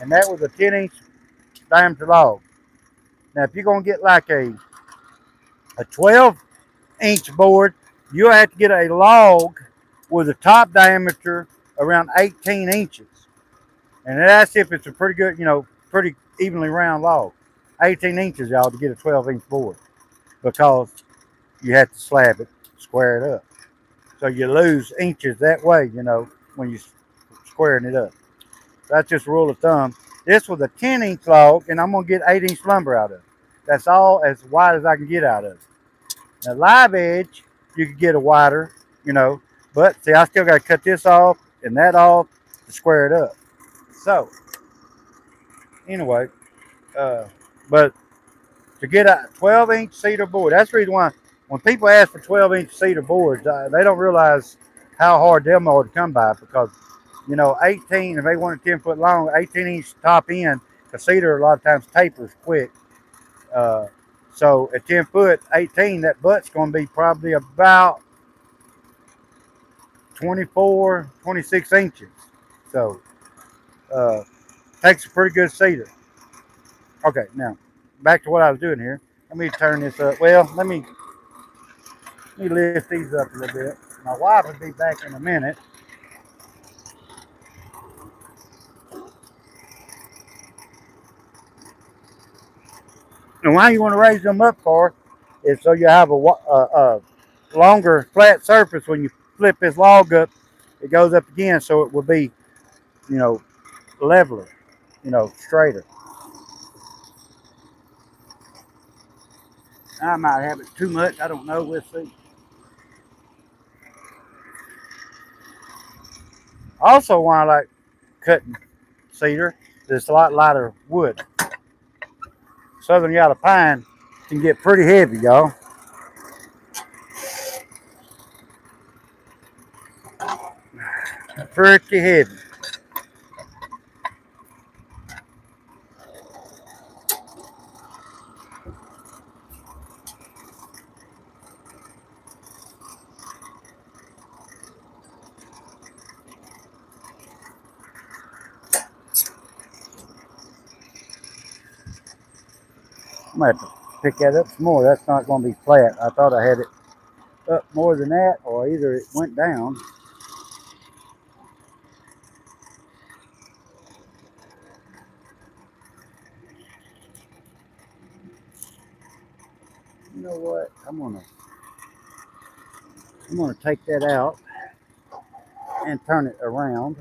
and that was a 10-inch diameter log. Now, if you're gonna get like a 12-inch board, you'll have to get a log with a top diameter around 18 inches, and that's if it's a pretty good, pretty evenly round log. 18 inches, y'all, to get a 12-inch board because you have to slab it, square it up. So you lose inches that way, when you're squaring it up. That's just a rule of thumb. This was a 10-inch log, and I'm going to get 8-inch lumber out of it. That's all as wide as I can get out of it. Now, live edge, you could get a wider, but see, I still got to cut this off and that off to square it up. So, anyway, uh, but to get a 12-inch cedar board, that's the reason why when people ask for 12-inch cedar boards, they don't realize how hard them are to come by because 18, if they want it 10 foot long, 18-inch top end, because cedar a lot of times tapers quick. Uh, so at 10 foot, 18, that butt's going to be probably about 24, 26 inches. So uh, takes a pretty good cedar. Okay, now back to what I was doing here. Let me turn this up. Well, let me lift these up a little bit. My wife will be back in a minute. And why you want to raise them up for is so you have a longer flat surface when you flip this log up. It goes up again, so it will be, you know, leveler, straighter. I might have it too much. I don't know. We'll see. Also, why I like cutting cedar is it's a lot lighter wood. Southern yellow pine can get pretty heavy, y'all. Pretty heavy. I'm gonna have to pick that up some more. That's not going to be flat. I thought I had it up more than that, or either it went down. You know what? I'm gonna take that out and turn it around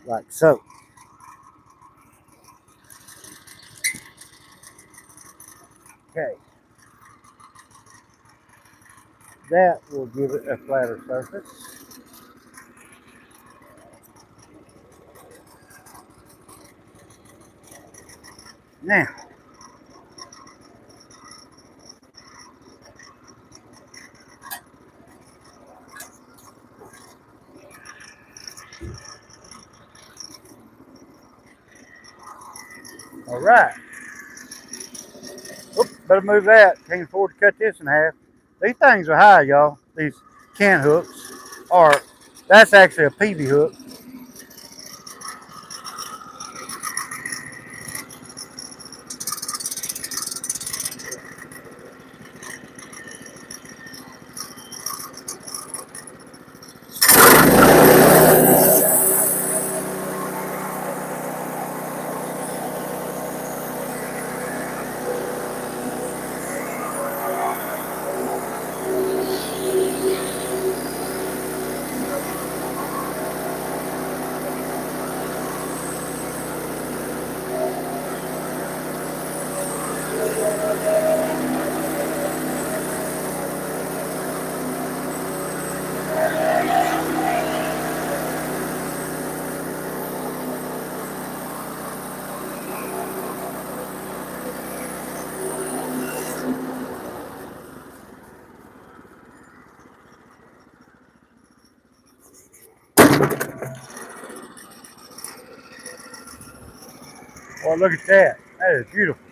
like so. Okay, that will give it a flatter surface. Now, all right. Oops, better move that. Can't afford to cut this in half. These things are high, y'all. These can hooks, or that's actually a PV hook. Well, look at that. That is beautiful.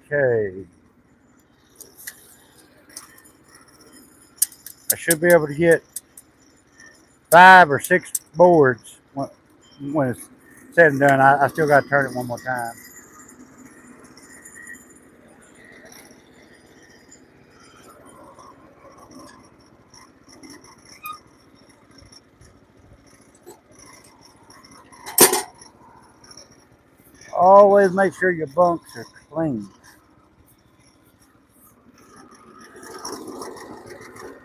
Okay, I should be able to get 5 or 6 boards when it's said and done. I still got to turn it one more time. Always make sure your bunks are clean.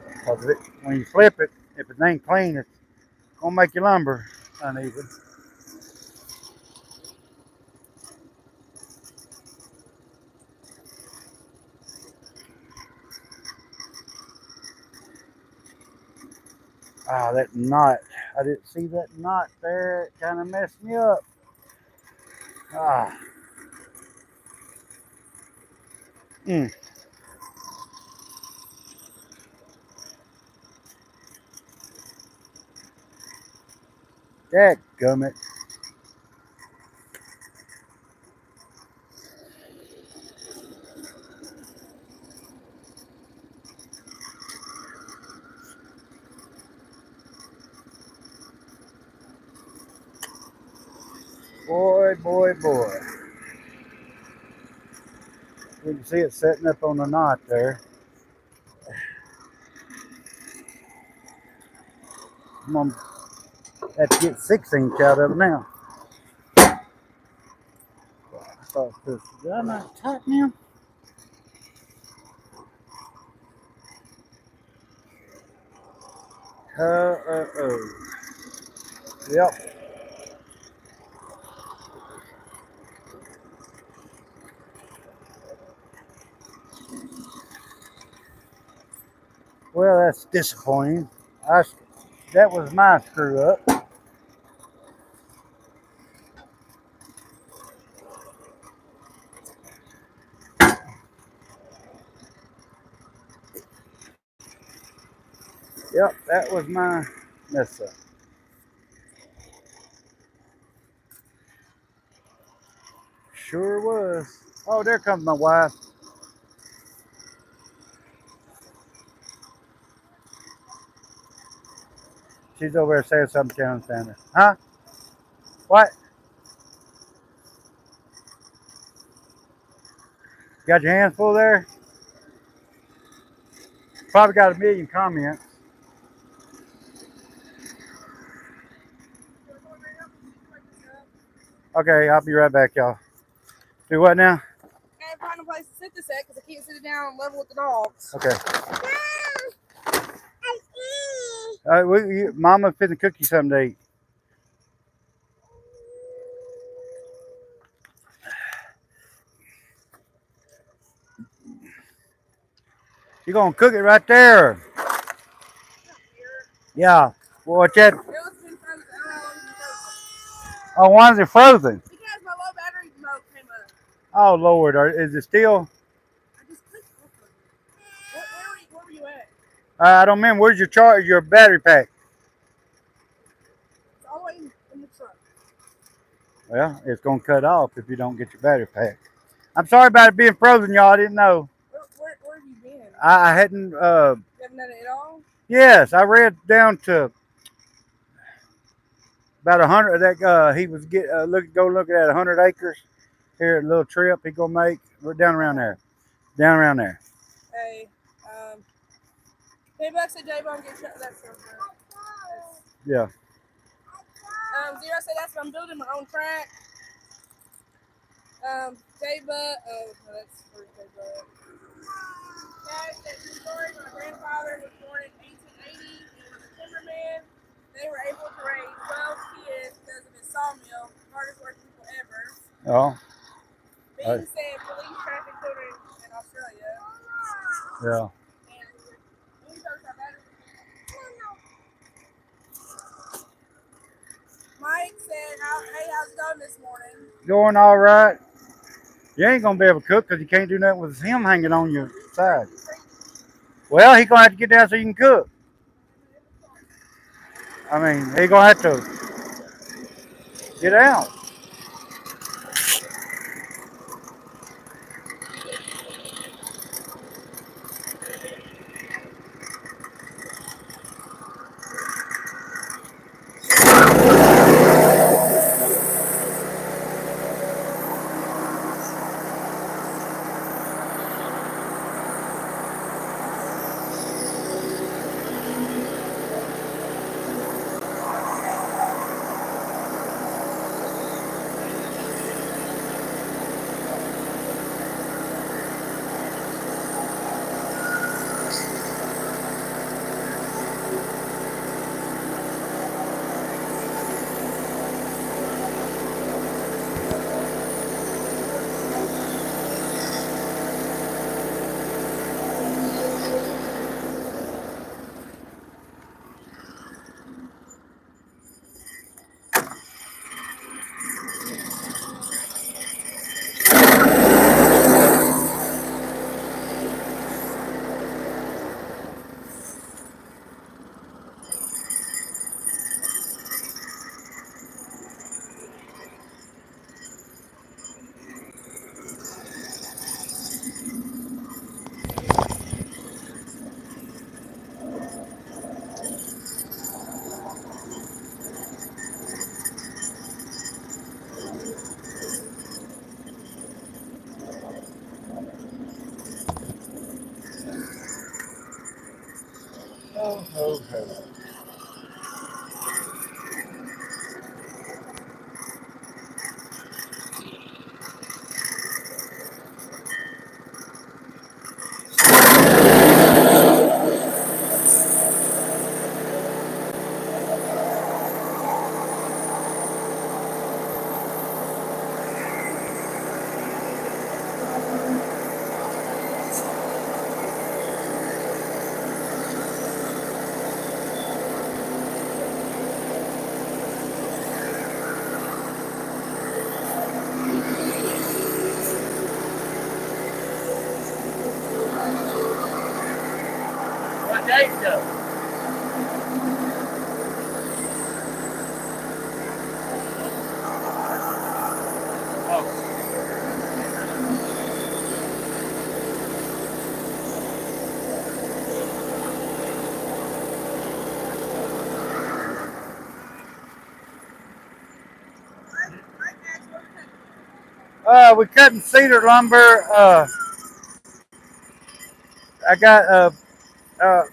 Because when you flip it, if it ain't clean, it's gonna make your lumber uneven. Ah, that knot. I didn't see that knot there. It kind of messed me up. Ah. Mm. Dadgummit. Boy, boy, boy. You can see it setting up on the knot there. I'm gonna have to get 6" out of it now. I thought this, did I not tighten him? Oh. Yep. Well, that's disappointing. That was my screw up. Yep, that was my mess up. Sure was. Oh, there comes my wife. She's over there saying something, can't understand her. Huh? What? Got your hands full there? Probably got a million comments. Okay, I'll be right back, y'all. Do what now? I gotta find a place to sit this at because I can't sit it down and level with the dogs. Okay. Mama finna cook you something to eat. You gonna cook it right there? Yeah. Watch that. Oh, why is it frozen? Because my low battery mode came up. Oh Lord, is it still? I just clicked off of it. Where were you at? I don't remember. Where's your battery pack? It's all the way in the truck. Well, it's gonna cut off if you don't get your battery pack. I'm sorry about it being frozen, y'all. I didn't know. Where have you been? I hadn't. You haven't done it at all? Yes, I read down to about 100. That he was go looking at 100 acres here. A little trip he gonna make. We're down around there. Down around there. Hey, J-Buck said J-Bone get shut. That's so good. Yeah. Zero said that's what I'm building my own track. J-Buck, oh, that's for J-Buck. Cash said true story. My grandfather was born in 1880 and was a timberman. They were able to raise 12 kids because of his sawmill, hardest working people ever. Oh. Being said police traffic children in Australia. Yeah. Mike said, hey, how's it going this morning? Going all right. You ain't gonna be able to cook because you can't do nothing with him hanging on your side. Well, he gonna have to get down so you can cook. I mean, he gonna have to get out. Oh, oh, oh. What day though? Oh. We're cutting cedar lumber. I got a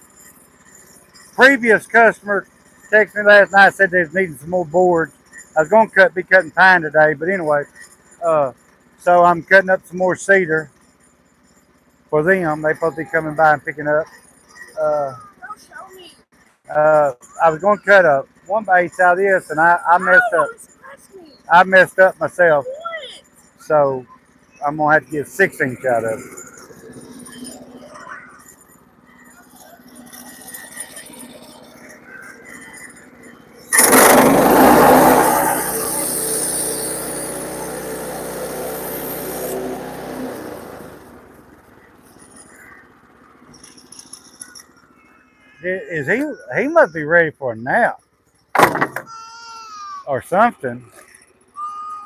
previous customer texted me last night, said they was needing some more boards. I was going to be cutting pine today, but anyway, uh, so I'm cutting up some more cedar for them. They supposed to be coming by and picking up. Uh, Don't show me. I was going to cut up 1/8 out of this, and I messed up. Don't scratch me. I messed up myself, What? so I'm gonna have to get 6" out of it. Is he? He must be ready for a nap or something.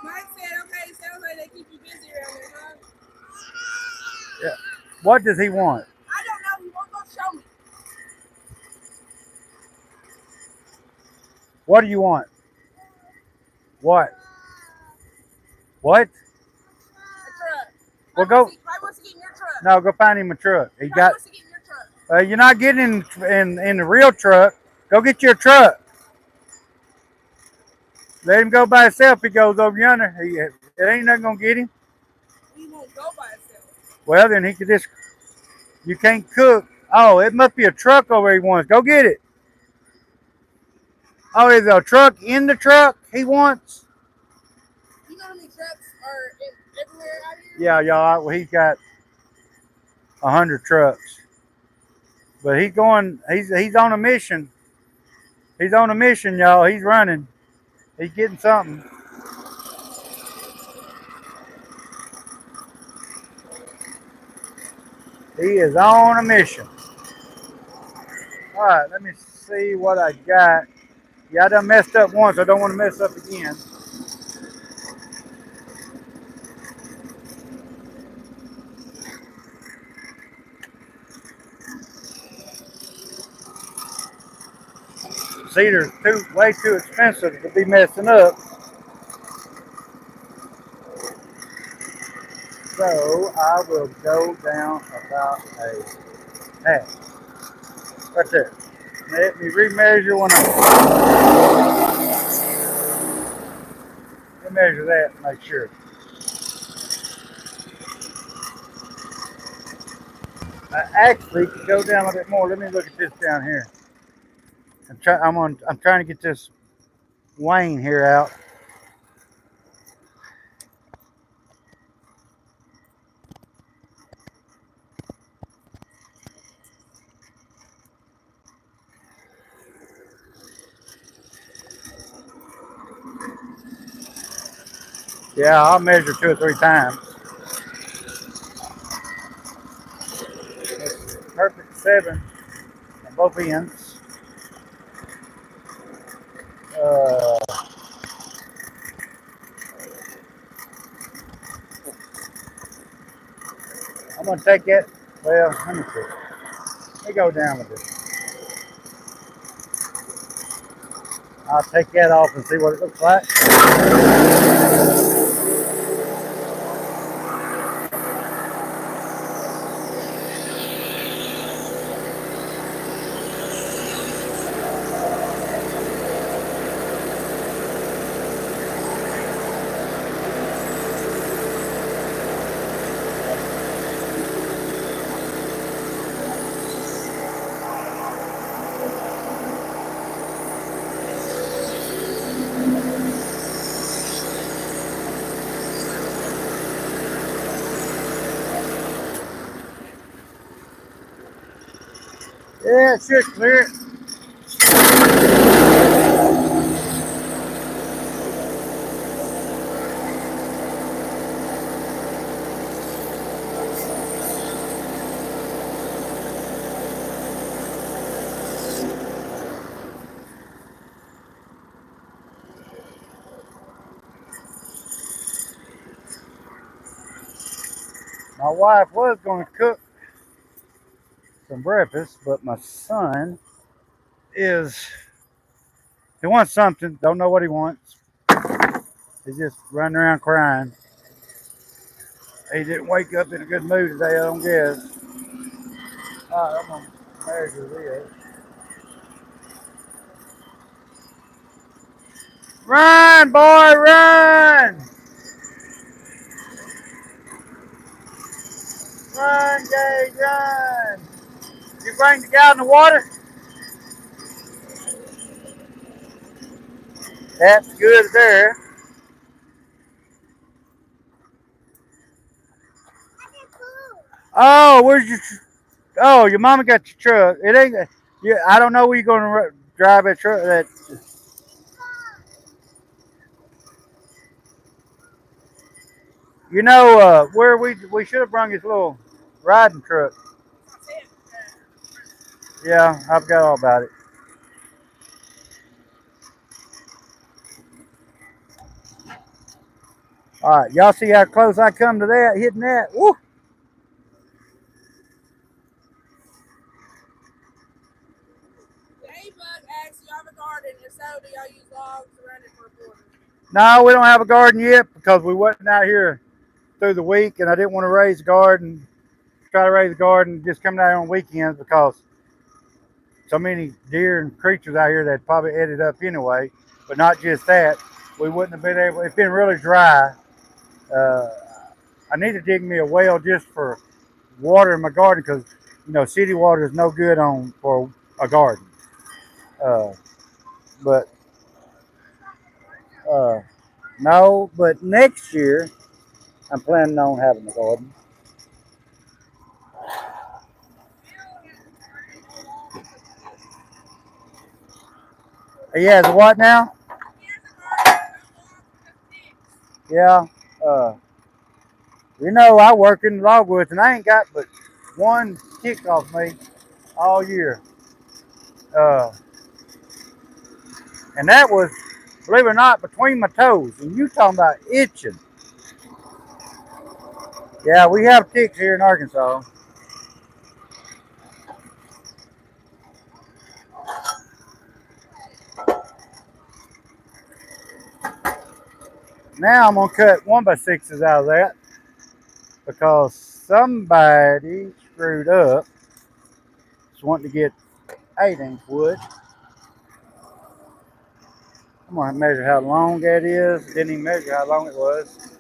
Mike said, okay, sounds like they keep you busy around here, huh? Yeah. What does he want? I don't know. He won't go show me. What do you want? What? What? A truck. Well, go. Probably wants to get in your truck. No, go find him a truck. He Probably got. wants to get in your truck. You're not getting in the real truck. Go get your truck. Let him go by himself. He goes over yonder. It ain't nothing gonna get him. He won't go by himself. Well, then he could just. You can't cook. Oh, it must be a truck over here he wants. Go get it. Oh, is there a truck in the truck he wants? You know how many trucks are everywhere out here? Yeah, y'all. Well, he's got 100 trucks, but he's going. He's on a mission. He's on a mission, y'all. He's running. He's getting something. He is on a mission. All right, let me see what I got. Yeah, I done messed up once. I don't want to mess up again. Cedar's way too expensive to be messing up. So I will go down about a half. Right there. Let me remeasure when I measure that and make sure. I actually could go down a bit more. Let me look at this down here. I'm trying to get this Wayne here out. Yeah, I'll measure 2 or 3 times. It's perfect 7 on both ends. Uh, I'm gonna take it. Well, let me see. Let me go down with it. I'll take that off and see what it looks like. Yeah, it should clear it. My wife was going to cook some breakfast, but my son he wants something, don't know what he wants. He's just running around crying. He didn't wake up in a good mood today, I don't guess. All right, I'm going to measure this. Run, boy, run! Run, Gage, run! You bring the gallon of water? That's good there. Oh, where's your? Oh, your mama got your truck. It ain't. Yeah, I don't know where you're gonna drive that truck. That. You know where we should have brung his little riding truck. Yeah, I've got all about it. All right, y'all see how close I come to that, hitting that? Woo! Ladybug asks, you have a garden? If so, do y'all use logs around it for a border? No, we don't have a garden yet because we wasn't out here through the week, and I didn't want to raise a garden. Try to raise a garden just coming out on weekends because so many deer and creatures out here that probably ate it up anyway. But not just that, we wouldn't have been able. It's been really dry. Uh, I need to dig me a well just for water in my garden because city water is no good on for a garden. Uh, but uh, no, but next year I'm planning on having a garden. Yeah, the what now? Yeah. Uh, I work in the logwoods and I ain't got but one tick off me all year. Uh, and that was, believe it or not, between my toes. And you talking about itching. Yeah, we have ticks here in Arkansas. Now I'm gonna cut 1x6s out of that because somebody screwed up. Just wanting to get 8-inch wood. I'm gonna measure how long that is. Didn't even measure how long it was.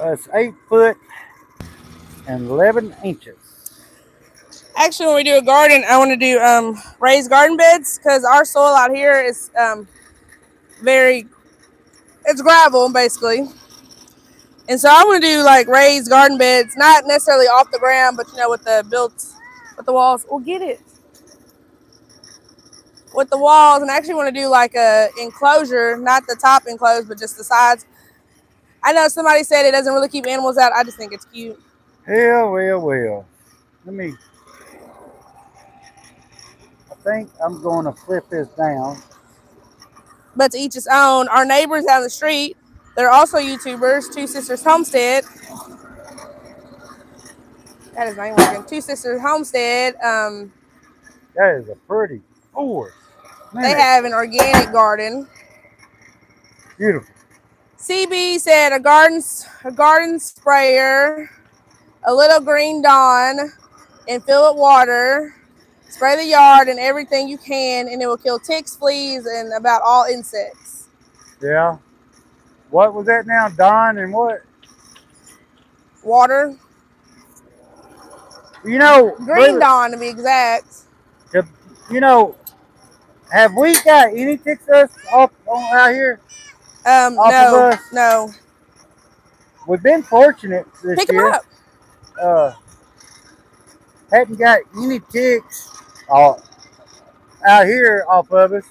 It's 8 foot and 11 inches. Actually, when we do a garden, I want to do raised garden beds because our soil out here is it's gravel basically. And so I want to do like raised garden beds, not necessarily off the ground, but with with the walls. We'll get it. With the walls, and I actually want to do like a enclosure, not the top enclosed, but just the sides. I know somebody said it doesn't really keep animals out. I just think it's cute. Well. I think I'm going to flip this down. But to each his own. Our neighbors down the street, they're also YouTubers. Two Sisters Homestead. That is not working. Two Sisters Homestead. That is a pretty forest. They have an organic garden. Beautiful. CB said a garden sprayer, a little green Dawn, and fill it with water. Spray the yard and everything you can, and it will kill ticks, fleas, and about all insects. Yeah. What was that now? Dawn and what? Water. Green Dawn to be exact. Have we got any ticks out here? No. we've been fortunate this Pick them year. up. Hadn't got any ticks out here off of us.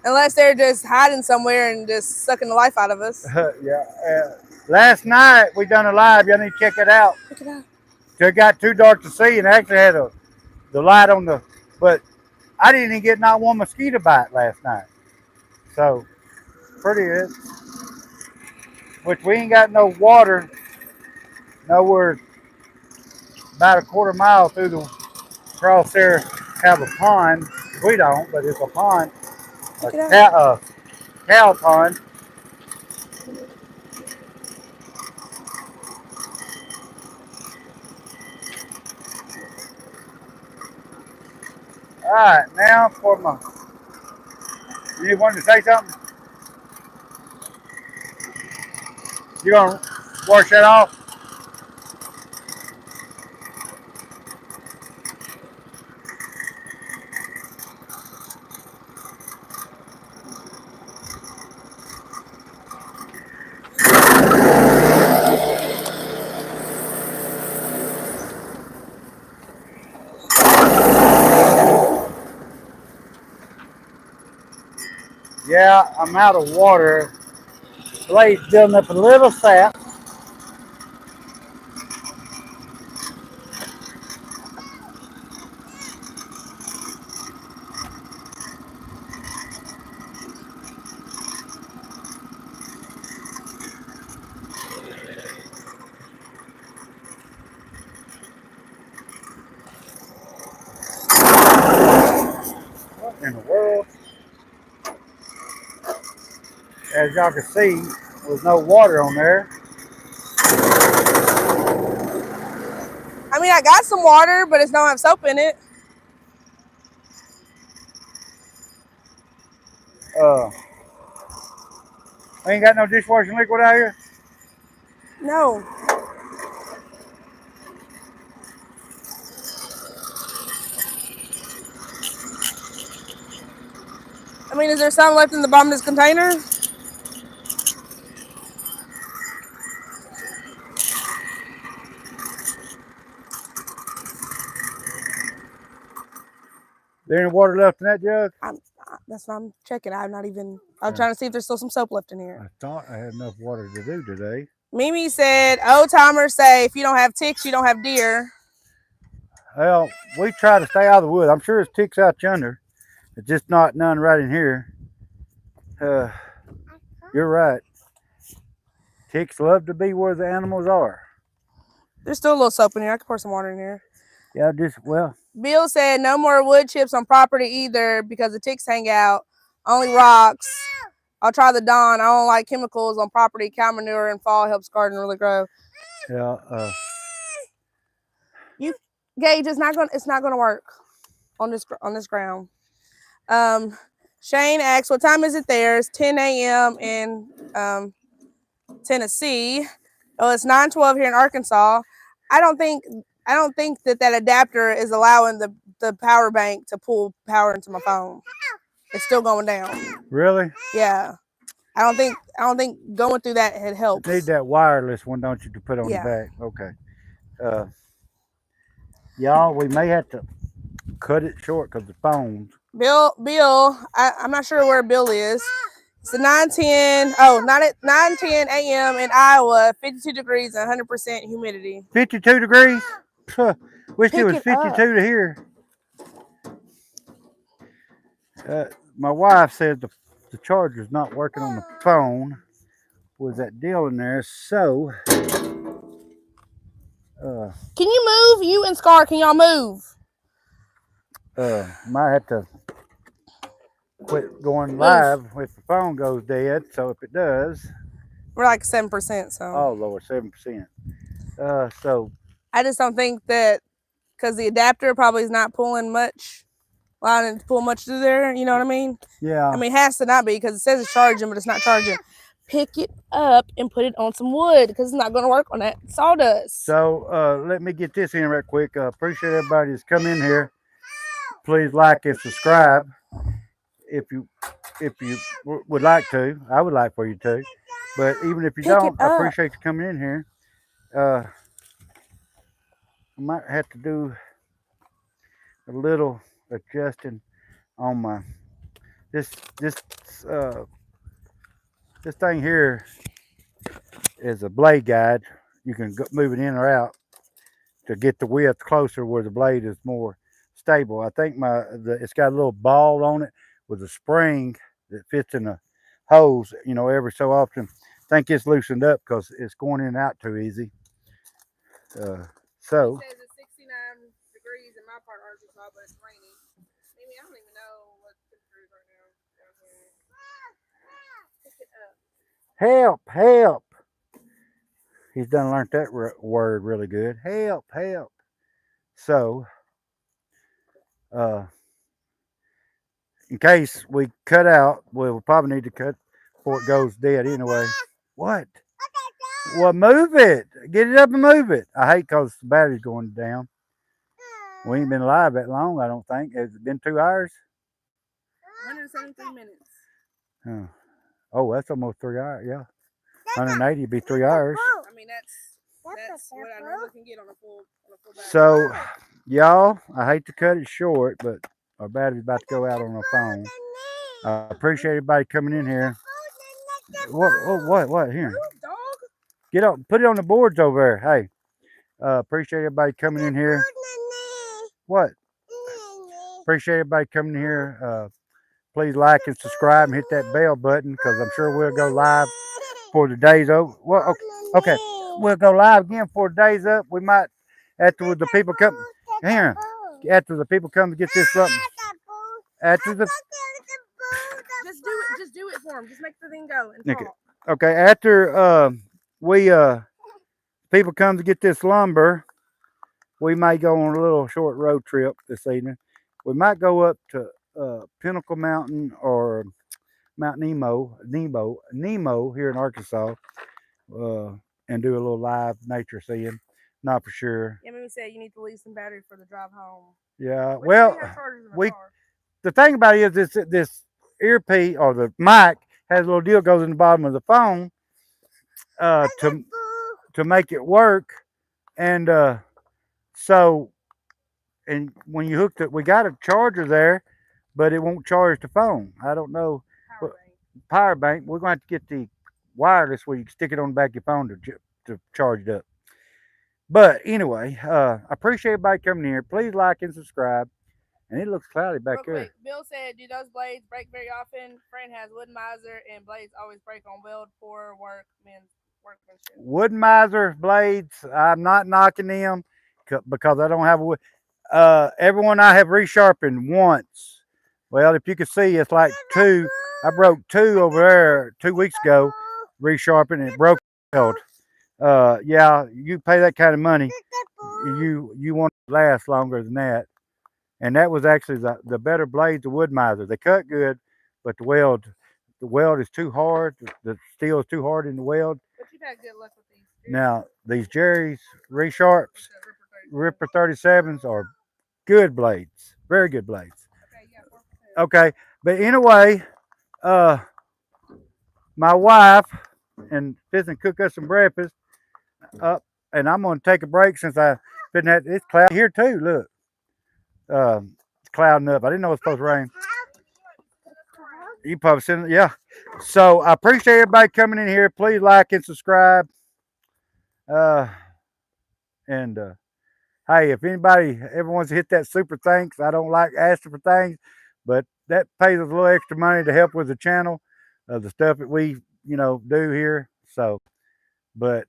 Unless they're just hiding somewhere and just sucking the life out of us. Yeah. Last night we done a live. Y'all need to check it out. Pick it up. It got too dark to see, and actually had the light on the. But I didn't even get not one mosquito bite last night. So pretty good. Which we ain't got no water nowhere. About a quarter mile through the across there have a pond. We don't, but it's a pond, Pick it a up. cow pond. All right, now for my. You wanted to say something? You gonna wash that off? Yeah, I'm out of water. Blade's building up a little sap. What in the world? As y'all can see, there's no water on there. I mean, I got some water, but it's don't have soap in it. Ain't got no dishwashing liquid out here. No. I mean, is there some left in the bottom of this container? There ain't water left in that jug. That's what I'm checking. I'm trying to see if there's still some soap left in here. I thought I had enough water to do today. Mimi said, old timers say if you don't have ticks, you don't have deer. Well, we try to stay out of the wood. I'm sure there's ticks out yonder. It's just not none right in here. You're right. Ticks love to be where the animals are. There's still a little soap in here. I could pour some water in here. Yeah, well. Bill said no more wood chips on property either because the ticks hang out. Only rocks. I'll try the Dawn. I don't like chemicals on property. Cow manure in fall helps garden really grow. Yeah. Gage, it's not gonna work on this ground. Shane asks, what time is it there? It's 10 a.m. in Tennessee. Oh, it's 9:12 here in Arkansas. I don't think that adapter is allowing the power bank to pull power into my phone. It's still going down. Really? Yeah. I don't think going through that had helped. You need that wireless one, don't you, to put on Yeah. the back? Okay. Y'all, we may have to cut it short because the phones. Bill, I'm not sure where Bill is. It's a 9:10 a.m. in Iowa, 52 degrees and 100% humidity. 52 degrees? Wish Pick it was it 52 up. to here. My wife said the charger's not working on the phone. Was that deal in there? So, Can you move? You and Scar, can y'all move? might have to quit going live if the phone goes dead. So if it does, we're like 7%. So. Oh Lord, 7%. So I just don't think that because the adapter probably is not pulling much. Well, I didn't pull much through there. You know what I mean? Yeah. I mean, it has to not be because it says it's charging, but it's not charging. Pick it up and put it on some wood because it's not going to work on that sawdust. So let me get this in right quick. Appreciate everybody that's come in here. Please like and subscribe. if you would like to, I would like for you to. But even if you Pick it don't, I up. appreciate you coming in here. Uh, I might have to do a little adjusting on my this this uh this thing here is a blade guide. You can move it in or out to get the width closer where the blade is more stable. I think it's got a little ball on it with a spring that fits in the hose. You know, every so often, I think it's loosened up because it's going in and out too easy. Uh, so It says it's 69 degrees in my part of Arkansas, but it's raining. Maybe I don't even know what the temperature is right now down here. Pick it up. help, help. He's done learned that word really good. Help, help. So, uh, in case we cut out, we'll probably need to cut before it goes dead anyway. What? Well, move it. Get it up and move it. I hate because the battery's going down. We ain't been live that long, I don't think. Has it been 2 hours? 173 minutes. Oh, oh, that's almost 3 hours. Yeah. 180 would be 3 hours. I mean, that's what I normally can get on a full battery. So, y'all, I hate to cut it short, but our battery's about to go out on our phone. I appreciate everybody coming in here. What? Oh, what? Here. Dog. Get up. Put it on the boards over there. Hey, appreciate everybody coming in here. What? Appreciate everybody coming in here. Please like and subscribe and hit that bell button because I'm sure we'll go live for the day's over. Well, okay. We'll go live again for the day's up. We might, after the people come here, after the people come to get this something. After the Just do it for him. Just make the thing go and talk. Okay, after we people come to get this lumber, we may go on a little short road trip this evening. We might go up to Pinnacle Mountain or Mount Nemo here in Arkansas, and do a little live nature seeing. Not for sure. Yeah, maybe say you need to leave some battery for the drive home. Yeah, Which well, have chargers in the we car. the thing about it is this earpiece or the mic has a little deal goes in the bottom of the phone to make it work, and so and when you hooked it, we got a charger there, but it won't charge the phone. I don't know. Power bank. We're going to have to get the wireless where you can stick it on the back of your phone to charge it up. But anyway, I appreciate everybody coming here. Please like and subscribe. And it looks cloudy back there. Quick, Bill said, "Do those blades break very often? Friend has wood miser, and blades always break on weld for workmanship." Wood miser blades. I'm not knocking them because I don't have a wood. Everyone I have resharpened once. Well, if you can see, it's like two. I broke two over there 2 weeks ago, resharpened, and it broke. Yeah, you pay that kind of money, you want to last longer than that. And that was actually the better blades of wood miser. They cut good, but the weld is too hard. The steel is too hard in the weld. But you've had good luck with these. Now these Jerry's resharps, Ripper 37s are good blades, very good blades. Okay, but anyway, my wife and fixing to cook us some breakfast. And I'm gonna take a break since I been at it's cloudy here too. Look, it's clouding up. I didn't know it was supposed to rain. You probably seen it, yeah. So I appreciate everybody coming in here. Please like and subscribe. And hey, if anybody ever wants to hit that super thanks, I don't like asking for things, but that pays us a little extra money to help with the channel, the stuff that we do here. So, but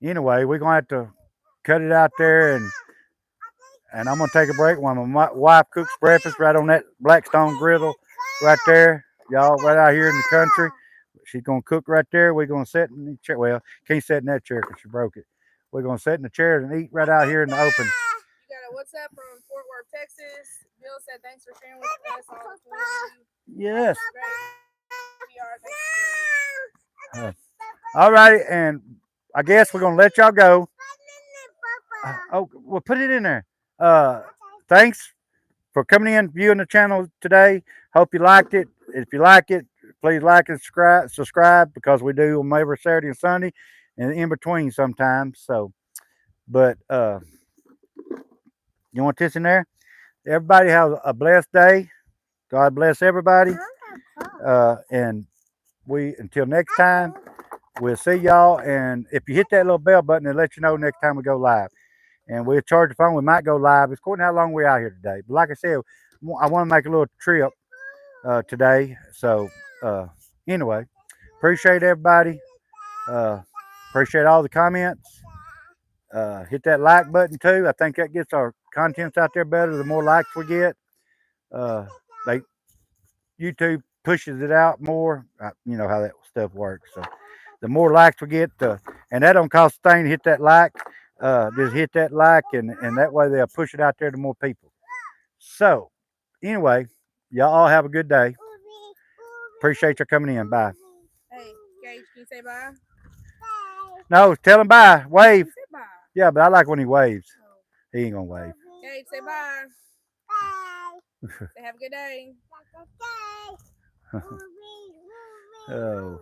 anyway, we're gonna have to cut it out there, and I'm gonna take a break while my wife cooks breakfast right on that Blackstone griddle right there, y'all, right out here in the country. She's gonna cook right there. We're gonna sit in the chair. Well, can't sit in that chair because she broke it. We're gonna sit in the chairs and eat right out here in the open. You got a WhatsApp from Fort Worth, Texas. Bill said, "Thanks for sharing with us all the food." Yes. All right, and I guess we're gonna let y'all go. Oh, well, put it in there. Thanks for coming in, viewing the channel today. Hope you liked it. If you like it, please like and subscribe because we do them every Saturday and Sunday and in between sometimes. So, but you want this in there? Everybody have a blessed day. God bless everybody. And we until next time, we'll see y'all. And if you hit that little bell button, it'll let you know next time we go live. And we'll charge the phone. We might go live. It's according to how long we're out here today. But like I said, I want to make a little trip today. So anyway, appreciate everybody. Appreciate all the comments. Hit that like button too. I think that gets our contents out there better. The more likes we get, they YouTube pushes it out more. You know how that stuff works. So the more likes we get, and that don't cost a thing to hit that like. Just hit that like, and that way they'll push it out there to more people. So anyway, y'all all have a good day. Appreciate you coming in. Bye. Hey, Gage, can you say bye? No, tell him bye. Wave. Say bye. Yeah, but I like when he waves. He ain't gonna wave. Gage, say bye. Say have a good day. Oh.